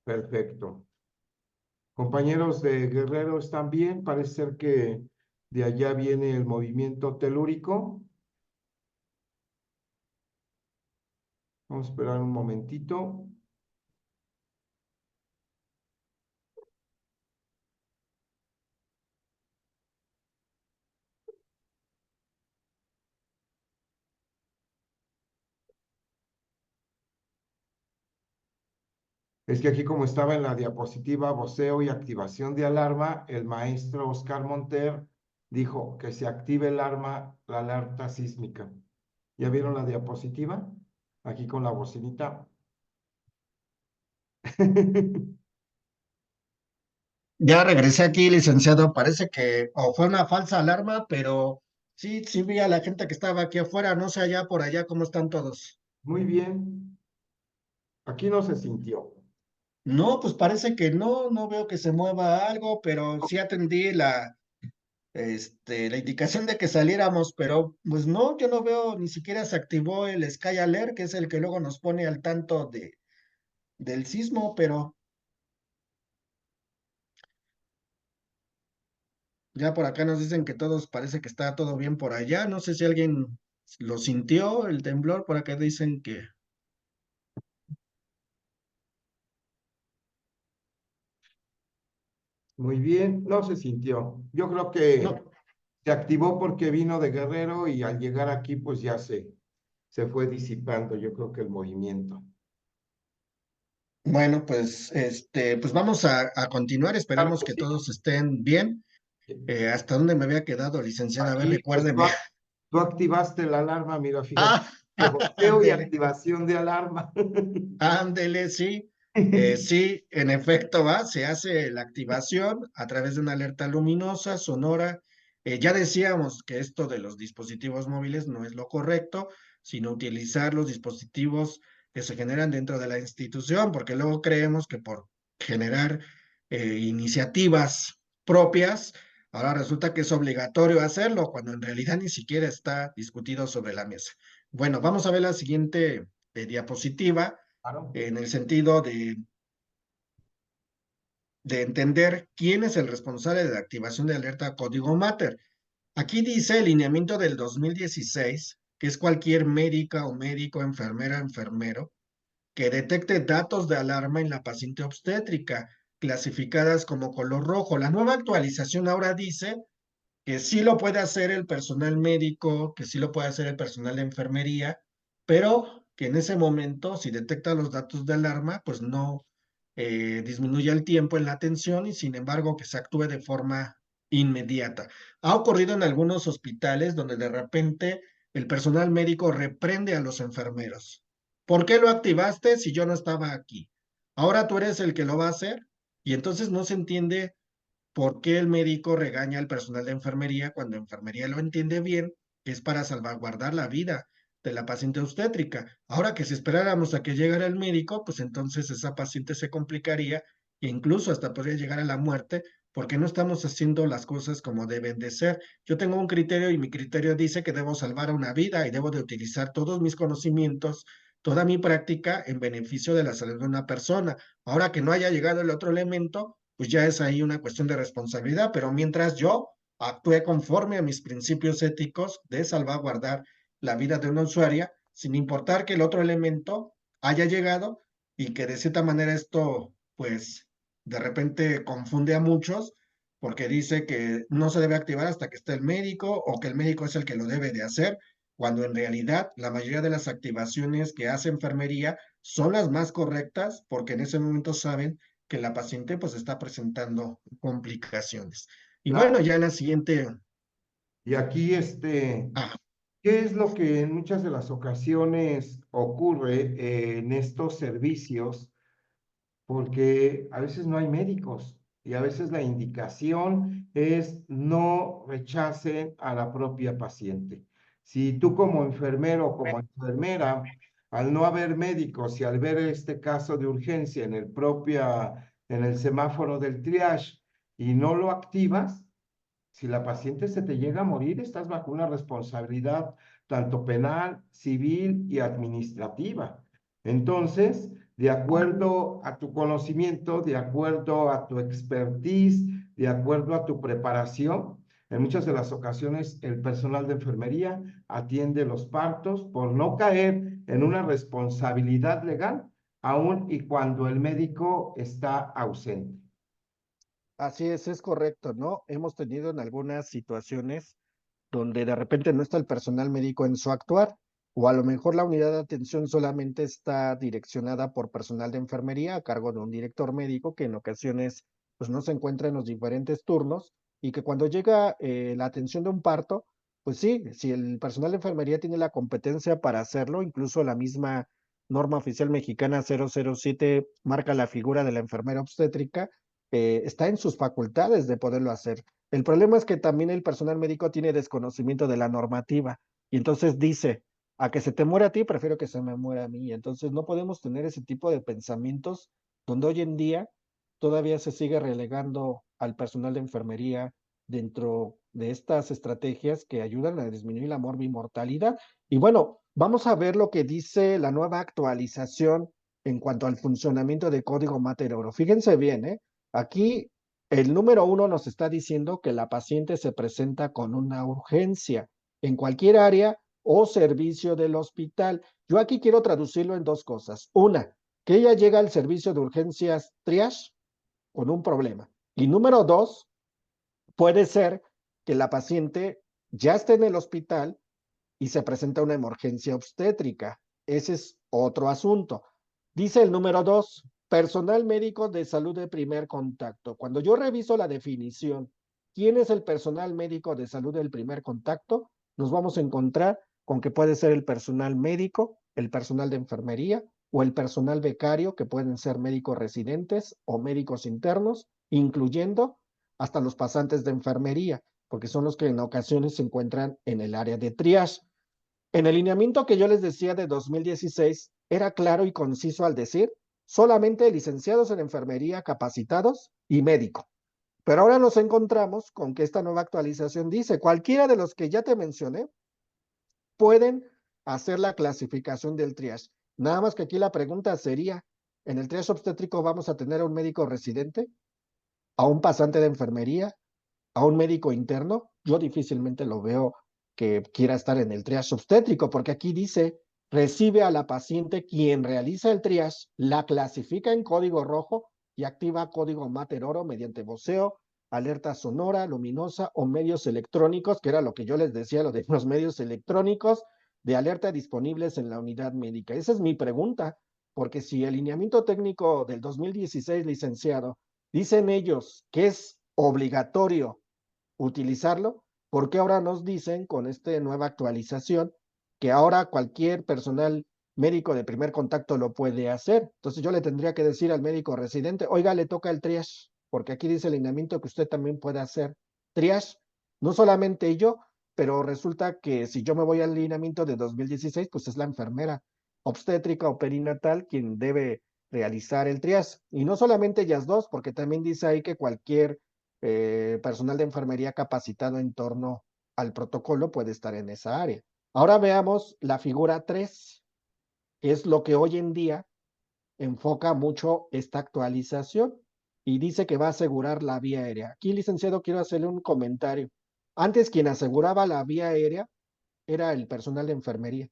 Perfecto. Compañeros de Guerrero, ¿están bien? Parece ser que de allá viene el movimiento telúrico. Vamos a esperar un momentito. Es que aquí, como estaba en la diapositiva voceo y activación de alarma, el maestro Oscar Monter dijo que se active la alerta sísmica. ¿Ya vieron la diapositiva? Aquí con la bocinita. Ya regresé aquí, licenciado. Parece que o fue una falsa alarma, pero sí, sí vi a la gente que estaba aquí afuera. No sé allá por allá cómo están todos. Muy bien. Aquí no se sintió. No, pues parece que no, no veo que se mueva algo, pero sí atendí la indicación de que saliéramos, pero pues no, yo no veo, ni siquiera se activó el Sky Alert, que es el que luego nos pone al tanto del sismo, pero ya por acá nos dicen que todos parece que está todo bien por allá. No sé si alguien lo sintió, el temblor, por acá dicen que Muy bien, no se sintió. Yo creo que No, se activó porque vino de Guerrero y al llegar aquí pues ya se fue disipando, yo creo que el movimiento. bueno, pues, pues vamos a continuar. Claro Esperemos que que sí. todos estén bien. ¿Hasta dónde me había quedado, licenciada? A ver, Aquí, pues recuérdeme. tú activaste la alarma, mira, fíjate, Ah, de boxeo y ándele. activación de alarma. Ándele, sí. Sí, en efecto, va, se hace la activación a través de una alerta luminosa, sonora. Ya decíamos que esto de los dispositivos móviles no es lo correcto, sino utilizar los dispositivos que se generan dentro de la institución, porque luego creemos que por generar iniciativas propias, ahora resulta que es obligatorio hacerlo, cuando en realidad ni siquiera está discutido sobre la mesa. Bueno, vamos a ver la siguiente diapositiva Claro. en el sentido de entender quién es el responsable de la activación de alerta código Matter. Aquí dice el lineamiento del 2016, que es cualquier médica o médico, enfermera, enfermero, que detecte datos de alarma en la paciente obstétrica, clasificadas como color rojo. La nueva actualización ahora dice que sí lo puede hacer el personal médico, que sí lo puede hacer el personal de enfermería, pero que en ese momento, si detecta los datos de alarma, pues no disminuya el tiempo en la atención y sin embargo que se actúe de forma inmediata. Ha ocurrido en algunos hospitales donde de repente el personal médico reprende a los enfermeros. ¿Por qué lo activaste si yo no estaba aquí? Ahora tú eres el que lo va a hacer y entonces no se entiende ¿por qué el médico regaña al personal de enfermería cuando enfermería lo entiende bien, que es para salvaguardar la vida de la paciente obstétrica? Ahora que si esperáramos a que llegara el médico, pues entonces esa paciente se complicaría e incluso hasta podría llegar a la muerte porque no estamos haciendo las cosas como deben de ser. Yo tengo un criterio y mi criterio dice que debo salvar una vida y debo de utilizar todos mis conocimientos, toda mi práctica en beneficio de la salud de una persona. Ahora que no haya llegado el otro elemento, pues ya es ahí una cuestión de responsabilidad, pero mientras yo actúe conforme a mis principios éticos de salvaguardar la vida de una usuaria, sin importar que el otro elemento haya llegado y que de cierta manera esto, pues, de repente confunde a muchos porque dice que no se debe activar hasta que esté el médico o que el médico es el que lo debe de hacer, cuando en realidad la mayoría de las activaciones que hace enfermería son las más correctas porque en ese momento saben que la paciente pues está presentando complicaciones. Y bueno, Claro. ya en la siguiente, Y aquí, ah, ¿qué es lo que en muchas de las ocasiones ocurre en estos servicios? Porque a veces no hay médicos y a veces la indicación es no rechacen a la propia paciente. Si tú como enfermero o como enfermera, al no haber médicos y al ver este caso de urgencia en el semáforo del triage y no lo activas, si la paciente se te llega a morir, estás bajo una responsabilidad tanto penal, civil y administrativa. Entonces, de acuerdo a tu conocimiento, de acuerdo a tu expertise, de acuerdo a tu preparación, en muchas de las ocasiones el personal de enfermería atiende los partos por no caer en una responsabilidad legal, aun y cuando el médico está ausente. así es correcto, ¿no? Hemos tenido en algunas situaciones donde de repente no está el personal médico en su actuar, o a lo mejor la unidad de atención solamente está direccionada por personal de enfermería a cargo de un director médico que en ocasiones pues no se encuentra en los diferentes turnos y que cuando llega la atención de un parto, pues sí, si el personal de enfermería tiene la competencia para hacerlo, incluso la misma norma oficial mexicana 007 marca la figura de la enfermera obstétrica, está en sus facultades de poderlo hacer. El problema es que también el personal médico tiene desconocimiento de la normativa y entonces dice, a que se te muera a ti, prefiero que se me muera a mí. Y entonces no podemos tener ese tipo de pensamientos donde hoy en día todavía se sigue relegando al personal de enfermería dentro de estas estrategias que ayudan a disminuir la morbimortalidad. Y bueno, vamos a ver lo que dice la nueva actualización en cuanto al funcionamiento de código Mater Oro. Fíjense bien, ¿eh? Aquí el número uno nos está diciendo que la paciente se presenta con una urgencia en cualquier área o servicio del hospital. Yo aquí quiero traducirlo en dos cosas. Una, que ella llega al servicio de urgencias triage con un problema. Y número dos, puede ser que la paciente ya esté en el hospital y se presenta una emergencia obstétrica. Ese es otro asunto. Dice el número dos, personal médico de salud de primer contacto. Cuando yo reviso la definición, ¿quién es el personal médico de salud del primer contacto? Nos vamos a encontrar con que puede ser el personal médico, el personal de enfermería o el personal becario, que pueden ser médicos residentes o médicos internos, incluyendo hasta los pasantes de enfermería, porque son los que en ocasiones se encuentran en el área de triage. En el lineamiento que yo les decía de 2016, era claro y conciso al decir solamente licenciados en enfermería capacitados y médico. Pero ahora nos encontramos con que esta nueva actualización dice, cualquiera de los que ya te mencioné pueden hacer la clasificación del triage. Nada más que aquí la pregunta sería, ¿en el triage obstétrico vamos a tener a un médico residente, a un pasante de enfermería, a un médico interno? Yo difícilmente lo veo que quiera estar en el triage obstétrico, porque aquí dice, recibe a la paciente quien realiza el triage, la clasifica en código rojo y activa código Mater Oro mediante voceo, alerta sonora, luminosa o medios electrónicos, que era lo que yo les decía, lo de los medios electrónicos de alerta disponibles en la unidad médica. Esa es mi pregunta, porque si el lineamiento técnico del 2016, licenciado, dicen ellos que es obligatorio utilizarlo, ¿por qué ahora nos dicen con esta nueva actualización que ahora cualquier personal médico de primer contacto lo puede hacer? Entonces yo le tendría que decir al médico residente, oiga, le toca el triage, porque aquí dice el lineamiento que usted también puede hacer triage, no solamente yo, pero resulta que si yo me voy al lineamiento de 2016, pues es la enfermera obstétrica o perinatal quien debe realizar el triage. Y no solamente ellas dos, porque también dice ahí que cualquier personal de enfermería capacitado en torno al protocolo puede estar en esa área. Ahora veamos la figura 3, que es lo que hoy en día enfoca mucho esta actualización y dice que va a asegurar la vía aérea. Aquí, licenciado, quiero hacerle un comentario. Antes quien aseguraba la vía aérea era el personal de enfermería,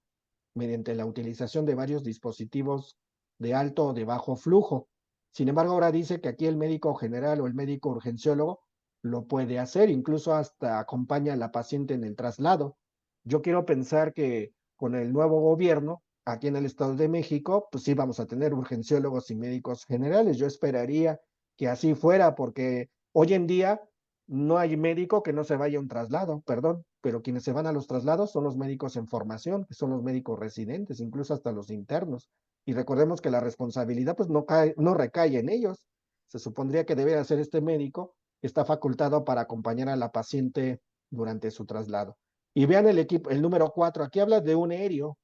mediante la utilización de varios dispositivos de alto o de bajo flujo. Sin embargo, ahora dice que aquí el médico general o el médico urgenciólogo lo puede hacer, incluso hasta acompaña a la paciente en el traslado. Yo quiero pensar que con el nuevo gobierno, aquí en el Estado de México, pues sí vamos a tener urgenciólogos y médicos generales. Yo esperaría que así fuera, porque hoy en día no hay médico que no se vaya a un traslado, perdón, pero quienes se van a los traslados son los médicos en formación, que son los médicos residentes, incluso hasta los internos. Y recordemos que la responsabilidad pues no recae en ellos. Se supondría que debe hacer este médico que está facultado para acompañar a la paciente durante su traslado. Y vean el equipo, el número 4, aquí habla de un aéreo.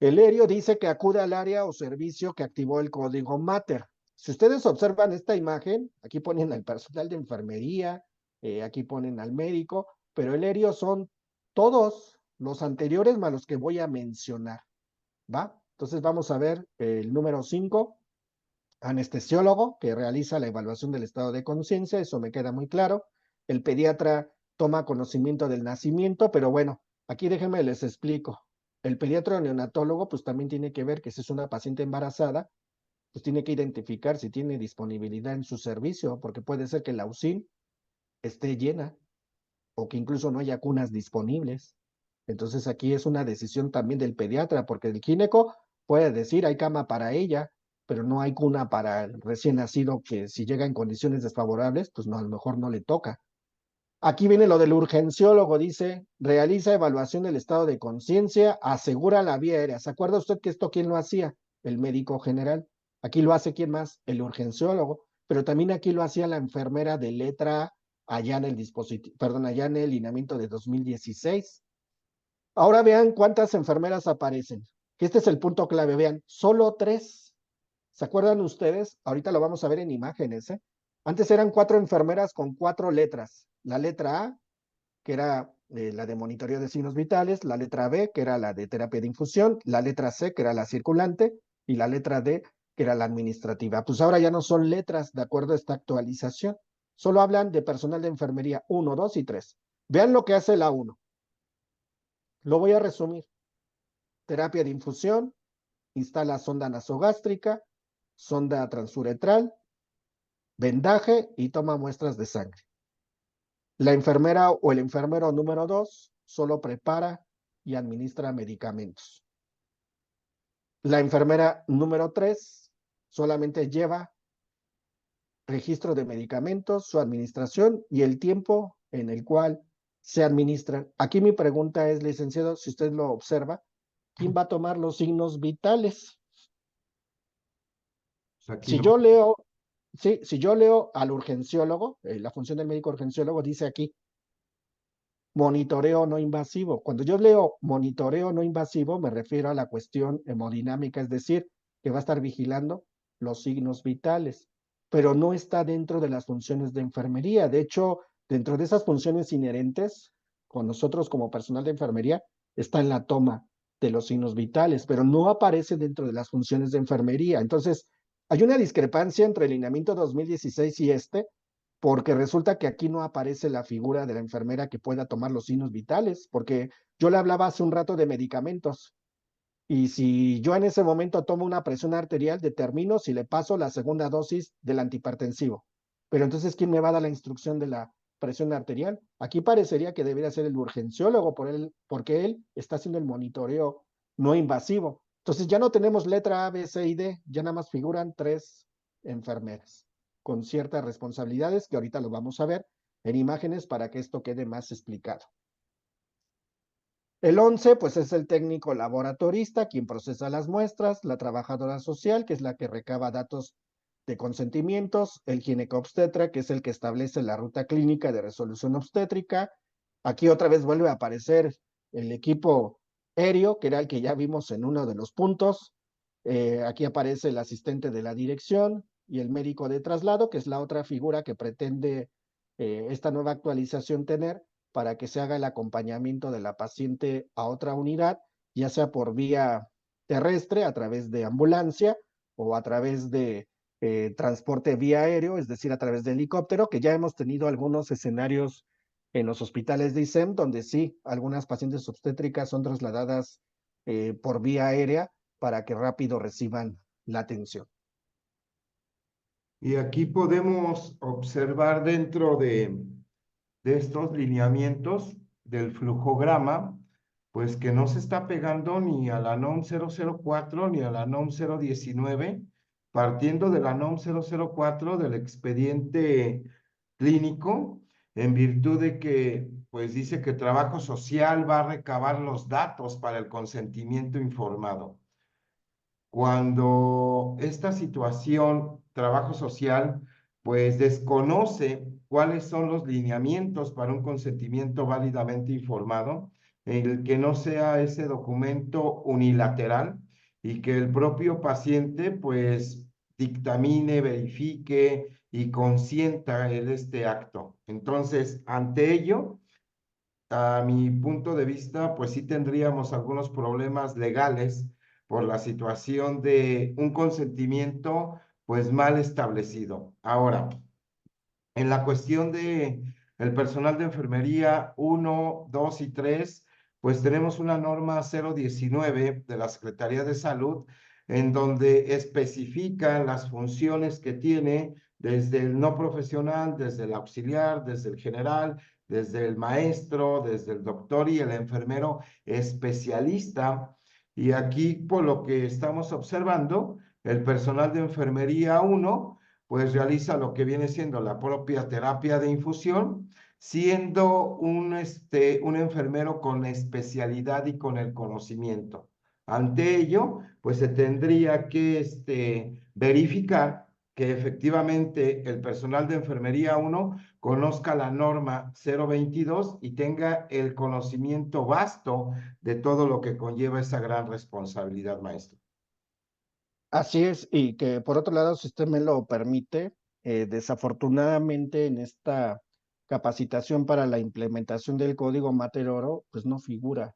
El aéreo dice que acude al área o servicio que activó el código Mater. Si ustedes observan esta imagen, aquí ponen al personal de enfermería, aquí ponen al médico, pero el aéreo son todos los anteriores más los que voy a mencionar, ¿va? Entonces vamos a ver el número 5, anestesiólogo, que realiza la evaluación del estado de conciencia, eso me queda muy claro. El pediatra toma conocimiento del nacimiento, pero bueno, aquí déjenme les explico. El pediatra neonatólogo, pues también tiene que ver que si es una paciente embarazada, pues tiene que identificar si tiene disponibilidad en su servicio, porque puede ser que la UCIN esté llena o que incluso no haya cunas disponibles. Entonces aquí es una decisión también del pediatra, porque el gineco puede decir hay cama para ella, pero no hay cuna para el recién nacido que si llega en condiciones desfavorables, pues no, a lo mejor no le toca. Aquí viene lo del urgenciólogo, dice, realiza evaluación del estado de conciencia, asegura la vía aérea. ¿Se acuerda usted que esto quién lo hacía? El médico general. Aquí lo hace quién más? El urgenciólogo. Pero también aquí lo hacía la enfermera de letra allá en el dispositivo, perdón, allá en el lineamiento de 2016. Ahora vean cuántas enfermeras aparecen. Que este es el punto clave, vean, solo 3. ¿Se acuerdan ustedes? Ahorita lo vamos a ver en imágenes, ¿eh? Antes eran 4 enfermeras con 4 letras. La letra A, que era la de monitoreo de signos vitales, la letra B, que era la de terapia de infusión, la letra C, que era la circulante, y la letra D, que era la administrativa. Pues ahora ya no son letras de acuerdo a esta actualización. Solo hablan de personal de enfermería 1, 2 y 3. Vean lo que hace la 1. Lo voy a resumir. Terapia de infusión, instala sonda nasogástrica, sonda transuretral, vendaje y toma muestras de sangre. La enfermera o el enfermero número 2 solo prepara y administra medicamentos. La enfermera número 3 solamente lleva registro de medicamentos, su administración y el tiempo en el cual se administran. Aquí mi pregunta es, licenciado, si usted lo observa, ¿quién va a tomar los signos vitales? Pues aquí Si no. yo leo, sí, si yo leo al urgenciólogo, la función del médico urgenciólogo dice aquí, monitoreo no invasivo. Cuando yo leo monitoreo no invasivo, me refiero a la cuestión hemodinámica, es decir, que va a estar vigilando los signos vitales, pero no está dentro de las funciones de enfermería. De hecho, dentro de esas funciones inherentes, con nosotros como personal de enfermería, está en la toma de los signos vitales, pero no aparece dentro de las funciones de enfermería. Entonces, hay una discrepancia entre el lineamiento 2016 y porque resulta que aquí no aparece la figura de la enfermera que pueda tomar los signos vitales, porque yo le hablaba hace un rato de medicamentos, y si yo en ese momento tomo una presión arterial, determino si le paso la segunda dosis del antihipertensivo. Pero entonces, ¿quién me va a dar la instrucción de la presión arterial? Aquí parecería que debería ser el urgenciólogo, porque él está haciendo el monitoreo no invasivo. Entonces ya no tenemos letra A, B, C y D, ya nada más figuran 3 enfermeras con ciertas responsabilidades que ahorita lo vamos a ver en imágenes para que esto quede más explicado. El 11, pues es el técnico laboratorista, quien procesa las muestras, la trabajadora social, que es la que recaba datos de consentimientos, el ginecobstetra, que es el que establece la ruta clínica de resolución obstétrica. Aquí otra vez vuelve a aparecer el equipo aéreo, que era el que ya vimos en uno de los puntos. Aquí aparece el asistente de la dirección y el médico de traslado, que es la otra figura que pretende esta nueva actualización tener para que se haga el acompañamiento de la paciente a otra unidad, ya sea por vía terrestre, a través de ambulancia o a través de transporte vía aéreo, es decir, a través de helicóptero, que ya hemos tenido algunos escenarios en los hospitales de ISEM, donde sí, algunas pacientes obstétricas son trasladadas por vía aérea para que rápido reciban la atención. Y aquí podemos observar dentro de estos lineamientos del flujograma, pues que no se está pegando ni a la NOM 004 ni a la NOM 019, partiendo de la NOM 004 del expediente clínico, en virtud de que, pues dice que trabajo social va a recabar los datos para el consentimiento informado. Cuando esta situación, trabajo social, pues desconoce cuáles son los lineamientos para un consentimiento válidamente informado, en el que no sea ese documento unilateral y que el propio paciente pues dictamine, verifique y consienta este acto. Entonces, ante ello, a mi punto de vista, pues sí tendríamos algunos problemas legales por la situación de un consentimiento pues mal establecido. Ahora, en la cuestión de el personal de enfermería 1, 2 y 3, pues tenemos una norma 019 de la Secretaría de Salud en donde especifican las funciones que tiene desde el no profesional, desde el auxiliar, desde el general, desde el maestro, desde el doctor y el enfermero especialista. Y aquí, por lo que estamos observando, el personal de enfermería 1 pues realiza lo que viene siendo la propia terapia de infusión, siendo un enfermero con especialidad y con el conocimiento. Ante ello, pues se tendría que verificar que efectivamente el personal de enfermería 1 conozca la norma 022 y tenga el conocimiento vasto de todo lo que conlleva esa gran responsabilidad, maestro. Así es, y que por otro lado, si usted me lo permite, desafortunadamente en esta capacitación para la implementación del código Mater Oro, pues no figura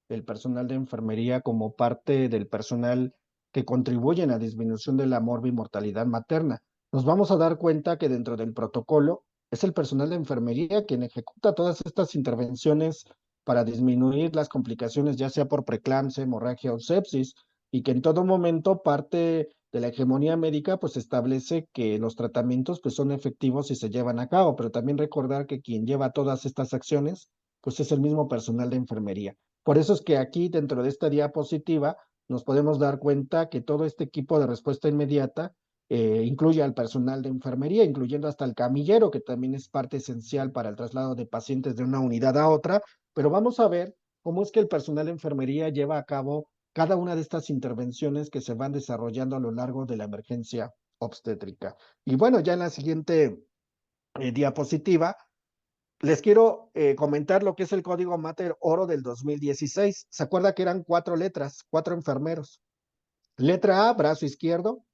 el personal de enfermería como parte del personal que contribuye en la disminución de la morbimortalidad materna. Nos vamos a dar cuenta que dentro del protocolo es el personal de enfermería quien ejecuta todas estas intervenciones para disminuir las complicaciones, ya sea por preeclampsia, hemorragia o sepsis, y que en todo momento parte de la hegemonía médica, pues establece que los tratamientos pues son efectivos y se llevan a cabo, pero también recordar que quien lleva todas estas acciones, pues es el mismo personal de enfermería. Por eso es que aquí dentro de esta diapositiva nos podemos dar cuenta que todo este equipo de respuesta inmediata incluye al personal de enfermería, incluyendo hasta el camillero, que también es parte esencial para el traslado de pacientes de una unidad a otra, pero vamos a ver cómo es que el personal de enfermería lleva a cabo cada una de estas intervenciones que se van desarrollando a lo largo de la emergencia obstétrica. Y bueno, ya en la siguiente diapositiva, les quiero comentar lo que es el Código Mater Oro del 2016. ¿Se acuerda que eran 4 letras, 4 enfermeros? Letra A, brazo izquierdo,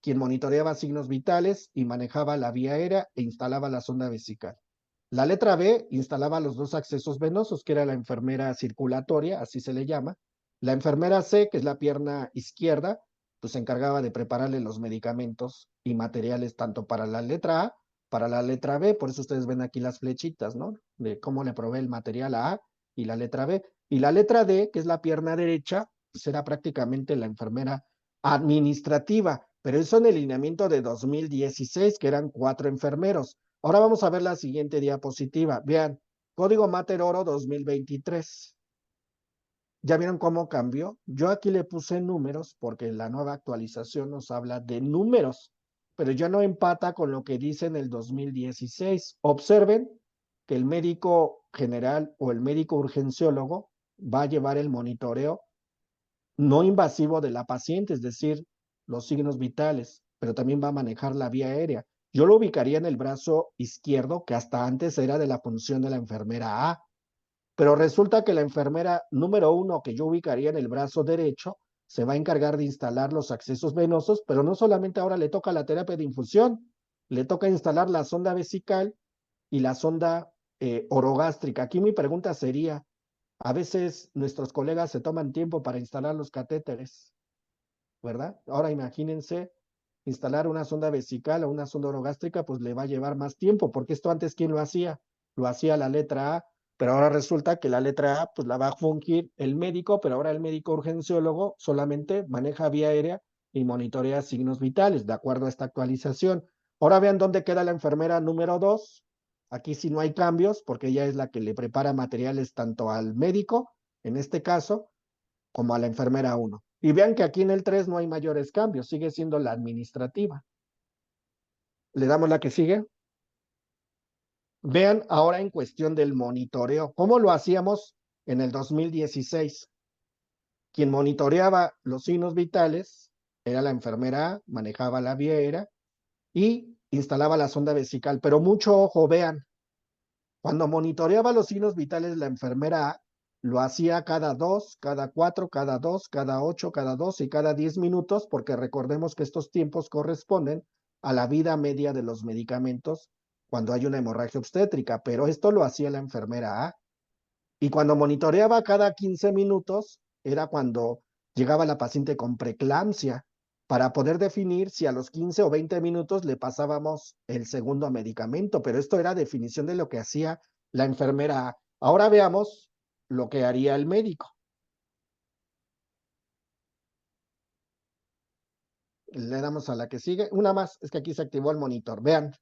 quien monitoreaba signos vitales y manejaba la vía aérea e instalaba la sonda vesical. La letra B instalaba los 2 accesos venosos, que era la enfermera circulatoria, así se le llama. La enfermera C, que es la pierna izquierda, pues se encargaba de prepararle los medicamentos y materiales tanto para la letra A, para la letra B, por eso ustedes ven aquí las flechitas, ¿no? De cómo le provee el material a A y la letra B. Y la letra D, que es la pierna derecha, pues era prácticamente la enfermera administrativa, pero eso en el lineamiento de 2016, que eran 4 enfermeros. Ahora vamos a ver la siguiente diapositiva. Vean, Código Mater Oro 2023. ¿Ya vieron cómo cambió? Yo aquí le puse números porque la nueva actualización nos habla de números, pero ya no empata con lo que dice en el 2016. Observen que el médico general o el médico urgenciólogo va a llevar el monitoreo no invasivo de la paciente, es decir, los signos vitales, pero también va a manejar la vía aérea. Yo lo ubicaría en el brazo izquierdo, que hasta antes era de la función de la enfermera A, pero resulta que la enfermera número 1, que yo ubicaría en el brazo derecho, se va a encargar de instalar los accesos venosos, pero no solamente ahora le toca la terapia de infusión, le toca instalar la sonda vesical y la sonda orogástrica. Aquí mi pregunta sería, a veces nuestros colegas se toman tiempo para instalar los catéteres, ¿verdad? Ahora imagínense instalar una sonda vesical o una sonda orogástrica, pues le va a llevar más tiempo, porque esto antes, ¿quién lo hacía? Lo hacía la letra A, pero ahora resulta que la letra A, pues la va a fungir el médico, pero ahora el médico urgenciólogo solamente maneja vía aérea y monitorea signos vitales, de acuerdo a esta actualización. Ahora vean dónde queda la enfermera número 2. Aquí sí no hay cambios, porque ella es la que le prepara materiales tanto al médico, en este caso, como a la enfermera 1. Y vean que aquí en el 3 no hay mayores cambios, sigue siendo la administrativa. Le damos la que sigue. Vean ahora en cuestión del monitoreo, ¿cómo lo hacíamos en el 2016? Quien monitoreaba los signos vitales era la enfermera A, manejaba la vía aérea y instalaba la sonda vesical. Pero mucho ojo, vean, cuando monitoreaba los signos vitales la enfermera A, lo hacía cada 2, cada 4, cada 2, cada 8, cada 2 y cada 10 minutos, porque recordemos que estos tiempos corresponden a la vida media de los medicamentos cuando hay una hemorragia obstétrica, pero esto lo hacía la enfermera A. Y cuando monitoreaba cada 15 minutos, era cuando llegaba la paciente con preeclampsia, para poder definir si a los 15 o 20 minutos le pasábamos el segundo medicamento, pero esto era definición de lo que hacía la enfermera A. Ahora veamos lo que haría el médico. Le damos a la que sigue. Una más, es que aquí se activó el monitor. Vean,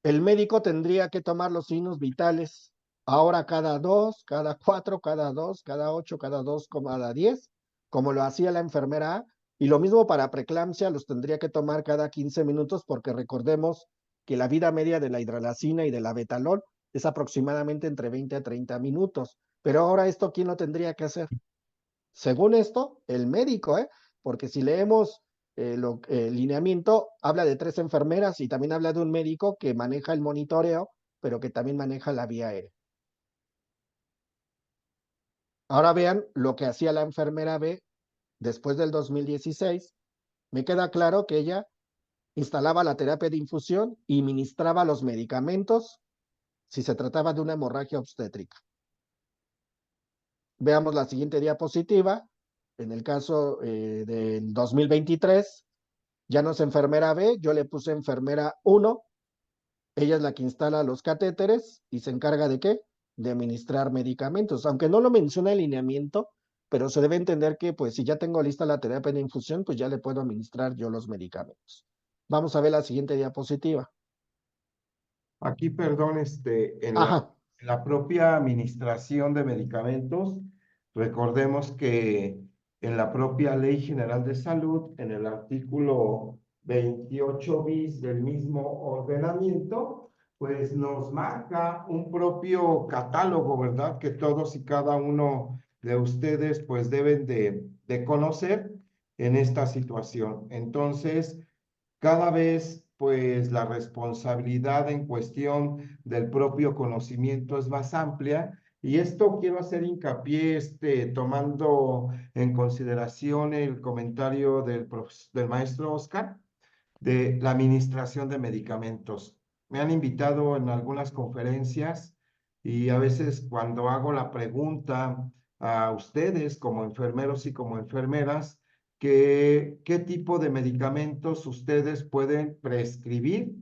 el médico tendría que tomar los signos vitales ahora cada 2, cada 4, cada 2, cada 8, cada 2, cada 10, como lo hacía la enfermera A. Y lo mismo para preeclampsia, los tendría que tomar cada 15 minutos porque recordemos que la vida media de la hidralazina y de la betalol es aproximadamente entre 20 a 30 minutos. Pero ahora esto, ¿quién lo tendría que hacer? Según esto, el médico, ¿eh? Porque si leemos el lineamiento, habla de 3 enfermeras y también habla de un médico que maneja el monitoreo, pero que también maneja la vía aérea. Ahora vean lo que hacía la enfermera B después del 2016. Me queda claro que ella instalaba la terapia de infusión y ministraba los medicamentos si se trataba de una hemorragia obstétrica. Veamos la siguiente diapositiva. En el caso del 2023, ya no es enfermera B, yo le puse enfermera 1. Ella es la que instala los catéteres y se encarga de qué? De administrar medicamentos. Aunque no lo menciona el lineamiento, pero se debe entender que pues si ya tengo lista la terapia de infusión, pues ya le puedo administrar yo los medicamentos. Vamos a ver la siguiente diapositiva. Aquí, perdón, Ajá. en la propia administración de medicamentos, recordemos que en la propia Ley General de Salud, en el artículo 28 bis del mismo ordenamiento, pues nos marca un propio catálogo, ¿verdad? Que todos y cada uno de ustedes pues deben de conocer en esta situación. Entonces, cada vez, pues, la responsabilidad en cuestión del propio conocimiento es más amplia. Y esto quiero hacer hincapié, tomando en consideración el comentario del maestro Oscar de la administración de medicamentos. Me han invitado en algunas conferencias y a veces cuando hago la pregunta a ustedes como enfermeros y como enfermeras, ¿qué tipo de medicamentos ustedes pueden prescribir?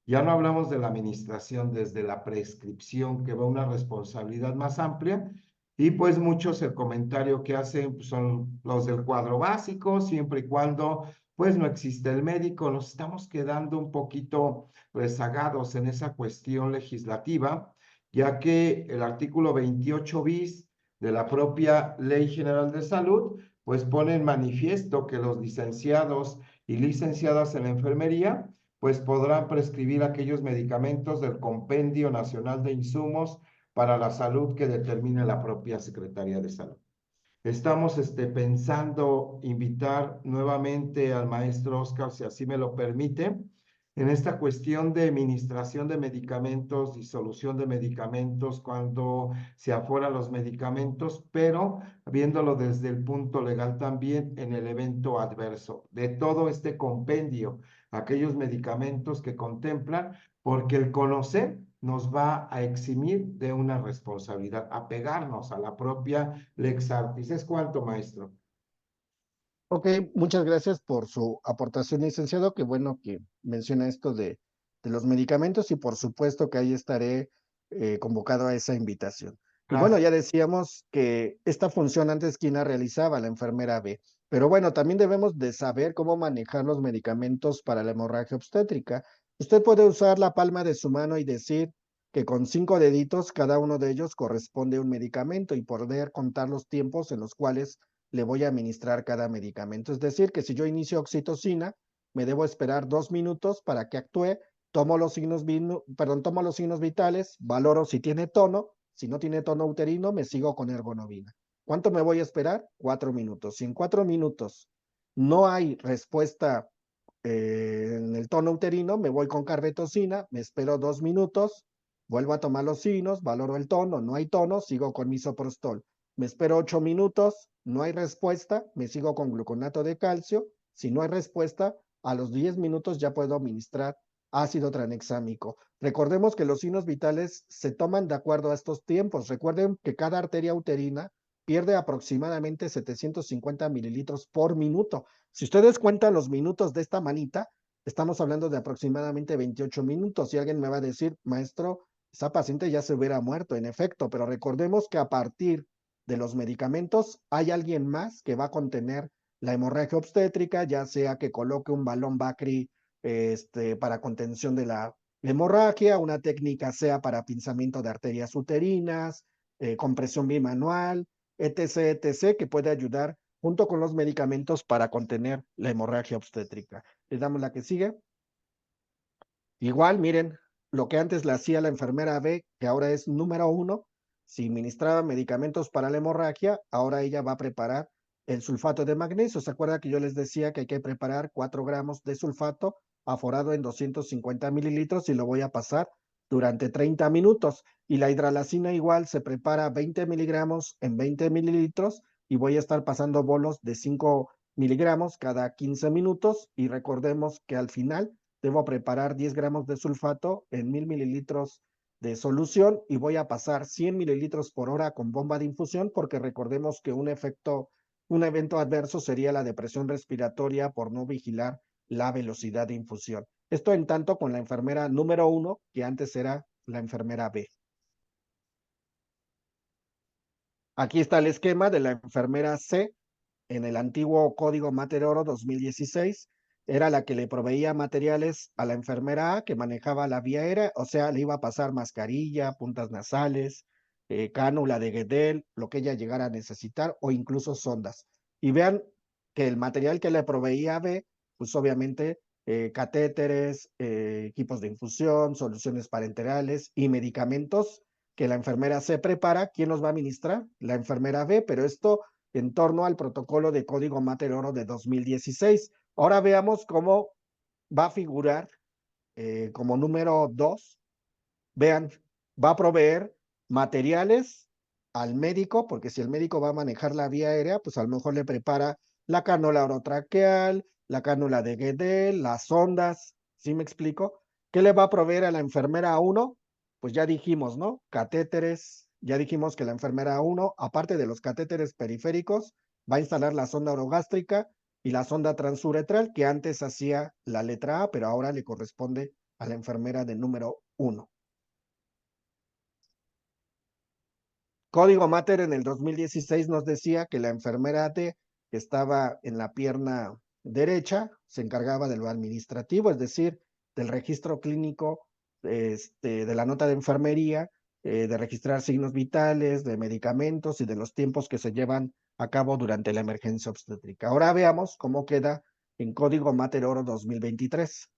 Ya no hablamos de la administración desde la prescripción, que va a una responsabilidad más amplia. Y pues muchos el comentario que hacen pues, son los del cuadro básico, siempre y cuando pues no existe el médico. Nos estamos quedando un poquito rezagados en esa cuestión legislativa, ya que el artículo 28 bis de la propia Ley General de Salud pues pone en manifiesto que los licenciados y licenciadas en enfermería pues podrán prescribir aquellos medicamentos del Compendio Nacional de Insumos para la Salud que determine la propia Secretaría de Salud. Estamos pensando invitar nuevamente al maestro Oscar, si así me lo permite, en esta cuestión de administración de medicamentos, disolución de medicamentos, cuando se aforan los medicamentos, pero viéndolo desde el punto legal también en el evento adverso de todo este compendio, aquellos medicamentos que contemplan, porque el conocer nos va a eximir de una responsabilidad, a pegarnos a la propia Lex Artis. ¿Es cuánto, maestro? Ok, muchas gracias por su aportación, licenciado. Qué bueno que menciona esto de los medicamentos y por supuesto que ahí estaré convocado a esa invitación. Y bueno, Gracias. ya decíamos que esta función antes quien la realizaba, la enfermera B. Pero bueno, también debemos de saber cómo manejar los medicamentos para la hemorragia obstétrica. Usted puede usar la palma de su mano y decir que con 5 deditos cada uno de ellos corresponde a un medicamento y poder contar los tiempos en los cuales le voy a administrar cada medicamento. Es decir, que si yo inicio oxitocina, me debo esperar 2 minutos para que actúe, tomo los signos vitales, valoro si tiene tono, si no tiene tono uterino, me sigo con ergonovina. ¿Cuánto me voy a esperar? 4 minutos. Si en 4 minutos no hay respuesta en el tono uterino, me voy con carbetocina, me espero 2 minutos, vuelvo a tomar los signos, valoro el tono, no hay tono, sigo con misoprostol. Me espero 8 minutos, no hay respuesta, me sigo con gluconato de calcio. Si no hay respuesta, a los 10 minutos ya puedo administrar ácido tranexámico. Recordemos que los signos vitales se toman de acuerdo a estos tiempos. Recuerden que cada arteria uterina pierde aproximadamente 750 mililitros por minuto. Si ustedes cuentan los minutos de esta manita, estamos hablando de aproximadamente 28 minutos. Y alguien me va a decir, maestro, esa paciente ya se hubiera muerto, en efecto, pero recordemos que a partir de los medicamentos hay alguien más que va a contener la hemorragia obstétrica, ya sea que coloque un balón Bacri para contención de la hemorragia, una técnica sea para pinzamiento de arterias uterinas, compresión bimanual, etc., etc., que puede ayudar junto con los medicamentos para contener la hemorragia obstétrica. Le damos la que sigue. Igual, miren, lo que antes le hacía la enfermera B, que ahora es número 1, si administraba medicamentos para la hemorragia, ahora ella va a preparar el sulfato de magnesio. ¿Se acuerda que yo les decía que hay que preparar 4 gramos de sulfato aforado en 250 mililitros y lo voy a pasar durante 30 minutos? Y la hidralacina igual se prepara 20 miligramos en 20 mililitros y voy a estar pasando bolos de 5 miligramos cada 15 minutos y recordemos que al final debo preparar 10 gramos de sulfato en 1000 mililitros de solución y voy a pasar 100 mililitros por hora con bomba de infusión porque recordemos que un evento adverso sería la depresión respiratoria por no vigilar la velocidad de infusión. Esto en tanto con la enfermera número 1, que antes era la enfermera B. Aquí está el esquema de la enfermera C en el antiguo Código Mater Oro 2016. Era la que le proveía materiales a la enfermera A, que manejaba la vía aérea, o sea, le iba a pasar mascarilla, puntas nasales, cánula de Guedel, lo que ella llegara a necesitar, o incluso sondas. Y vean que el material que le proveía B, pues obviamente catéteres, equipos de infusión, soluciones parenterales y medicamentos que la enfermera C prepara. ¿Quién los va a administrar? La enfermera B, pero esto en torno al protocolo de Código Mater Oro de 2016. Ahora veamos cómo va a figurar como número 2. Vean, va a proveer materiales al médico, porque si el médico va a manejar la vía aérea, pues a lo mejor le prepara la cánula orotraqueal, la cánula de Guedel, las sondas, ¿sí me explico? ¿Qué le va a proveer a la enfermera 1? Pues ya dijimos, ¿no? Catéteres, ya dijimos que la enfermera 1, aparte de los catéteres periféricos, va a instalar la sonda orogástrica y la sonda transuretral, que antes hacía la letra A, pero ahora le corresponde a la enfermera de número 1. Código Mater en el 2016 nos decía que la enfermera D, que estaba en la pierna derecha, se encargaba de lo administrativo, es decir, del registro clínico, de la nota de enfermería, de registrar signos vitales, de medicamentos y de los tiempos que se llevan a cabo durante la emergencia obstétrica. Ahora veamos cómo queda en Código Mater Oro 2023.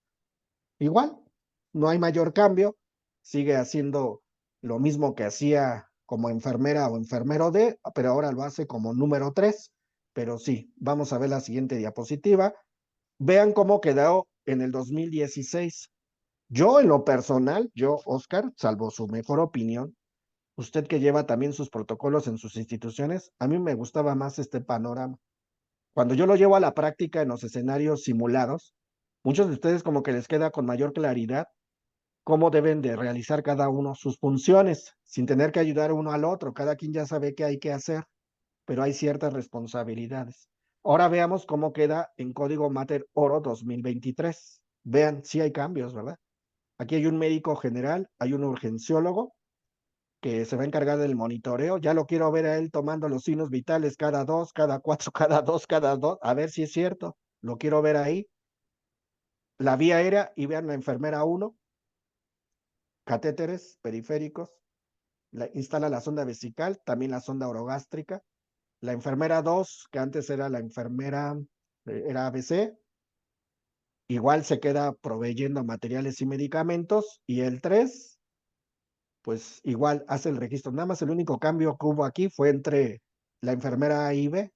Igual, no hay mayor cambio, sigue haciendo lo mismo que hacía como enfermera o enfermero D, pero ahora lo hace como número 3. Pero sí, vamos a ver la siguiente diapositiva. Vean cómo quedó en el 2016. Yo en lo personal, yo, Oscar, salvo su mejor opinión, usted que lleva también sus protocolos en sus instituciones, a mí me gustaba más este panorama. Cuando yo lo llevo a la práctica en los escenarios simulados, muchos de ustedes como que les queda con mayor claridad cómo deben de realizar cada uno sus funciones, sin tener que ayudar uno al otro. Cada quien ya sabe qué hay que hacer, pero hay ciertas responsabilidades. Ahora veamos cómo queda en Código Mater Oro 2023. Vean, sí hay cambios, ¿verdad? Aquí hay un médico general, hay un urgenciólogo que se va a encargar del monitoreo. Ya lo quiero ver a él tomando los signos vitales cada 2, cada 4, cada dos, a ver si es cierto. Lo quiero ver ahí. La vía aérea y vean la enfermera 1, catéteres periféricos, instala la sonda vesical, también la sonda orogástrica. La enfermera 2, que antes era la enfermera, era ABC, igual se queda proveyendo materiales y medicamentos. Y el 3, pues igual hace el registro. Nada más el único cambio que hubo aquí fue entre la enfermera A y B.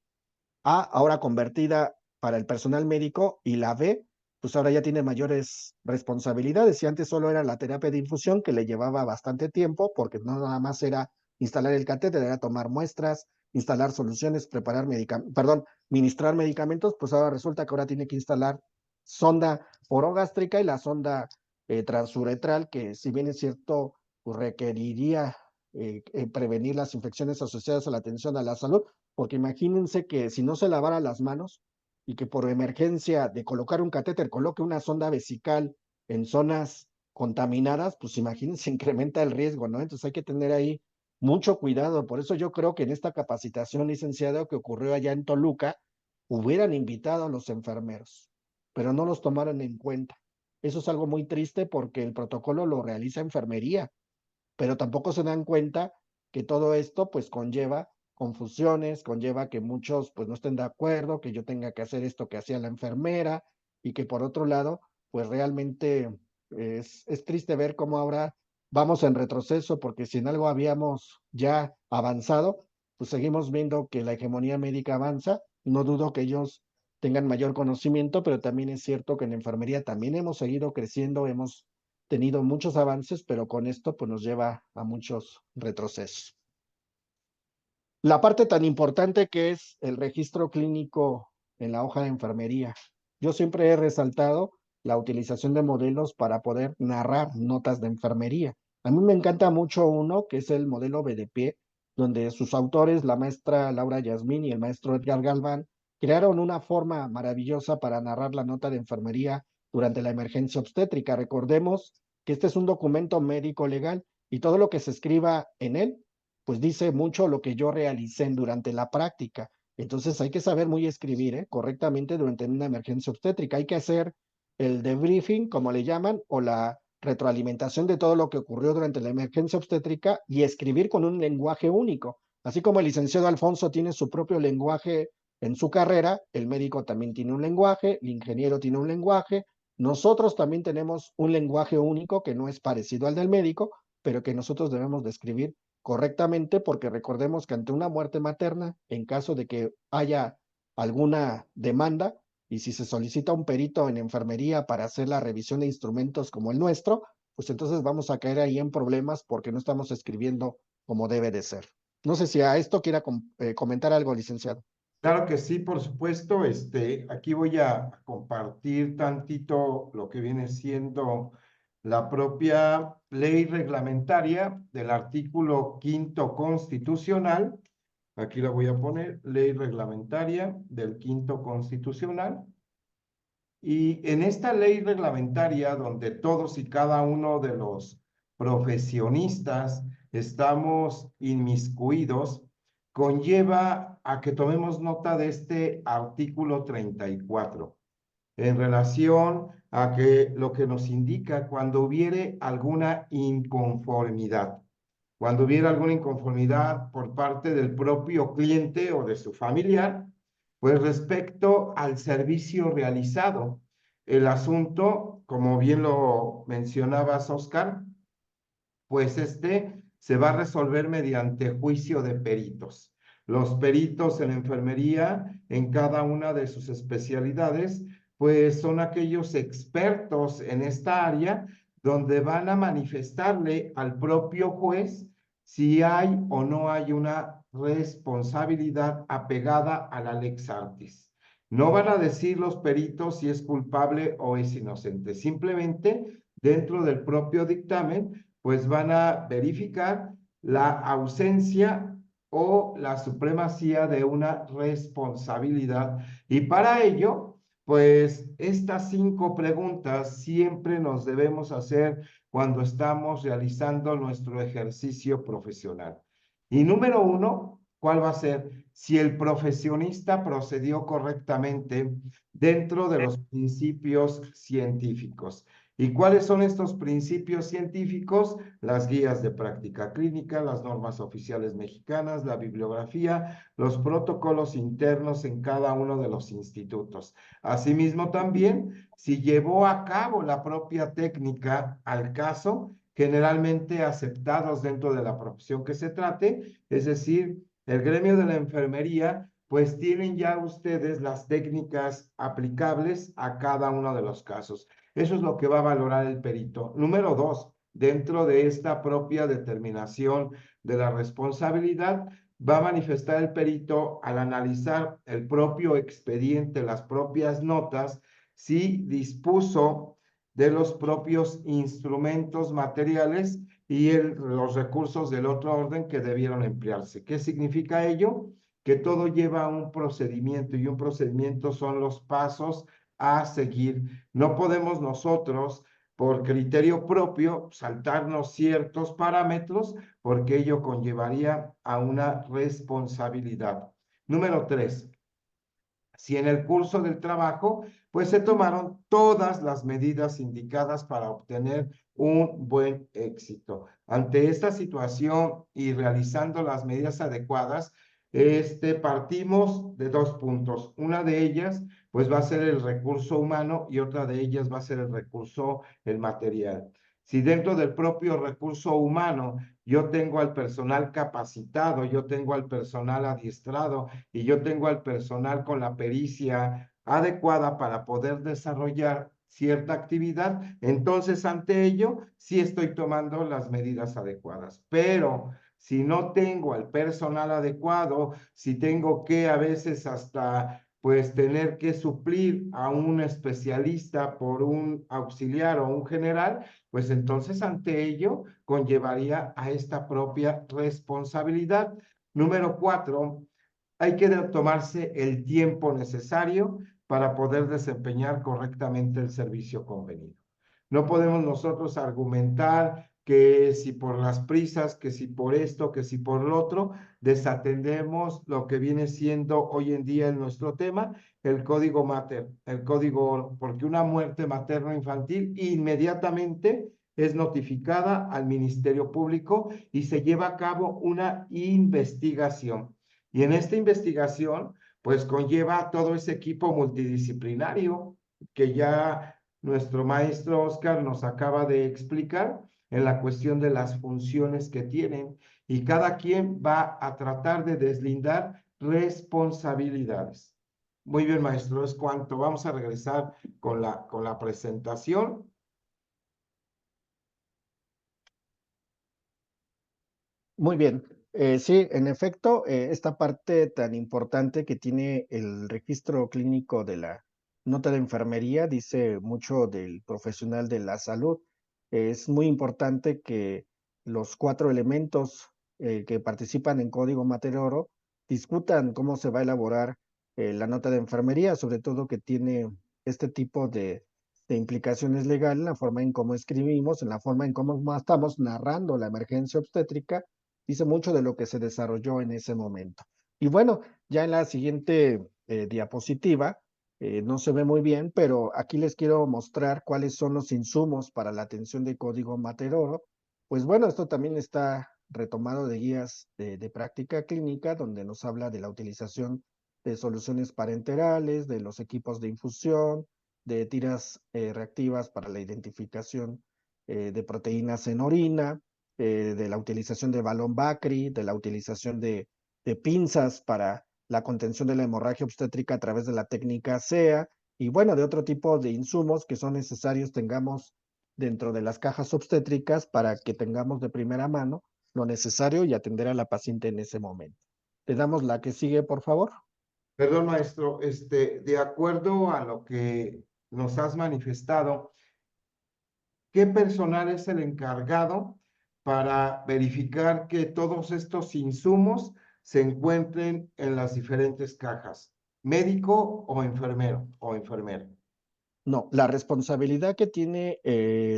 A, ahora convertida para el personal médico, y la B, pues ahora ya tiene mayores responsabilidades. Y antes solo era la terapia de infusión, que le llevaba bastante tiempo, porque no nada más era instalar el catéter, era tomar muestras, instalar soluciones, preparar medicamentos, perdón, ministrar medicamentos. Pues ahora resulta que ahora tiene que instalar sonda orogástrica y la sonda transuretral, que si bien es cierto, pues requeriría prevenir las infecciones asociadas a la atención a la salud, porque imagínense que si no se lavara las manos y que por emergencia de colocar un catéter coloque una sonda vesical en zonas contaminadas, pues imagínense, incrementa el riesgo, ¿no? Entonces hay que tener ahí mucho cuidado. Por eso yo creo que en esta capacitación, licenciado, que ocurrió allá en Toluca, hubieran invitado a los enfermeros, pero no los tomaron en cuenta. Eso es algo muy triste porque el protocolo lo realiza enfermería, pero tampoco se dan cuenta que todo esto pues conlleva confusiones, conlleva que muchos pues no estén de acuerdo, que yo tenga que hacer esto que hacía la enfermera, y que por otro lado pues realmente es triste ver cómo ahora vamos en retroceso, porque si en algo habíamos ya avanzado, pues seguimos viendo que la hegemonía médica avanza. No dudo que ellos tengan mayor conocimiento, pero también es cierto que en enfermería también hemos seguido creciendo, hemos tenido muchos avances, pero con esto pues nos lleva a muchos retrocesos. La parte tan importante que es el registro clínico en la hoja de enfermería. Yo siempre he resaltado la utilización de modelos para poder narrar notas de enfermería. A mí me encanta mucho uno que es el modelo BDP, donde sus autores, la maestra Laura Yasmín y el maestro Edgar Galván, crearon una forma maravillosa para narrar la nota de enfermería durante la emergencia obstétrica. Recordemos que este es un documento médico legal y todo lo que se escriba en él pues dice mucho lo que yo realicé durante la práctica. Entonces hay que saber muy escribir, correctamente durante una emergencia obstétrica. Hay que hacer el debriefing, como le llaman, o la retroalimentación de todo lo que ocurrió durante la emergencia obstétrica y escribir con un lenguaje único. Así como el licenciado Alfonso tiene su propio lenguaje en su carrera, el médico también tiene un lenguaje, el ingeniero tiene un lenguaje, nosotros también tenemos un lenguaje único que no es parecido al del médico, pero que nosotros debemos de escribir correctamente porque recordemos que ante una muerte materna, en caso de que haya alguna demanda y si se solicita un perito en enfermería para hacer la revisión de instrumentos como el nuestro, pues entonces vamos a caer ahí en problemas porque no estamos escribiendo como debe de ser. No sé si a esto quiera comentar algo, licenciado. Claro que sí, por supuesto. Aquí voy a compartir tantito lo que viene siendo la propia ley reglamentaria del artículo quinto constitucional. Aquí la voy a poner, ley reglamentaria del quinto constitucional. Y en esta ley reglamentaria, donde todos y cada uno de los profesionistas estamos inmiscuidos, conlleva a que tomemos nota de este artículo 34 en relación a que lo que nos indica cuando hubiere alguna inconformidad. Cuando hubiera alguna inconformidad por parte del propio cliente o de su familiar, pues respecto al servicio realizado. El asunto, como bien lo mencionabas, Oscar, pues se va a resolver mediante juicio de peritos. Los peritos en enfermería, en cada una de sus especialidades, pues son aquellos expertos en esta área donde van a manifestarle al propio juez si hay o no hay una responsabilidad apegada a la lex artis. No van a decir los peritos si es culpable o es inocente. Simplemente, dentro del propio dictamen, pues van a verificar la ausencia o la supremacía de una responsabilidad. Y para ello, pues estas 5 preguntas siempre nos debemos hacer cuando estamos realizando nuestro ejercicio profesional. Y número 1, ¿cuál va a ser? Si el profesionista procedió correctamente dentro de los principios científicos. ¿Y cuáles son estos principios científicos? Las guías de práctica clínica, las normas oficiales mexicanas, la bibliografía, los protocolos internos en cada uno de los institutos. Asimismo, también, si llevó a cabo la propia técnica al caso, generalmente aceptados dentro de la profesión que se trate, es decir, el gremio de la enfermería, pues tienen ya ustedes las técnicas aplicables a cada uno de los casos. Eso es lo que va a valorar el perito. Número 2, dentro de esta propia determinación de la responsabilidad, va a manifestar el perito al analizar el propio expediente, las propias notas, si dispuso de los propios instrumentos materiales y los recursos del otro orden que debieron emplearse. ¿Qué significa ello? Que todo lleva a un procedimiento y un procedimiento son los pasos a seguir. No podemos nosotros, por criterio propio, saltarnos ciertos parámetros porque ello conllevaría a una responsabilidad. Número 3, si en el curso del trabajo, pues se tomaron todas las medidas indicadas para obtener un buen éxito. Ante esta situación y realizando las medidas adecuadas, partimos de 2 puntos. Una de ellas, pues va a ser el recurso humano y otra de ellas va a ser el material. Si dentro del propio recurso humano yo tengo al personal capacitado, yo tengo al personal adiestrado, y yo tengo al personal con la pericia adecuada para poder desarrollar cierta actividad, entonces ante ello sí estoy tomando las medidas adecuadas. Pero si no tengo al personal adecuado, si tengo que a veces hasta pues tener que suplir a un especialista por un auxiliar o un general, pues entonces ante ello conllevaría a esta propia responsabilidad. Número 4, hay que tomarse el tiempo necesario para poder desempeñar correctamente el servicio convenido. No podemos nosotros argumentar que si por las prisas, que si por esto, que si por lo otro, desatendemos lo que viene siendo hoy en día en nuestro tema, el código mater, el código, porque una muerte materno-infantil inmediatamente es notificada al Ministerio Público y se lleva a cabo una investigación. Y en esta investigación, pues conlleva todo ese equipo multidisciplinario que ya nuestro maestro Oscar nos acaba de explicar en la cuestión de las funciones que tienen y cada quien va a tratar de deslindar responsabilidades. Muy bien, maestro, es cuanto. Vamos a regresar con la presentación. Muy bien. Sí, en efecto, esta parte tan importante que tiene el registro clínico de la nota de enfermería dice mucho del profesional de la salud. Es muy importante que los 4 elementos que participan en Código Materia Oro discutan cómo se va a elaborar la nota de enfermería, sobre todo que tiene este tipo de implicaciones legales, en la forma en cómo escribimos, en la forma en cómo estamos narrando la emergencia obstétrica, dice mucho de lo que se desarrolló en ese momento. Y bueno, ya en la siguiente diapositiva, no se ve muy bien, pero aquí les quiero mostrar cuáles son los insumos para la atención de código Mater-Oro. Pues bueno, esto también está retomado de guías de práctica clínica, donde nos habla de la utilización de soluciones parenterales, de los equipos de infusión, de tiras reactivas para la identificación de proteínas en orina, de la utilización de balón Bacri, de la utilización de pinzas para la contención de la hemorragia obstétrica a través de la técnica SEA, y bueno, de otro tipo de insumos que son necesarios tengamos dentro de las cajas obstétricas para que tengamos de primera mano lo necesario y atender a la paciente en ese momento. Le damos la que sigue, por favor. Perdón, maestro, de acuerdo a lo que nos has manifestado, ¿qué personal es el encargado para verificar que todos estos insumos se encuentren en las diferentes cajas? ¿Médico o enfermero o enfermera? No, la responsabilidad que tiene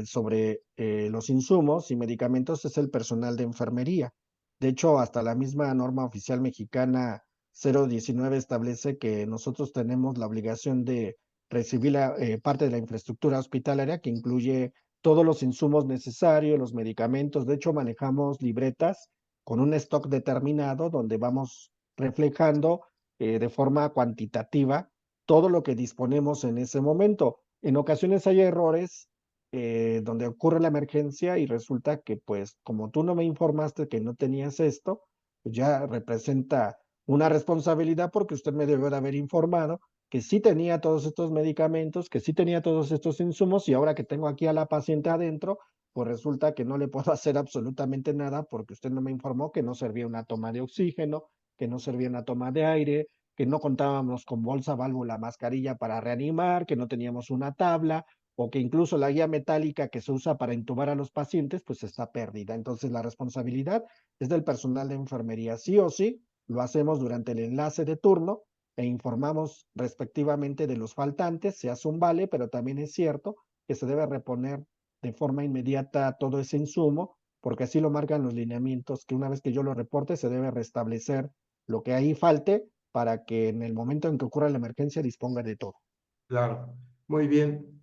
sobre los insumos y medicamentos es el personal de enfermería. De hecho, hasta la misma norma oficial mexicana 019 establece que nosotros tenemos la obligación de recibir parte de la infraestructura hospitalaria que incluye todos los insumos necesarios, los medicamentos. De hecho, manejamos libretas con un stock determinado donde vamos reflejando de forma cuantitativa todo lo que disponemos en ese momento. En ocasiones hay errores donde ocurre la emergencia y resulta que, pues, como tú no me informaste que no tenías esto, pues ya representa una responsabilidad porque usted me debió de haber informado que sí tenía todos estos medicamentos, que sí tenía todos estos insumos y ahora que tengo aquí a la paciente adentro, pues resulta que no le puedo hacer absolutamente nada porque usted no me informó que no servía una toma de oxígeno, que no servía una toma de aire, que no contábamos con bolsa, válvula, mascarilla para reanimar, que no teníamos una tabla o que incluso la guía metálica que se usa para intubar a los pacientes pues está perdida. Entonces la responsabilidad es del personal de enfermería. Sí o sí, lo hacemos durante el enlace de turno e informamos respectivamente de los faltantes, se hace un vale, pero también es cierto que se debe reponer de forma inmediata todo ese insumo, porque así lo marcan los lineamientos, que una vez que yo lo reporte se debe restablecer lo que ahí falte para que en el momento en que ocurra la emergencia disponga de todo. Claro, muy bien.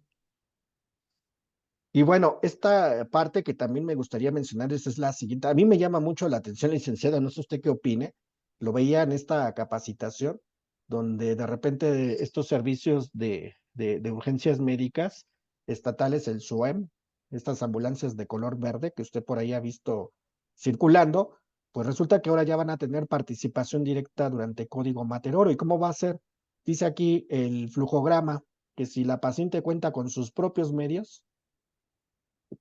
Y bueno, esta parte que también me gustaría mencionar es la siguiente. A mí me llama mucho la atención, licenciada, no sé usted qué opine. Lo veía en esta capacitación, donde de repente estos servicios de urgencias médicas estatales, el SUEM, estas ambulancias de color verde que usted por ahí ha visto circulando, pues resulta que ahora ya van a tener participación directa durante Código Mater Oro. ¿Y cómo va a ser? Dice aquí el flujograma, que si la paciente cuenta con sus propios medios,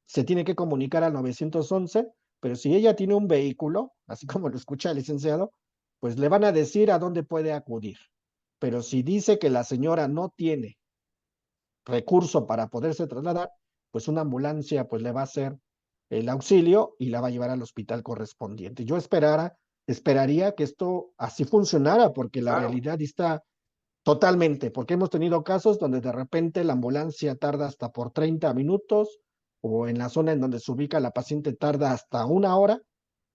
se tiene que comunicar al 911, pero si ella tiene un vehículo, así como lo escucha el licenciado, pues le van a decir a dónde puede acudir. Pero si dice que la señora no tiene recurso para poderse trasladar, pues una ambulancia pues le va a hacer el auxilio y la va a llevar al hospital correspondiente. Yo esperaría que esto así funcionara, porque la Claro, realidad está totalmente, porque hemos tenido casos donde de repente la ambulancia tarda hasta por 30 minutos, o en la zona en donde se ubica la paciente tarda hasta 1 hora,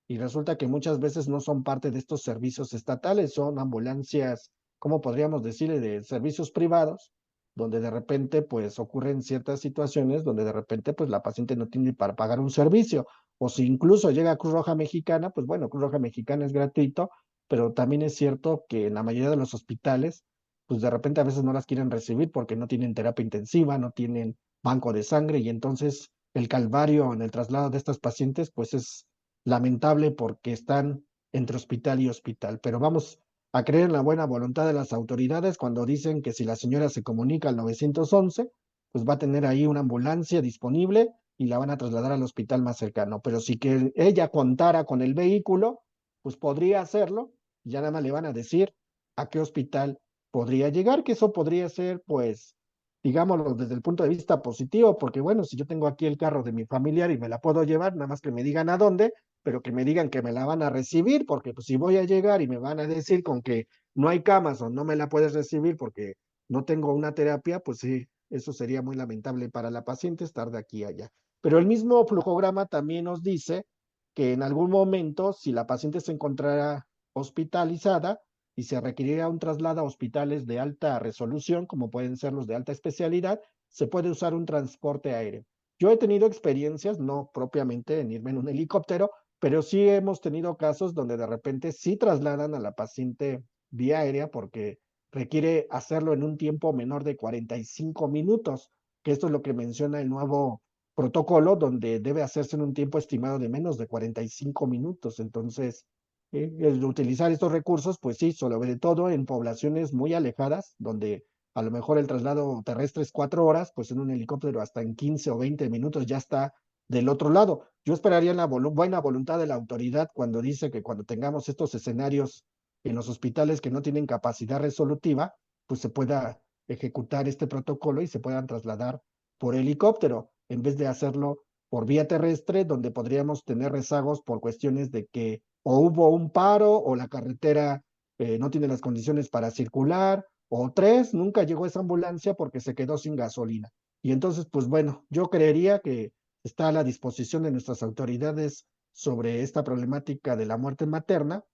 y resulta que muchas veces no son parte de estos servicios estatales, son ambulancias, ¿cómo podríamos decirle?, de servicios privados, donde de repente pues ocurren ciertas situaciones donde de repente pues la paciente no tiene para pagar un servicio, o si incluso llega a Cruz Roja Mexicana, pues bueno, Cruz Roja Mexicana es gratuito, pero también es cierto que en la mayoría de los hospitales, pues de repente a veces no las quieren recibir porque no tienen terapia intensiva, no tienen banco de sangre, y entonces el calvario en el traslado de estas pacientes pues es lamentable porque están entre hospital y hospital. Pero vamos a creer en la buena voluntad de las autoridades cuando dicen que si la señora se comunica al 911, pues va a tener ahí una ambulancia disponible y la van a trasladar al hospital más cercano. Pero si que ella contara con el vehículo, pues podría hacerlo, ya nada más le van a decir a qué hospital podría llegar, que eso podría ser, pues, digámoslo desde el punto de vista positivo, porque bueno, si yo tengo aquí el carro de mi familiar y me la puedo llevar, nada más que me digan a dónde, pero que me digan que me la van a recibir, porque pues si voy a llegar y me van a decir con que no hay camas o no me la puedes recibir porque no tengo una terapia, pues sí, eso sería muy lamentable para la paciente estar de aquí a allá. Pero el mismo flujograma también nos dice que en algún momento, si la paciente se encontrara hospitalizada y se requeriría un traslado a hospitales de alta resolución, como pueden ser los de alta especialidad, se puede usar un transporte aéreo. Yo he tenido experiencias, no propiamente en irme en un helicóptero, pero sí hemos tenido casos donde de repente sí trasladan a la paciente vía aérea porque requiere hacerlo en un tiempo menor de 45 minutos, que esto es lo que menciona el nuevo protocolo, donde debe hacerse en un tiempo estimado de menos de 45 minutos. Entonces, el utilizar estos recursos, pues sí, sobre todo en poblaciones muy alejadas, donde a lo mejor el traslado terrestre es 4 horas, pues en un helicóptero hasta en 15 o 20 minutos ya está del otro lado. Yo esperaría la buena voluntad de la autoridad cuando dice que cuando tengamos estos escenarios en los hospitales que no tienen capacidad resolutiva, pues se pueda ejecutar este protocolo y se puedan trasladar por helicóptero, en vez de hacerlo por vía terrestre, donde podríamos tener rezagos por cuestiones de que o hubo un paro o la carretera no tiene las condiciones para circular, o tres, nunca llegó esa ambulancia porque se quedó sin gasolina. Y entonces, pues bueno, yo creería que está a la disposición de nuestras autoridades sobre esta problemática de la muerte materna,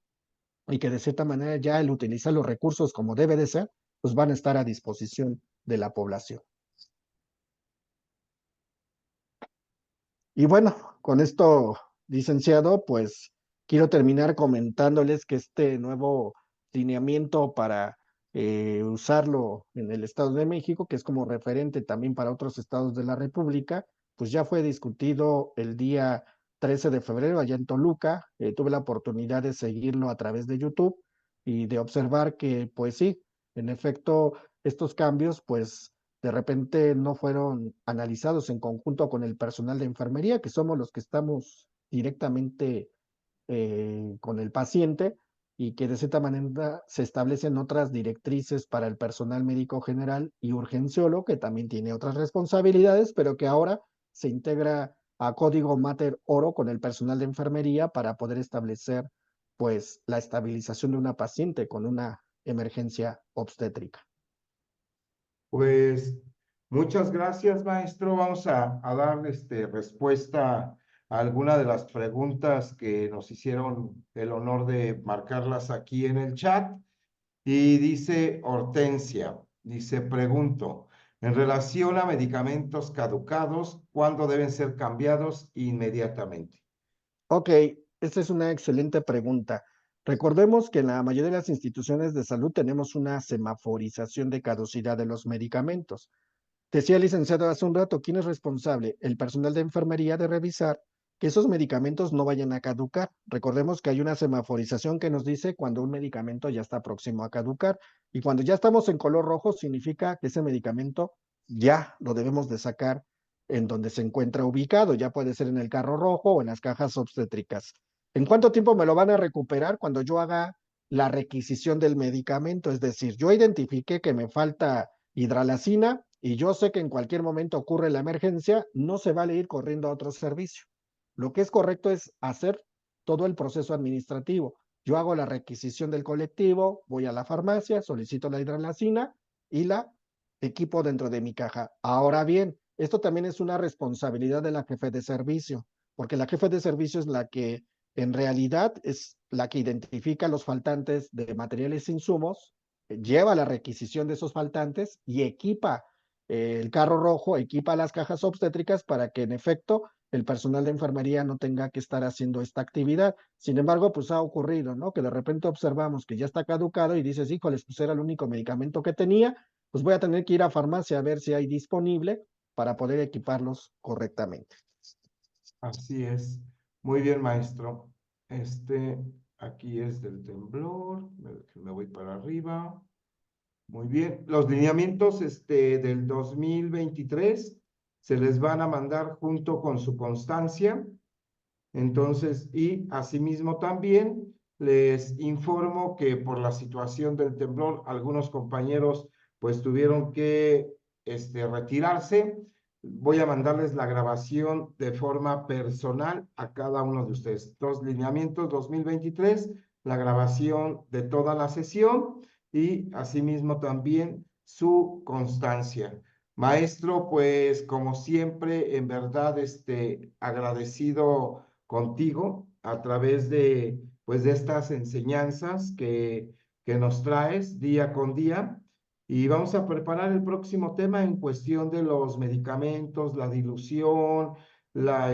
y que de cierta manera ya el utilizar los recursos como debe de ser, pues van a estar a disposición de la población. Y bueno, con esto, licenciado, pues quiero terminar comentándoles que este nuevo lineamiento para usarlo en el Estado de México, que es como referente también para otros estados de la República, pues ya fue discutido el día 13 de febrero allá en Toluca. Tuve la oportunidad de seguirlo a través de YouTube y de observar que, pues sí, en efecto, estos cambios, pues de repente no fueron analizados en conjunto con el personal de enfermería, que somos los que estamos directamente con el paciente, y que de cierta manera se establecen otras directrices para el personal médico general y urgenciólogo, que también tiene otras responsabilidades, pero que ahora se integra a código Mater Oro con el personal de enfermería para poder establecer pues la estabilización de una paciente con una emergencia obstétrica. Pues muchas gracias, maestro. Vamos a dar respuesta a alguna de las preguntas que nos hicieron el honor de marcarlas aquí en el chat. Y dice Hortensia, dice, pregunto, en relación a medicamentos caducados, ¿cuándo deben ser cambiados inmediatamente? Ok, esta es una excelente pregunta. Recordemos que en la mayoría de las instituciones de salud tenemos una semaforización de caducidad de los medicamentos. Decía el licenciado hace un rato, ¿quién es responsable? El personal de enfermería de revisar que esos medicamentos no vayan a caducar. Recordemos que hay una semaforización que nos dice cuando un medicamento ya está próximo a caducar, y cuando ya estamos en color rojo significa que ese medicamento ya lo debemos de sacar en donde se encuentra ubicado, ya puede ser en el carro rojo o en las cajas obstétricas. ¿En cuánto tiempo me lo van a recuperar? Cuando yo haga la requisición del medicamento, es decir, yo identifiqué que me falta hidralacina y yo sé que en cualquier momento ocurre la emergencia, no se vale ir corriendo a otro servicio. Lo que es correcto es hacer todo el proceso administrativo. Yo hago la requisición del colectivo, voy a la farmacia, solicito la hidralacina y la equipo dentro de mi caja. Ahora bien, Esto también es una responsabilidad de la jefe de servicio, porque la jefe de servicio es la que en realidad es la que identifica los faltantes de materiales e insumos, lleva la requisición de esos faltantes y equipa el carro rojo, equipa las cajas obstétricas para que en efecto el personal de enfermería no tenga que estar haciendo esta actividad. Sin embargo, pues ha ocurrido, ¿no? Que de repente observamos que ya está caducado y dices, híjoles, pues era el único medicamento que tenía, pues voy a tener que ir a farmacia a ver si hay disponible para poder equiparlos correctamente. Así es. Muy bien, maestro. Aquí es del temblor. Me voy para arriba. Muy bien. Los lineamientos, del 2023 se les van a mandar junto con su constancia. Entonces, y asimismo también les informo que por la situación del temblor, algunos compañeros pues tuvieron que retirarse. Voy a mandarles la grabación de forma personal a cada uno de ustedes. Los lineamientos 2023, la grabación de toda la sesión y asimismo también su constancia. Maestro, pues como siempre, en verdad, agradecido contigo a través de, pues, de estas enseñanzas que nos traes día con día. Y vamos a preparar el próximo tema en cuestión de los medicamentos, la dilución, la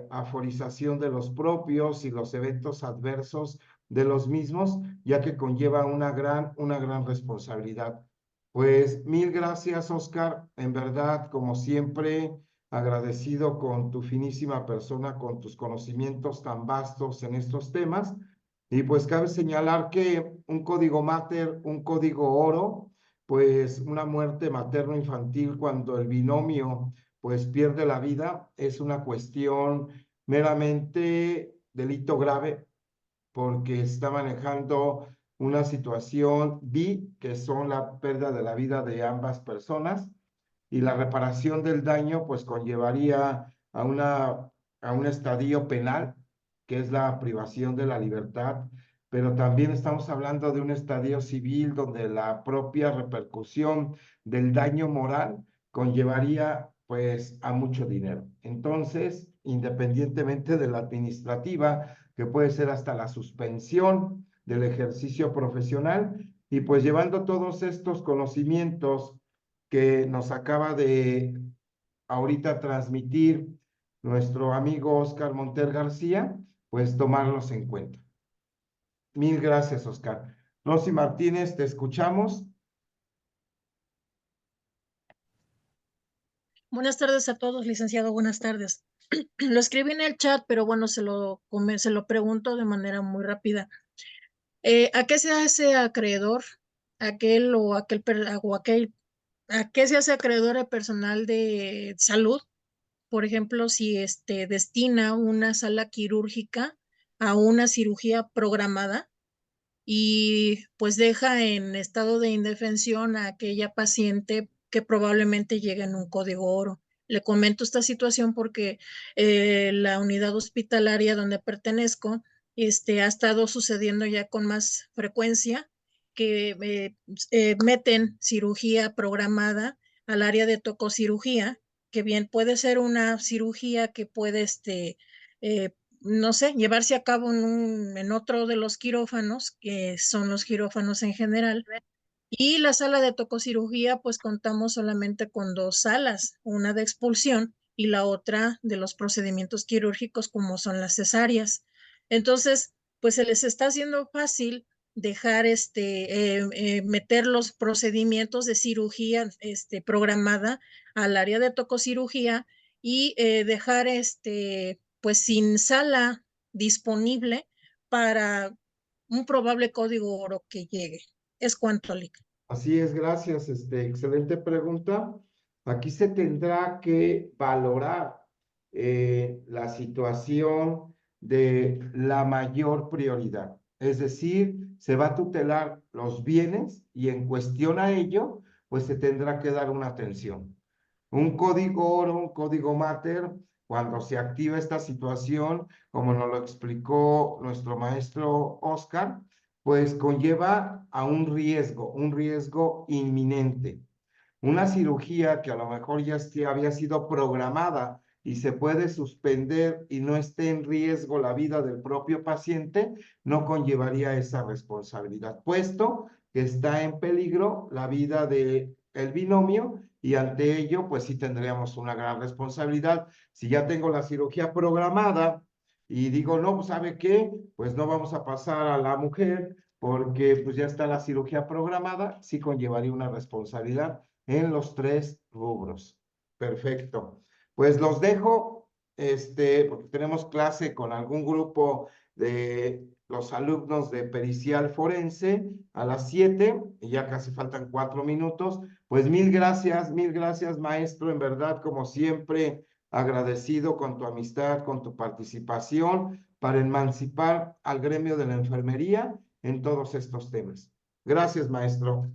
aforización de los propios y los eventos adversos de los mismos, ya que conlleva una gran responsabilidad. Pues mil gracias, Oscar. En verdad, como siempre, agradecido con tu finísima persona, con tus conocimientos tan vastos en estos temas. Y pues cabe señalar que un código mater, un código oro, pues una muerte materno-infantil cuando el binomio pues pierde la vida es una cuestión meramente delito grave porque está manejando una situación que son la pérdida de la vida de ambas personas y la reparación del daño pues conllevaría a un estadio penal, que es la privación de la libertad, pero también estamos hablando de un estadio civil donde la propia repercusión del daño moral conllevaría pues a mucho dinero. Entonces, independientemente de la administrativa, que puede ser hasta la suspensión del ejercicio profesional, y pues llevando todos estos conocimientos que nos acaba de ahorita transmitir nuestro amigo Oscar Monter García, pues tomarlos en cuenta. Mil gracias, Oscar. Rosy Martínez, te escuchamos. Buenas tardes a todos, licenciado, buenas tardes. Lo escribí en el chat, pero bueno, se lo pregunto de manera muy rápida. ¿A qué se hace acreedor aquel o aquel, o aquel, a qué se hace acreedor el personal de salud? Por ejemplo, si destina una sala quirúrgica a una cirugía programada y pues deja en estado de indefensión a aquella paciente que probablemente llegue en un código oro. Le comento esta situación porque la unidad hospitalaria donde pertenezco ha estado sucediendo ya con más frecuencia que meten cirugía programada al área de tococirugía, que bien puede ser una cirugía que puede eh, no sé, llevarse a cabo en otro de los quirófanos, que son los quirófanos en general. Y la sala de tococirugía, pues contamos solamente con dos salas, una de expulsión y la otra de los procedimientos quirúrgicos como son las cesáreas. Entonces, pues se les está haciendo fácil dejar meter los procedimientos de cirugía programada al área de tococirugía y dejar pues sin sala disponible para un probable código oro que llegue. Es cuanto, Lic. Así es, gracias. Excelente pregunta. Aquí se tendrá que valorar la situación de la mayor prioridad. Es decir, se va a tutelar los bienes y en cuestión a ello, pues se tendrá que dar una atención. Un código oro, un código mater, cuando se activa esta situación, como nos lo explicó nuestro maestro Oscar, pues conlleva a un riesgo inminente. Una cirugía que a lo mejor ya había sido programada y se puede suspender y no esté en riesgo la vida del propio paciente, no conllevaría esa responsabilidad, puesto que está en peligro la vida del binomio y ante ello, pues sí tendríamos una gran responsabilidad. Si ya tengo la cirugía programada y digo, no, pues ¿sabe qué? Pues no vamos a pasar a la mujer porque pues ya está la cirugía programada, sí conllevaría una responsabilidad en los 3 rubros. Perfecto. Pues los dejo, porque tenemos clase con algún grupo de los alumnos de pericial forense a las 7, y ya casi faltan 4 minutos. Pues mil gracias, maestro, en verdad, como siempre, agradecido con tu amistad, con tu participación para emancipar al gremio de la enfermería en todos estos temas. Gracias, maestro.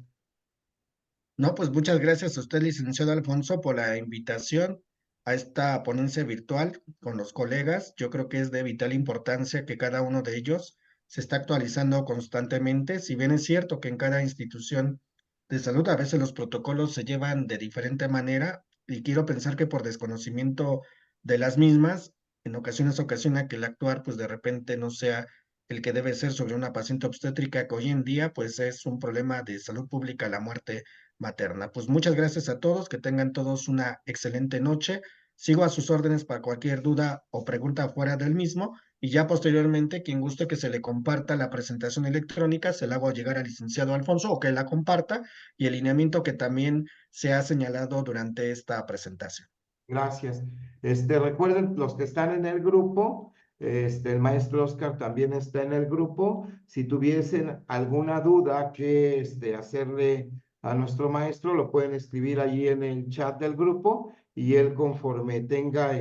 No, pues muchas gracias a usted, licenciado Alfonso, por la invitación a esta ponencia virtual con los colegas. Yo creo que es de vital importancia que cada uno de ellos se está actualizando constantemente. Si bien es cierto que en cada institución de salud a veces los protocolos se llevan de diferente manera, y quiero pensar que por desconocimiento de las mismas, en ocasiones ocasiona que el actuar pues de repente no sea el que debe ser sobre una paciente obstétrica, que hoy en día pues es un problema de salud pública, la muerte materna. Pues muchas gracias a todos, que tengan todos una excelente noche. Sigo a sus órdenes para cualquier duda o pregunta fuera del mismo, y ya posteriormente, quien guste que se le comparta la presentación electrónica, se la hago llegar al licenciado Alfonso o que la comparta, y el lineamiento que también se ha señalado durante esta presentación. Gracias. Recuerden, los que están en el grupo, el maestro Oscar también está en el grupo. Si tuviesen alguna duda que hacerle a nuestro maestro, lo pueden escribir allí en el chat del grupo y él, conforme tenga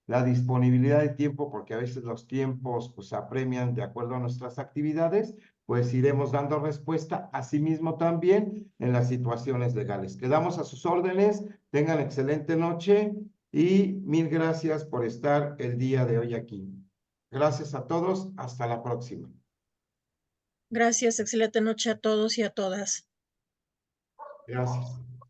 la disponibilidad de tiempo, porque a veces los tiempos pues apremian de acuerdo a nuestras actividades, pues iremos dando respuesta, asimismo también en las situaciones legales. Quedamos a sus órdenes. Tengan excelente noche y mil gracias por estar el día de hoy aquí. Gracias a todos. Hasta la próxima. Gracias, excelente noche a todos y a todas. Gracias.